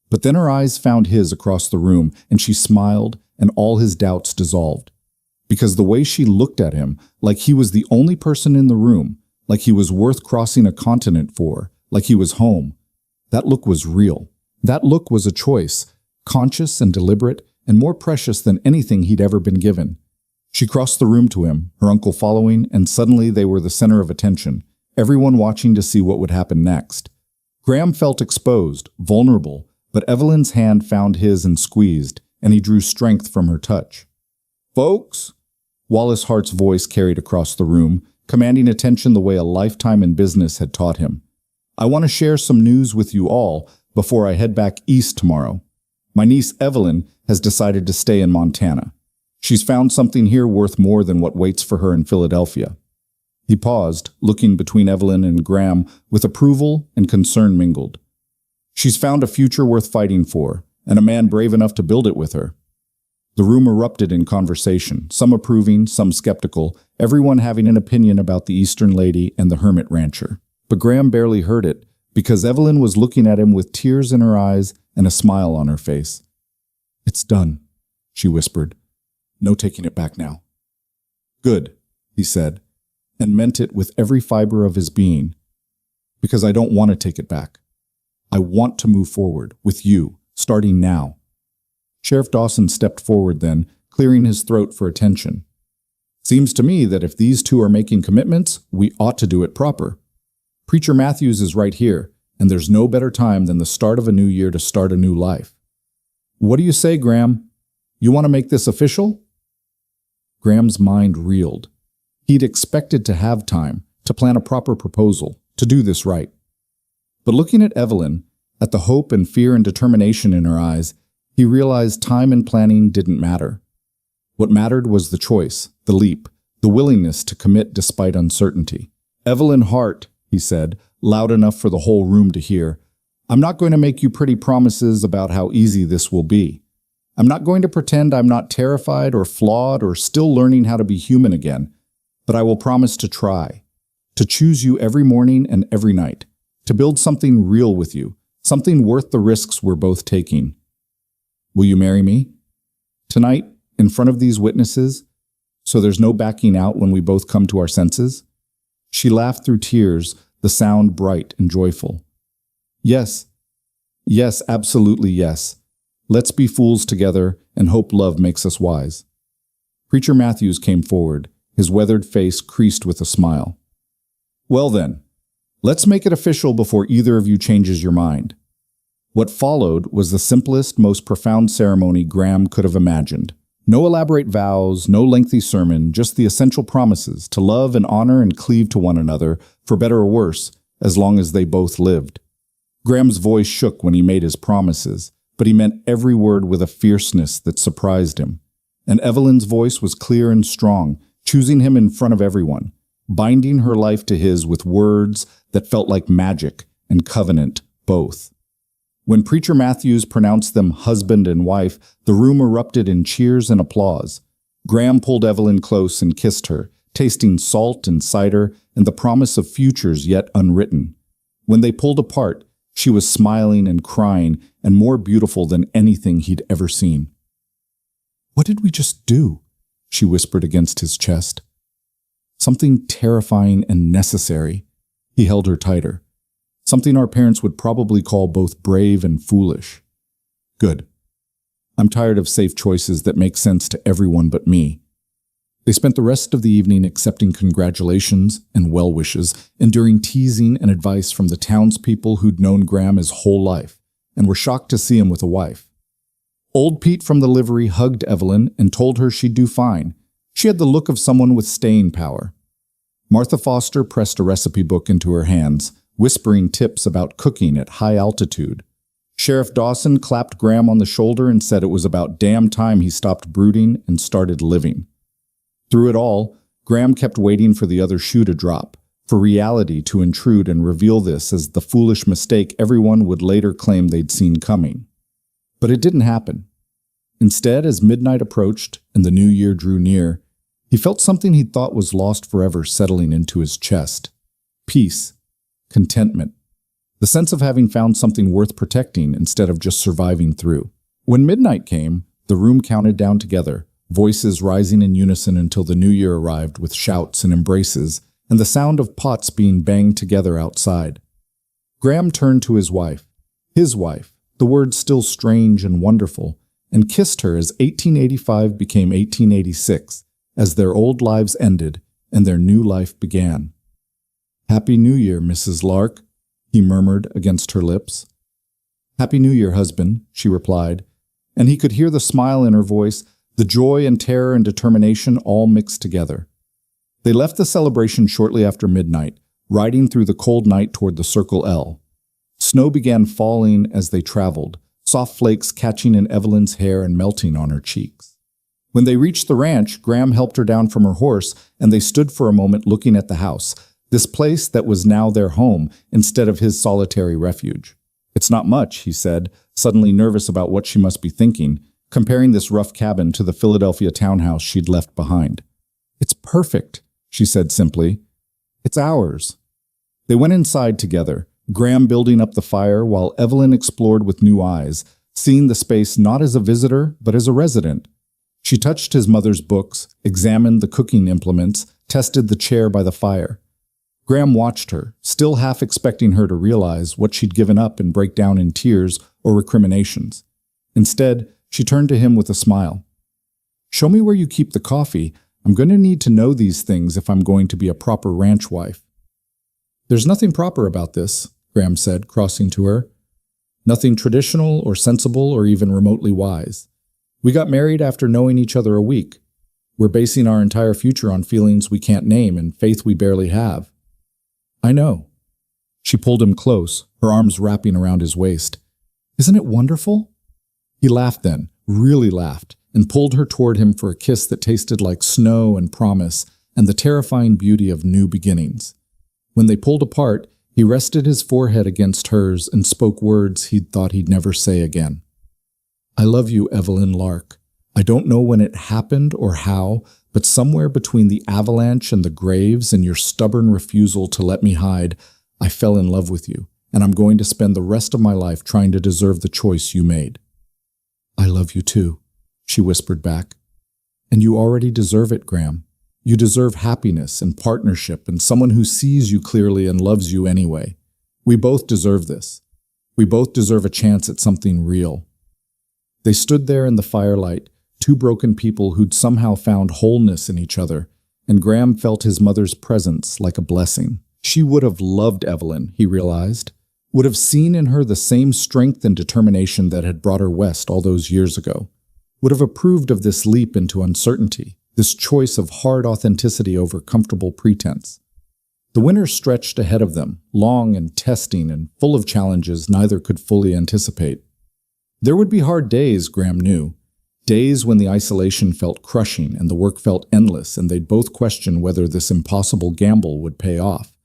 But then her eyes found his across the room, and she smiled, and all his doubts dissolved. Because the way she looked at him, like he was the only person in the room, like he was worth crossing a continent for, like he was home, that look was real. That look was a choice, conscious and deliberate, and more precious than anything he'd ever been given. She crossed the room to him, her uncle following, and suddenly they were the center of attention, everyone watching to see what would happen next. Graham felt exposed, vulnerable, but Evelyn's hand found his and squeezed, and he drew strength from her touch. "Folks," Wallace Hart's voice carried across the room, commanding attention the way a lifetime in business had taught him. "I want to share some news with you all before I head back east tomorrow. My niece Evelyn has decided to stay in Montana. She's found something here worth more than what waits for her in Philadelphia." He paused, looking between Evelyn and Graham with approval and concern mingled. "She's found a future worth fighting for, and a man brave enough to build it with her." The room erupted in conversation, some approving, some skeptical, everyone having an opinion about the Eastern lady and the hermit rancher. But Graham barely heard it, because Evelyn was looking at him with tears in her eyes and a smile on her face. "It's done," she whispered. "No taking it back now." "Good," he said, and meant it with every fiber of his being. "Because I don't want to take it back. I want to move forward, with you, starting now." Sheriff Dawson stepped forward then, clearing his throat for attention. Seems to me that if these two are making commitments, we ought to do it proper. Preacher Matthews is right here, and there's no better time than the start of a new year to start a new life. What do you say, Graham? You want to make this official? Graham's mind reeled. He'd expected to have time, to plan a proper proposal, to do this right. But looking at Evelyn, at the hope and fear and determination in her eyes, he realized time and planning didn't matter. What mattered was the choice, the leap, the willingness to commit despite uncertainty. Evelyn Hart, he said, loud enough for the whole room to hear, I'm not going to make you pretty promises about how easy this will be. I'm not going to pretend I'm not terrified or flawed or still learning how to be human again, but I will promise to try, to choose you every morning and every night, to build something real with you, something worth the risks we're both taking. Will you marry me? Tonight, in front of these witnesses, so there's no backing out when we both come to our senses? She laughed through tears, the sound bright and joyful. Yes, yes, absolutely yes. Let's be fools together and hope love makes us wise. Preacher Matthews came forward, his weathered face creased with a smile. Well then, let's make it official before either of you changes your mind. What followed was the simplest, most profound ceremony Graham could have imagined. No elaborate vows, no lengthy sermon, just the essential promises to love and honor and cleave to one another, for better or worse, as long as they both lived. Graham's voice shook when he made his promises, but he meant every word with a fierceness that surprised him. And Evelyn's voice was clear and strong, choosing him in front of everyone, binding her life to his with words that felt like magic and covenant both. When Preacher Matthews pronounced them husband and wife, the room erupted in cheers and applause. Graham pulled Evelyn close and kissed her, tasting salt and cider and the promise of futures yet unwritten. When they pulled apart, she was smiling and crying and more beautiful than anything he'd ever seen. What did we just do? She whispered against his chest. Something terrifying and necessary. He held her tighter. Something our parents would probably call both brave and foolish. Good. I'm tired of safe choices that make sense to everyone but me. They spent the rest of the evening accepting congratulations and well wishes, enduring teasing and advice from the townspeople who'd known Graham his whole life and were shocked to see him with a wife. Old Pete from the livery hugged Evelyn and told her she'd do fine. She had the look of someone with staying power. Martha Foster pressed a recipe book into her hands, whispering tips about cooking at high altitude. Sheriff Dawson clapped Graham on the shoulder and said it was about damn time he stopped brooding and started living. Through it all, Graham kept waiting for the other shoe to drop, for reality to intrude and reveal this as the foolish mistake everyone would later claim they'd seen coming. But it didn't happen. Instead, as midnight approached and the new year drew near, he felt something he thought was lost forever settling into his chest. Peace. Contentment. The sense of having found something worth protecting instead of just surviving through. When midnight came, the room counted down together, voices rising in unison until the new year arrived with shouts and embraces, and the sound of pots being banged together outside. Graham turned to his wife, the words still strange and wonderful, and kissed her as 1885 became 1886, as their old lives ended and their new life began. Happy New Year, Mrs. Lark, he murmured against her lips. Happy New Year, husband, she replied, and he could hear the smile in her voice, the joy and terror and determination all mixed together. They left the celebration shortly after midnight, riding through the cold night toward the Circle L. Snow began falling as they traveled, soft flakes catching in Evelyn's hair and melting on her cheeks. When they reached the ranch, Graham helped her down from her horse, and they stood for a moment looking at the house, this place that was now their home instead of his solitary refuge. It's not much, he said, suddenly nervous about what she must be thinking, comparing this rough cabin to the Philadelphia townhouse she'd left behind. It's perfect, she said simply. It's ours. They went inside together, Graham building up the fire while Evelyn explored with new eyes, seeing the space not as a visitor but as a resident. She touched his mother's books, examined the cooking implements, tested the chair by the fire. Graham watched her, still half expecting her to realize what she'd given up and break down in tears or recriminations. Instead, she turned to him with a smile. Show me where you keep the coffee. I'm going to need to know these things if I'm going to be a proper ranch wife." "There's nothing proper about this," Graham said, crossing to her. "Nothing traditional or sensible or even remotely wise. We got married after knowing each other a week. We're basing our entire future on feelings we can't name and faith we barely have." "I know." She pulled him close, her arms wrapping around his waist. "Isn't it wonderful?" He laughed then, really laughed, and pulled her toward him for a kiss that tasted like snow and promise and the terrifying beauty of new beginnings. When they pulled apart, he rested his forehead against hers and spoke words he'd thought he'd never say again. "I love you, Evelyn Lark. I don't know when it happened or how, but somewhere between the avalanche and the graves and your stubborn refusal to let me hide, I fell in love with you, and I'm going to spend the rest of my life trying to deserve the choice you made." "I love you too," she whispered back. "And you already deserve it, Graham. You deserve happiness and partnership and someone who sees you clearly and loves you anyway. We both deserve this. We both deserve a chance at something real." They stood there in the firelight, two broken people who'd somehow found wholeness in each other, and Graham felt his mother's presence like a blessing. She would have loved Evelyn, he realized, would have seen in her the same strength and determination that had brought her west all those years ago, would have approved of this leap into uncertainty, this choice of hard authenticity over comfortable pretense. The winter stretched ahead of them, long and testing and full of challenges neither could fully anticipate. There would be hard days, Graham knew. Days when the isolation felt crushing and the work felt endless, and they'd both question whether this impossible gamble would pay off.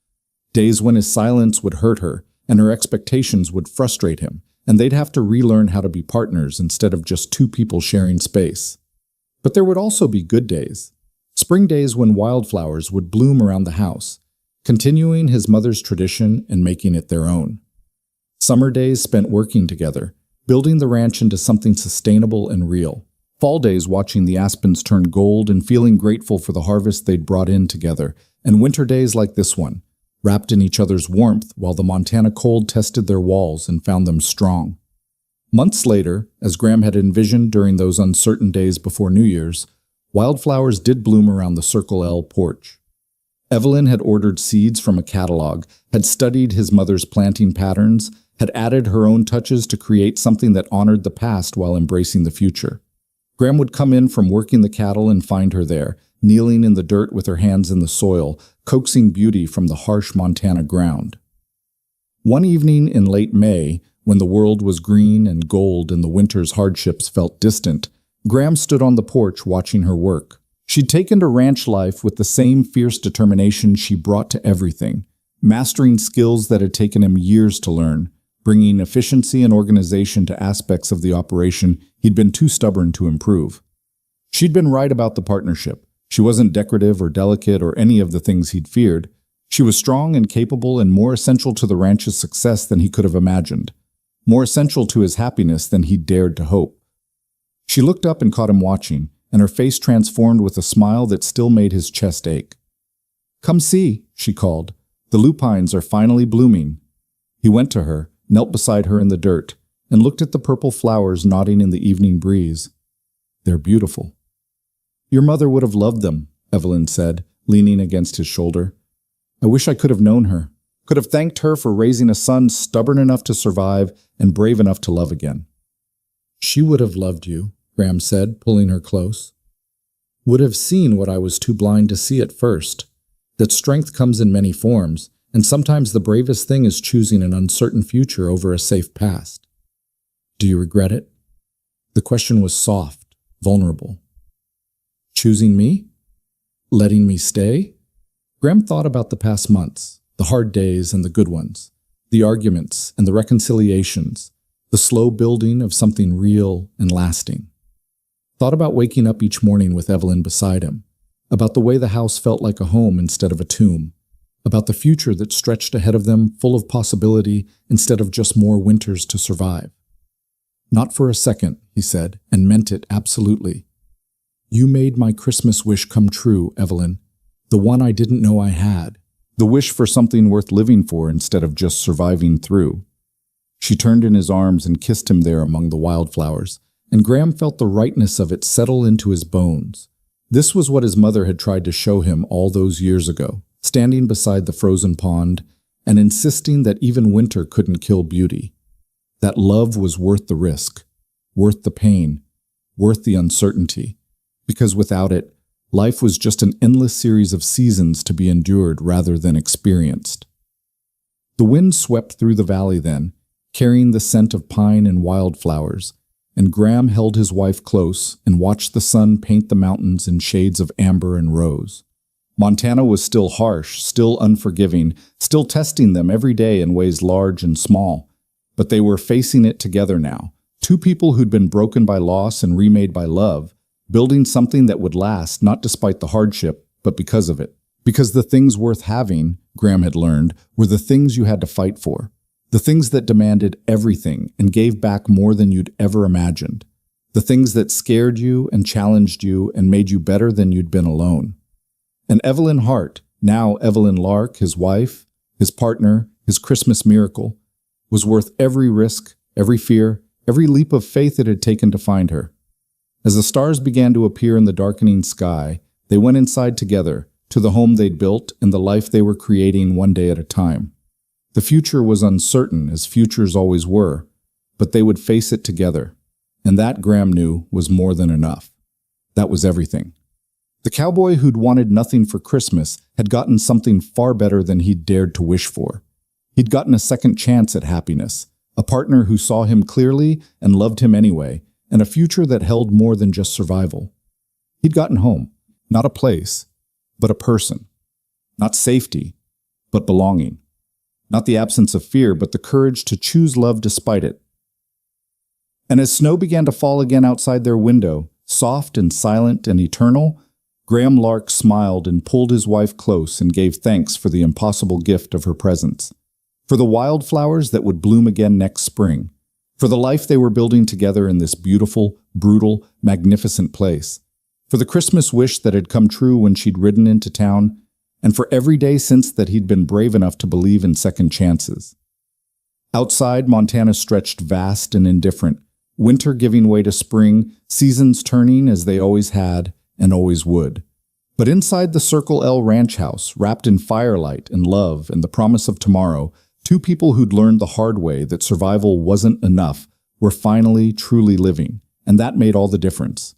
Days when his silence would hurt her, and her expectations would frustrate him, and they'd have to relearn how to be partners instead of just two people sharing space. But there would also be good days. Spring days when wildflowers would bloom around the house, continuing his mother's tradition and making it their own. Summer days spent working together, building the ranch into something sustainable and real. Fall days watching the aspens turn gold and feeling grateful for the harvest they'd brought in together, and winter days like this one, wrapped in each other's warmth while the Montana cold tested their walls and found them strong. Months later, as Graham had envisioned during those uncertain days before New Year's, wildflowers did bloom around the Circle L porch. Evelyn had ordered seeds from a catalog, had studied his mother's planting patterns, had added her own touches to create something that honored the past while embracing the future. Graham would come in from working the cattle and find her there, kneeling in the dirt with her hands in the soil, coaxing beauty from the harsh Montana ground. One evening in late May, when the world was green and gold and the winter's hardships felt distant, Graham stood on the porch watching her work. She'd taken to ranch life with the same fierce determination she brought to everything, mastering skills that had taken him years to learn, bringing efficiency and organization to aspects of the operation he'd been too stubborn to improve. She'd been right about the partnership. She wasn't decorative or delicate or any of the things he'd feared. She was strong and capable and more essential to the ranch's success than he could have imagined, more essential to his happiness than he'd dared to hope. She looked up and caught him watching, and her face transformed with a smile that still made his chest ache. "Come see," she called. "The lupines are finally blooming." He went to her, knelt beside her in the dirt, and looked at the purple flowers nodding in the evening breeze. "They're beautiful." "Your mother would have loved them," Evelyn said, leaning against his shoulder. "I wish I could have known her, could have thanked her for raising a son stubborn enough to survive and brave enough to love again." "She would have loved you," Graham said, pulling her close. "Would have seen what I was too blind to see at first, that strength comes in many forms, and sometimes the bravest thing is choosing an uncertain future over a safe past. Do you regret it?" The question was soft, vulnerable. "Choosing me? Letting me stay?" Graham thought about the past months, the hard days and the good ones, the arguments and the reconciliations, the slow building of something real and lasting. Thought about waking up each morning with Evelyn beside him, about the way the house felt like a home instead of a tomb, about the future that stretched ahead of them full of possibility instead of just more winters to survive. "Not for a second," he said, and meant it absolutely. "You made my Christmas wish come true, Evelyn, the one I didn't know I had, the wish for something worth living for instead of just surviving through." She turned in his arms and kissed him there among the wildflowers, and Graham felt the rightness of it settle into his bones, This was what his mother had tried to show him all those years ago, standing beside the frozen pond and insisting that even winter couldn't kill beauty. That love was worth the risk, worth the pain, worth the uncertainty, because without it, life was just an endless series of seasons to be endured rather than experienced. The wind swept through the valley then, carrying the scent of pine and wildflowers, and Graham held his wife close and watched the sun paint the mountains in shades of amber and rose. Montana was still harsh, still unforgiving, still testing them every day in ways large and small, but they were facing it together now. Two people who'd been broken by loss and remade by love, building something that would last not despite the hardship, but because of it. Because the things worth having, Graham had learned, were the things you had to fight for. The things that demanded everything and gave back more than you'd ever imagined. The things that scared you and challenged you and made you better than you'd been alone. And Evelyn Hart, now Evelyn Lark, his wife, his partner, his Christmas miracle, was worth every risk, every fear, every leap of faith it had taken to find her. As the stars began to appear in the darkening sky, they went inside together, to the home they'd built and the life they were creating one day at a time. The future was uncertain, as futures always were, but they would face it together, and that, Graham knew, was more than enough. That was everything. The cowboy who'd wanted nothing for Christmas had gotten something far better than he'd dared to wish for. He'd gotten a second chance at happiness, a partner who saw him clearly and loved him anyway, and a future that held more than just survival. He'd gotten home, not a place, but a person. Not safety, but belonging. Not the absence of fear, but the courage to choose love despite it. And as snow began to fall again outside their window, soft and silent and eternal, Graham Lark smiled and pulled his wife close and gave thanks for the impossible gift of her presence. For the wildflowers that would bloom again next spring. For the life they were building together in this beautiful, brutal, magnificent place. For the Christmas wish that had come true when she'd ridden into town, and for every day since that he'd been brave enough to believe in second chances. Outside, Montana stretched vast and indifferent, winter giving way to spring, seasons turning as they always had and always would. But inside the Circle L ranch house, wrapped in firelight and love and the promise of tomorrow, two people who'd learned the hard way that survival wasn't enough were finally truly living, and that made all the difference.